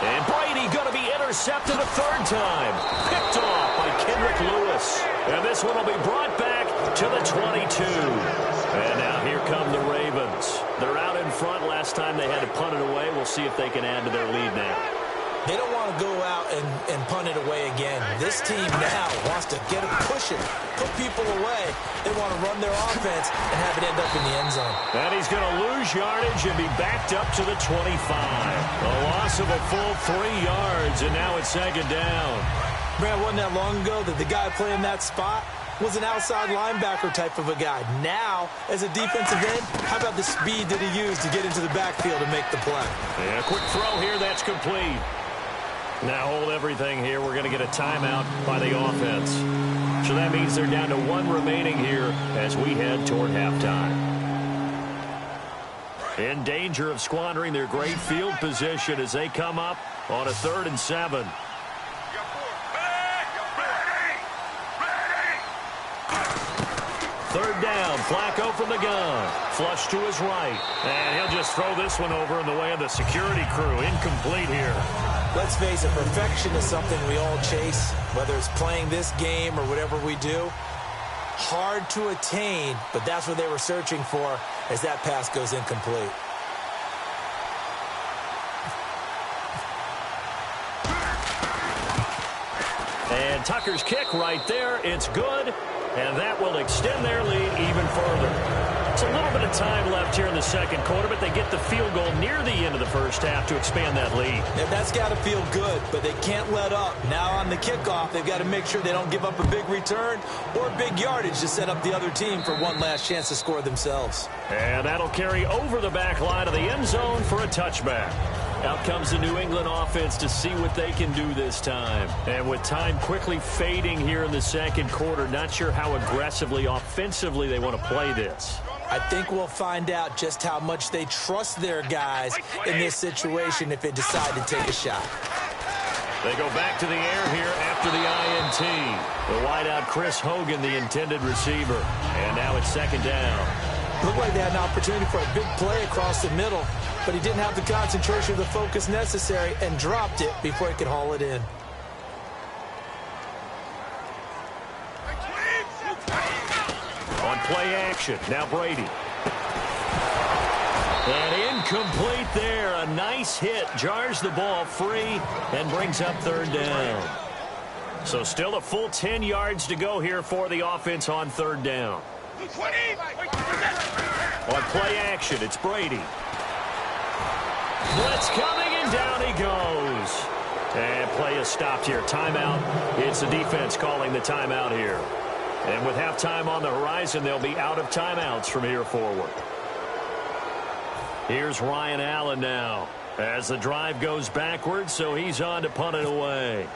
And Brady going to be intercepted a 3rd time. Picked off by Kendrick Lewis. And this one will be brought back to the 22. And now here come the Ravens. They're out in front. Last time they had to punt it away. We'll see if they can add to their lead now. They don't want to go out and punt it away again. This team now wants to get it, push it, put people away. They want to run their offense and have it end up in the end zone. And he's going to lose yardage and be backed up to the 25. A loss of a full 3 yards, and now it's second down. Brad, wasn't that long ago that the guy playing that spot was an outside linebacker type of a guy. Now, as a defensive end, how about the speed that he used to get into the backfield and make the play? And a quick throw here, that's complete. Now hold everything here. We're going to get a timeout by the offense. So that means they're down to 1 remaining here as we head toward halftime. In danger of squandering their great field position as they come up on a 3rd and 7. Third down, Flacco from the gun. Flush to his right. And he'll just throw this one over in the way of the security crew. Incomplete here. Let's face it, perfection is something we all chase, whether it's playing this game or whatever we do. Hard to attain, but that's what they were searching for as that pass goes incomplete. And Tucker's kick right there. It's good. And that will extend their lead even further. It's a little bit of time left here in the second quarter, but they get the field goal near the end of the first half to expand that lead. And that's got to feel good, but they can't let up. Now on the kickoff, they've got to make sure they don't give up a big return or big yardage to set up the other team for one last chance to score themselves. And that'll carry over the back line of the end zone for a touchback. Out comes the New England offense to see what they can do this time. And with time quickly fading here in the second quarter, not sure how aggressively, offensively they want to play this. I think we'll find out just how much they trust their guys in this situation if they decide to take a shot. They go back to the air here after the INT. The wideout Chris Hogan, the intended receiver. And now it's second down. Looked like they had an opportunity for a big play across the middle, but he didn't have the concentration or the focus necessary and dropped it before he could haul it in. On play action, now Brady. And incomplete there. A nice hit. Jars the ball free and brings up third down. So still a full 10 yards to go here for the offense on third down. On play action, it's Brady. Blitz coming, and down he goes. And play is stopped here. Timeout. It's the defense calling the timeout here. And with halftime on the horizon, they'll be out of timeouts from here forward. Here's Ryan Allen now as the drive goes backwards, so he's on to punt it away.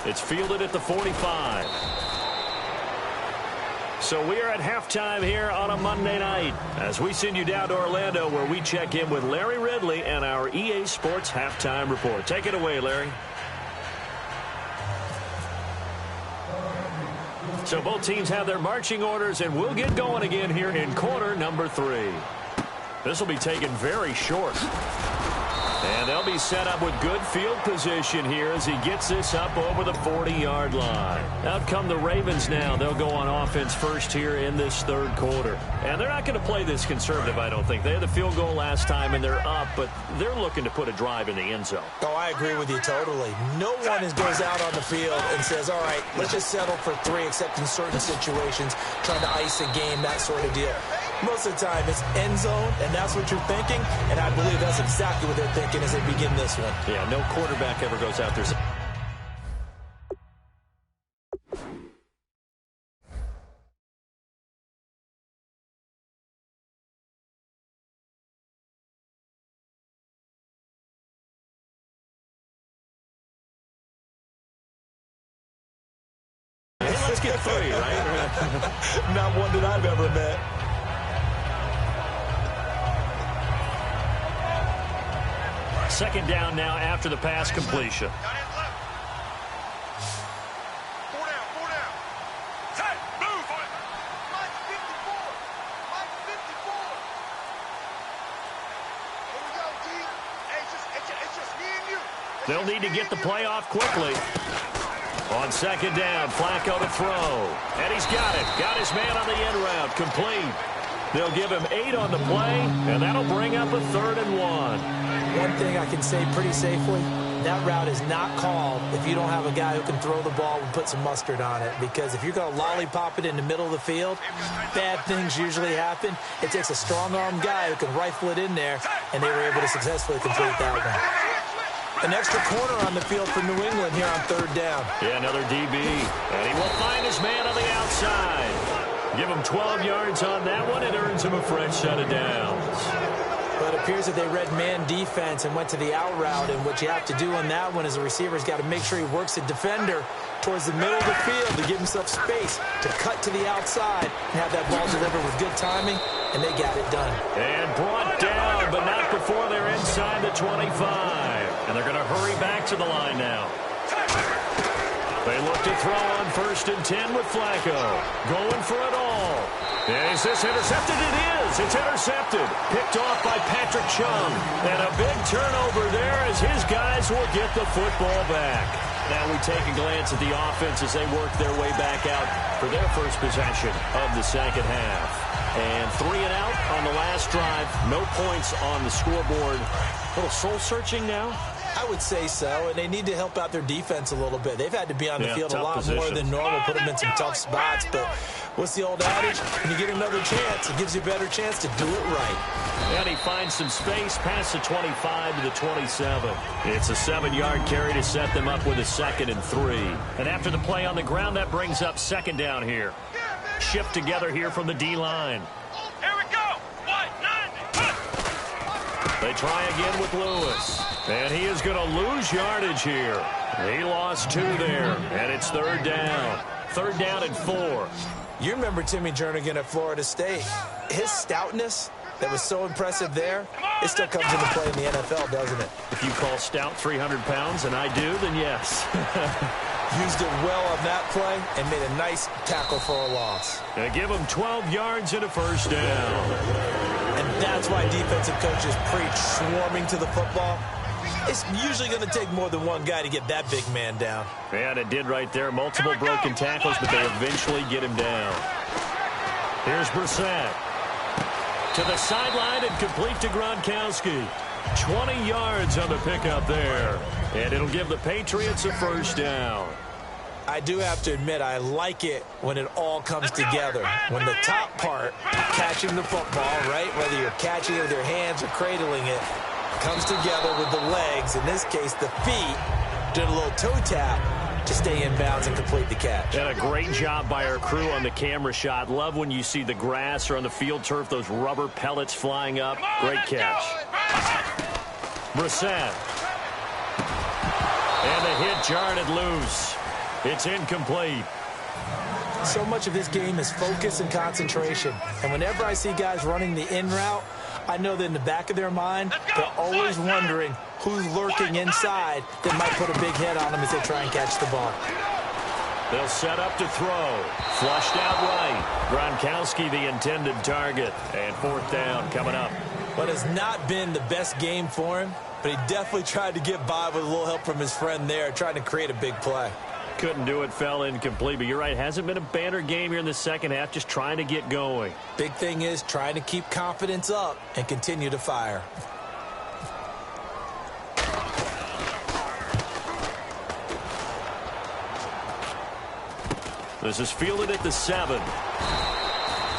It's fielded at the 45. So we are at halftime here on a Monday night as we send you down to Orlando where we check in with Larry Ridley and our EA Sports Halftime Report. Take it away, Larry. So both teams have their marching orders, and we'll get going again here in quarter number 3. This will be taken very short. And they'll be set up with good field position here as he gets this up over the 40-yard line. Out come the Ravens now. They'll go on offense first here in this third quarter. And they're not going to play this conservative, I don't think. They had the field goal last time, and they're up, but they're looking to put a drive in the end zone. Oh, I agree with you totally. No one goes out on the field and says, all right, let's just settle for 3, except in certain situations, trying to ice a game, that sort of deal. Most of the time, it's end zone, and that's what you're thinking, and I believe that's exactly what they're thinking as they begin this one. Yeah, no quarterback ever goes out there. Let's get 3, right? Not one that I've ever met. Second down now after the pass completion. They'll need to get the play off quickly. On second down, Flacco to throw. And he's got it. Got his man on the end route. Complete. They'll give him 8 on the play, and that'll bring up a 3rd and 1. One thing I can say pretty safely, that route is not called if you don't have a guy who can throw the ball and put some mustard on it. Because if you're going to lollipop it in the middle of the field, bad things usually happen. It takes a strong-armed guy who can rifle it in there, and they were able to successfully complete that one. An extra corner on the field for New England here on 3rd down. Yeah, another DB. And he will find his man on the outside. Give him 12 yards on that one. It earns him a fresh set of downs. But it appears that they read man defense and went to the out route, and what you have to do on that one is the receiver's got to make sure he works the defender towards the middle of the field to give himself space to cut to the outside and have that ball delivered with good timing, and they got it done. And brought down, but not before they're inside the 25. And they're going to hurry back to the line now. They look to throw on 1st and 10 with Flacco. Going for it all. Is this intercepted? It is. It's intercepted. Picked off by Patrick Chung. And a big turnover there as his guys will get the football back. Now we take a glance at the offense as they work their way back out for their first possession of the second half. And 3 and out on the last drive. No points on the scoreboard. A little soul-searching now. I would say so, and they need to help out their defense a little bit. They've had to be on the field a lot more than normal, put them in some tough spots. But what's the old adage? When you get another chance, it gives you a better chance to do it right. And he finds some space past the 25 to the 27. It's a 7-yard carry to set them up with a 2nd and 3. And after the play on the ground, that brings up 2nd down here. Shift together here from the D-line. Here we go. 1-9. They try again with Lewis. And he is going to lose yardage here. He lost 2 there, and it's 3rd down. 3rd down and 4. You remember Timmy Jernigan at Florida State. His stoutness that was so impressive there, it still comes into play in the NFL, doesn't it? If you call stout 300 pounds, and I do, then yes. Used it well on that play and made a nice tackle for a loss. They give him 12 yards and a 1st down. And that's why defensive coaches preach swarming to the football. It's usually going to take more than one guy to get that big man down. And it did right there. Multiple broken tackles, but they eventually get him down. Here's Brissett. To the sideline and complete to Gronkowski. 20 yards on the pickup there. And it'll give the Patriots a 1st down. I do have to admit, I like it when it all comes together. When the top part, catching the football, right, whether you're catching it with your hands or cradling it, comes together with the legs, in this case the feet, doing a little toe tap to stay in bounds and complete the catch. And a great job by our crew on the camera shot. Love when you see the grass or on the field turf, those rubber pellets flying up. Great catch. Brissett. And the hit jarred it loose. It's incomplete. So much of this game is focus and concentration. And whenever I see guys running the in route, I know that in the back of their mind, they're always wondering who's lurking inside that might put a big hit on them as they try and catch the ball. They'll set up to throw. Flushed out right. Gronkowski the intended target. And 4th down coming up. But it's not been the best game for him, but he definitely tried to get by with a little help from his friend there, trying to create a big play. Couldn't do it, fell incomplete, but you're right, hasn't been a banner game here in the second half, just trying to get going. Big thing is trying to keep confidence up and continue to fire. This is fielded at the 7.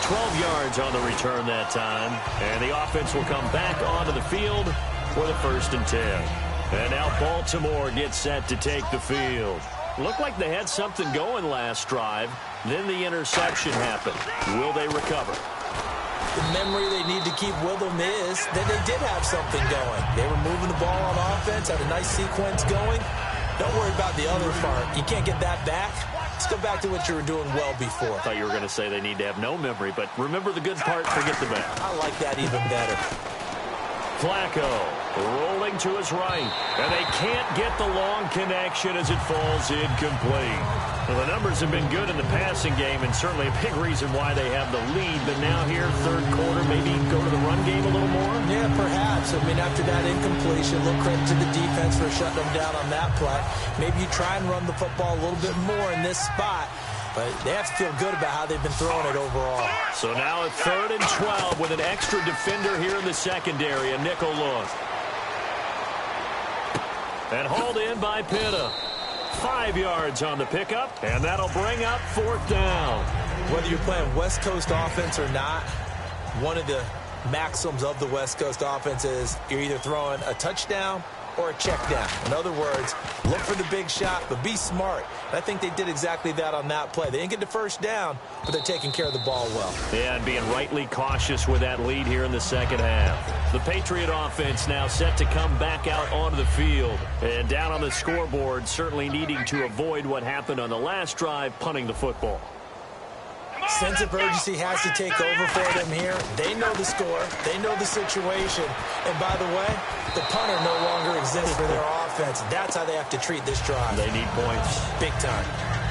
12 yards on the return that time, and the offense will come back onto the field for the 1st and 10. And now Baltimore gets set to take the field. Looked like they had something going last drive. Then the interception happened. Will they recover? The memory they need to keep with them is that they did have something going. They were moving the ball on offense, had a nice sequence going. Don't worry about the other part. You can't get that back. Let's go back to what you were doing well before. I thought you were going to say they need to have no memory, but remember the good part, forget the bad. I like that even better. Flacco rolling to his right, and they can't get the long connection as it falls incomplete. Well, the numbers have been good in the passing game, and certainly a big reason why they have the lead. But now here, 3rd quarter, maybe go to the run game a little more? Yeah, perhaps. I mean, after that incompletion, a little credit to the defense for shutting them down on that play. Maybe you try and run the football a little bit more in this spot But they have to feel good about how they've been throwing it overall. So now a 3rd and 12 with an extra defender here in the secondary, a nickel look. And hauled in by Pitta. 5 yards on the pickup, and that'll bring up 4th down. Whether you're playing West Coast offense or not, one of the maxims of the West Coast offense is you're either throwing a touchdown or a check down. In other words, look for the big shot, but be smart. And I think they did exactly that on that play. They didn't get the first down, but they're taking care of the ball well. Yeah, and being rightly cautious with that lead here in the second half. The Patriot offense now set to come back out onto the field. And down on the scoreboard, certainly needing to avoid what happened on the last drive, punting the football. Sense of urgency has to take over for them here. They know the score. They know the situation. And by the way, the punter no longer exists for their offense. That's how they have to treat this drive. They need points. Big time.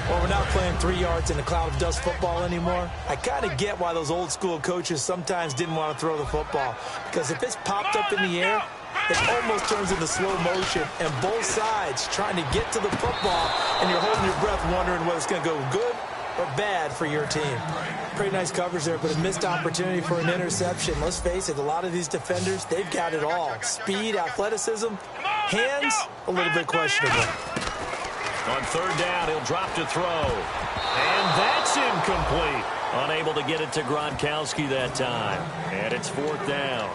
Well, we're not playing 3 yards in a cloud of dust football anymore. I kind of get why those old school coaches sometimes didn't want to throw the football. Because if it's popped up in the air, it almost turns into slow motion. And both sides trying to get to the football, and you're holding your breath wondering whether it's going to go good or bad for your team. Pretty nice coverage there, but a missed opportunity for an interception. Let's face it, a lot of these defenders, they've got it all. Speed, athleticism, hands, a little bit questionable. On 3rd down, he'll drop to throw. And that's incomplete. Unable to get it to Gronkowski that time. And it's 4th down.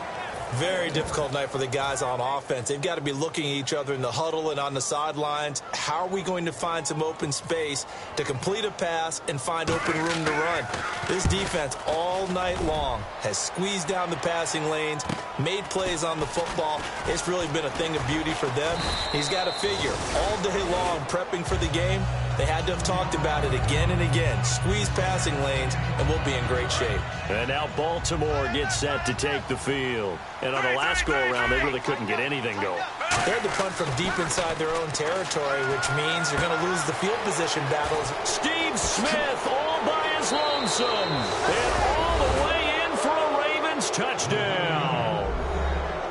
Very difficult night for the guys on offense. They've got to be looking at each other in the huddle and on the sidelines. How are we going to find some open space to complete a pass and find open room to run? This defense all night long has squeezed down the passing lanes, made plays on the football. It's really been a thing of beauty for them. He's got to figure all day long prepping for the game. They had to have talked about it again and again. Squeeze passing lanes, and we'll be in great shape. And now Baltimore gets set to take the field. And on the last go-around, they really couldn't get anything going. They had to punt from deep inside their own territory, which means you're going to lose the field position battles. Steve Smith all by his lonesome. And all the way in for a Ravens touchdown.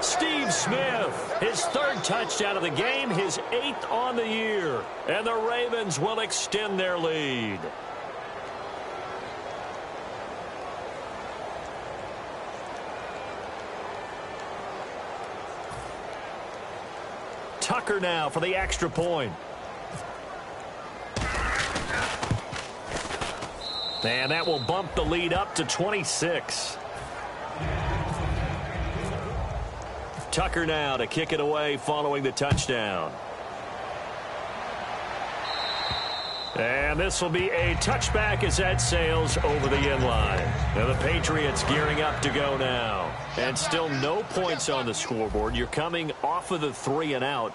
Steve Smith, his 3rd touchdown of the game, his 8th on the year. And the Ravens will extend their lead. Tucker now for the extra point. And that will bump the lead up to 26. Tucker now to kick it away following the touchdown. And this will be a touchback as that sails over the end line. Now the Patriots gearing up to go now. And still no points on the scoreboard. You're coming off of the 3 and out.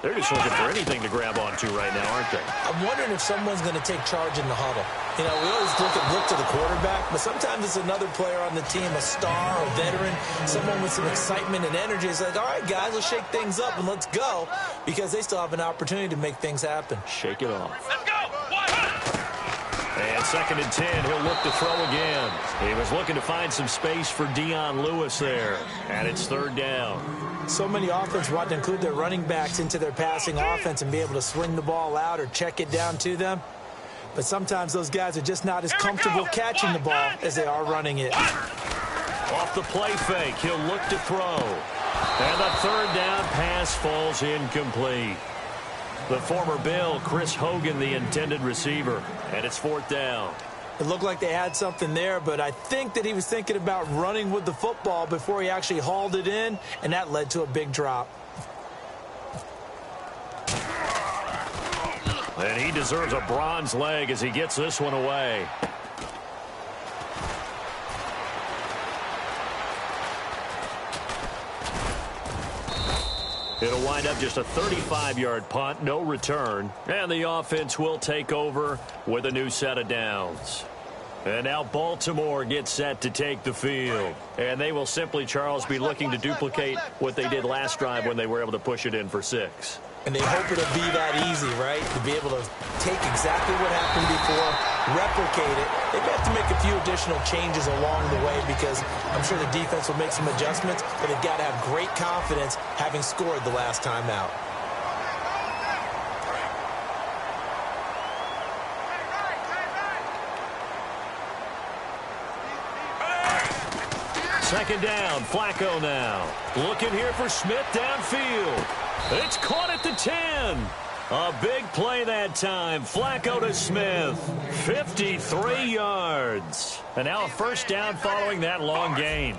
They're just looking for anything to grab onto right now, aren't they? I'm wondering if someone's going to take charge in the huddle. You know, we always look to the quarterback, but sometimes it's another player on the team, a star, a veteran, someone with some excitement and energy. It's like, all right, guys, let's shake things up and let's go, because they still have an opportunity to make things happen. Shake it off. Let's go. And 2nd and 10, he'll look to throw again. He was looking to find some space for Dion Lewis there, and it's 3rd down. So many offense want to include their running backs into their passing offense and be able to swing the ball out or check it down to them. But sometimes those guys are just not as comfortable catching the ball as they are running it. Off the play fake, he'll look to throw. And the 3rd down pass falls incomplete. The former Bill, Chris Hogan, the intended receiver. And it's 4th down. It looked like they had something there, but I think that he was thinking about running with the football before he actually hauled it in, and that led to a big drop. And he deserves a bronze leg as he gets this one away. It'll wind up just a 35-yard punt, no return. And the offense will take over with a new set of downs. And now Baltimore gets set to take the field. And they will simply, Charles, be looking to duplicate what they did last drive when they were able to push it in for 6. And they hope it'll be that easy, right? To be able to take exactly what happened before, replicate it. They may have to make a few additional changes along the way because I'm sure the defense will make some adjustments, but they've got to have great confidence having scored the last time out. Second down, Flacco now. Looking here for Smith downfield. It's caught at the 10. A big play that time. Flacco to Smith. 53 yards. And now a first down following that long gain.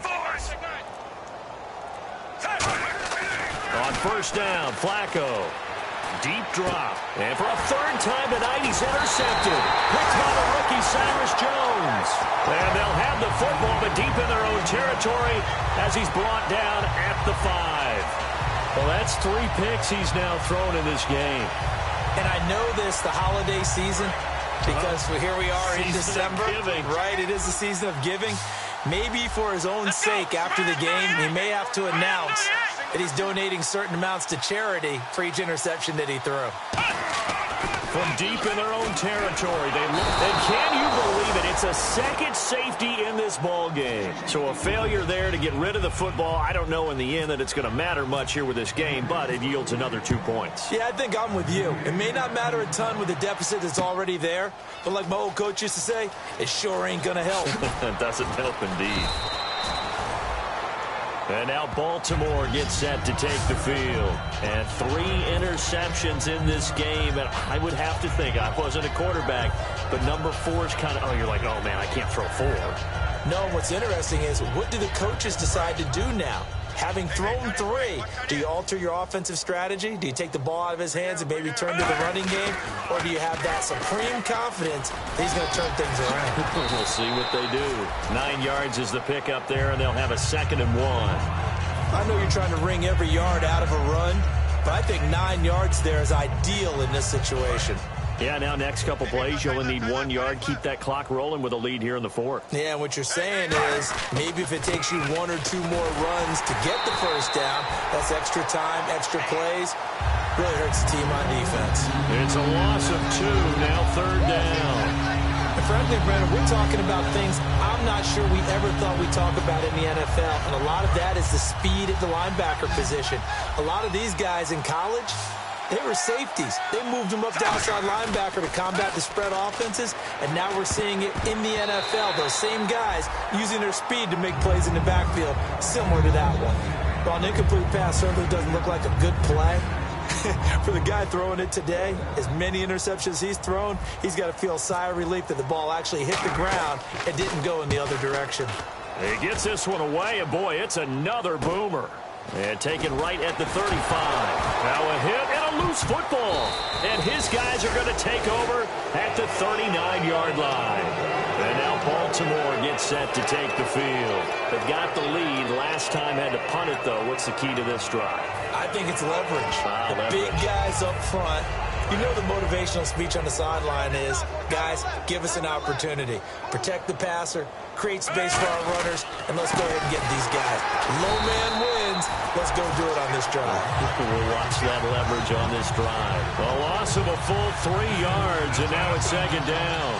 On first down, Flacco. Deep drop. And for a third time tonight, he's intercepted. Picked by the rookie, Cyrus Jones. And they'll have the football, but deep in their own territory as he's brought down at the 5. Well, that's 3 picks he's now thrown in this game. And I know this, the holiday season, because here we are in December. Right, it is the season of giving. Maybe for his own sake, after the game, he may have to announce that he's donating certain amounts to charity for each interception that he threw. From deep in their own territory, they look. And can you believe it? It's a second safety in this ball game. So a failure there to get rid of the football. I don't know in the end that it's going to matter much here with this game, but it yields another 2 points. Yeah, I think I'm with you. It may not matter a ton with the deficit that's already there, but like my old coach used to say, it sure ain't going to help. It doesn't help indeed. And now Baltimore gets set to take the field. And 3 interceptions in this game. And I would have to think, I wasn't a quarterback, but number 4 is kind of, you're like, oh, man, I can't throw 4. No, what's interesting is, what do the coaches decide to do now? Having thrown 3, do you alter your offensive strategy? Do you take the ball out of his hands and maybe turn to the running game? Or do you have that supreme confidence that he's going to turn things around? We'll see what they do. 9 yards is the pick up there, and they'll have a 2nd and 1. I know you're trying to wring every yard out of a run, but I think 9 yards there is ideal in this situation. Yeah, now next couple plays, you only need 1 yard. Keep that clock rolling with a lead here in the 4th. Yeah, and what you're saying is maybe if it takes you 1 or 2 more runs to get the first down, that's extra time, extra plays. Really hurts the team on defense. It's a loss of 2, now 3rd down. And frankly, Brandon, we're talking about things I'm not sure we ever thought we'd talk about in the NFL, and a lot of that is the speed at the linebacker position. A lot of these guys in college, they were safeties. They moved them up to outside linebacker to combat the spread offenses, and now we're seeing it in the NFL. Those same guys using their speed to make plays in the backfield, similar to that one. While an incomplete pass certainly doesn't look like a good play, for the guy throwing it today, as many interceptions he's thrown, he's got to feel a sigh of relief that the ball actually hit the ground and didn't go in the other direction. He gets this one away, and boy, it's another boomer. And taken right at the 35. Now a hit and a loose football. And his guys are going to take over at the 39-yard line. And now Baltimore gets set to take the field. They've got the lead. Last time had to punt it, though. What's the key to this drive? I think it's leverage. Big guys up front. You know the motivational speech on the sideline is, guys, give us an opportunity. Protect the passer, create space for our runners, and let's go ahead and get these guys. Low man wins. Let's go do it on this drive. We'll watch that leverage on this drive. A loss of a full 3 yards, and now it's 2nd down.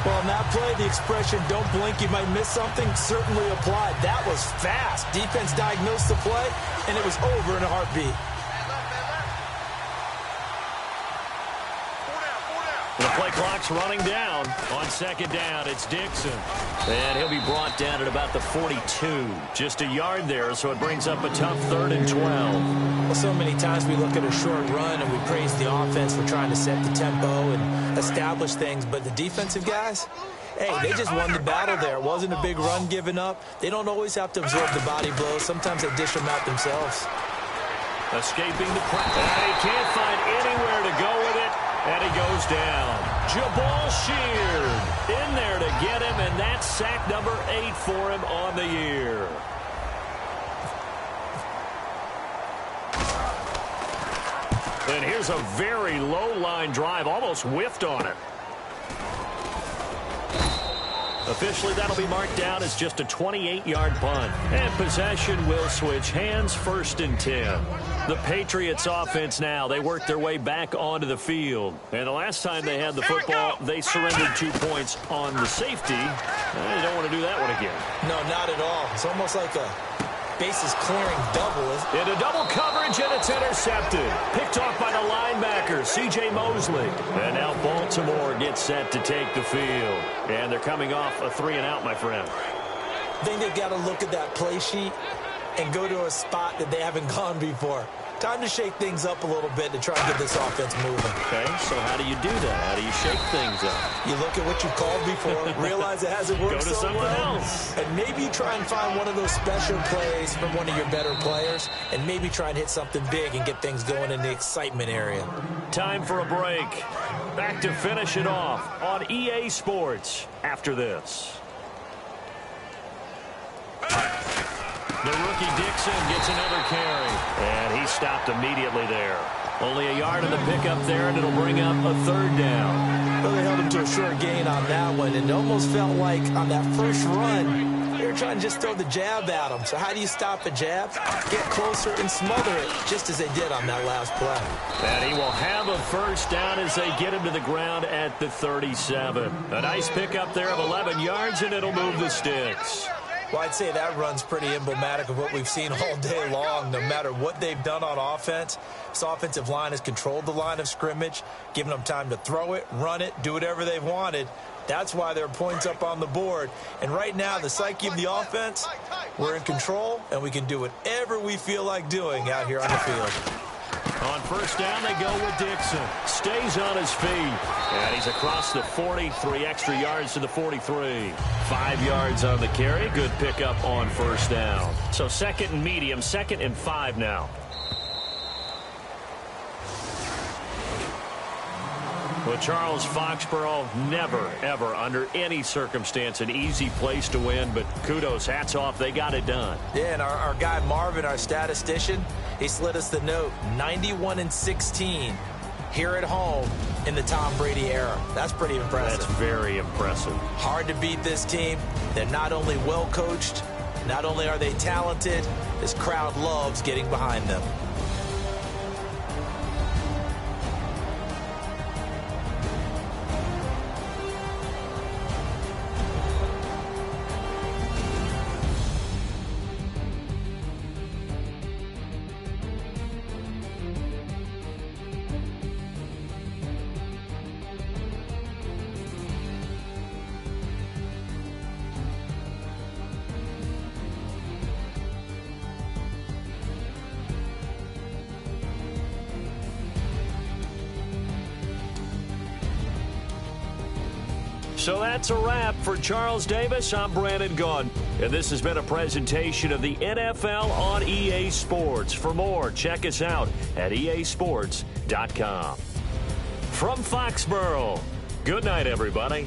Well, on that play, the expression, don't blink, you might miss something, certainly applied. That was fast. Defense diagnosed the play, and it was over in a heartbeat. The play clock's running down. On 2nd down, it's Dixon. And he'll be brought down at about the 42. Just a yard there, so it brings up a tough 3rd and 12. Well, so many times we look at a short run and we praise the offense for trying to set the tempo and establish things, but the defensive guys, hey, they just won the battle there. It wasn't a big run given up. They don't always have to absorb the body blows. Sometimes they dish them out themselves. Escaping the pressure. And he can't find anywhere to go with it. And he goes down. Jabal Sheard in there to get him, and that's sack number 8 for him on the year. And here's a very low-line drive, almost whiffed on it. Officially, that'll be marked down as just a 28-yard punt. And possession will switch hands, 1st and 10. The Patriots offense now, they work their way back onto the field. And the last time they had the football, they surrendered 2 points on the safety. They don't want to do that one again. No, not at all. It's almost like a bases clearing double. Into double coverage, and it's intercepted. Picked off by the linebacker, C.J. Mosley. And now Baltimore gets set to take the field. And they're coming off a 3-and-out, my friend. I think they've got to look at that play sheet and go to a spot that they haven't gone before. Time to shake things up a little bit to try and get this offense moving. Okay, so how do you do that? How do you shake things up? You look at what you called before, realize it hasn't worked Go to so something well, else. and maybe try and find one of those special plays from one of your better players, and maybe try and hit something big and get things going in the excitement area. Time for a break. Back to finish it off on EA Sports after this. The rookie Dixon gets another carry, and he stopped immediately there. Only a yard in the pickup there, and it'll bring up a third down. Well, they held him to a short gain on that one, and it almost felt like on that first run, they were trying to just throw the jab at him. So how do you stop a jab? Get closer and smother it, just as they did on that last play. And he will have a first down as they get him to the ground at the 37. A nice pickup there of 11 yards, and it'll move the sticks. Well, I'd say that run's pretty emblematic of what we've seen all day long. No matter what they've done on offense, this offensive line has controlled the line of scrimmage, given them time to throw it, run it, do whatever they've wanted. That's why there are points up on the board. And right now, the psyche of the offense, we're in control, and we can do whatever we feel like doing out here on the field. On first down, they go with Dixon. Stays on his feet. And he's across the 40, 3 extra yards to the 43. 5 yards on the carry. Good pickup on first down. So second and medium, 2nd and 5 now. Well, Charles, Foxborough, never, ever, under any circumstance, an easy place to win, but kudos, hats off, they got it done. Yeah, and our guy Marvin, our statistician, he slid us the note, 91-16 here at home in the Tom Brady era. That's pretty impressive. That's very impressive. Hard to beat this team. They're not only well coached, not only are they talented, this crowd loves getting behind them. So that's a wrap for Charles Davis. I'm Brandon Gunn, and this has been a presentation of the NFL on EA Sports. For more, check us out at easports.com. From Foxborough, good night, everybody.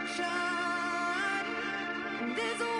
destruction. There's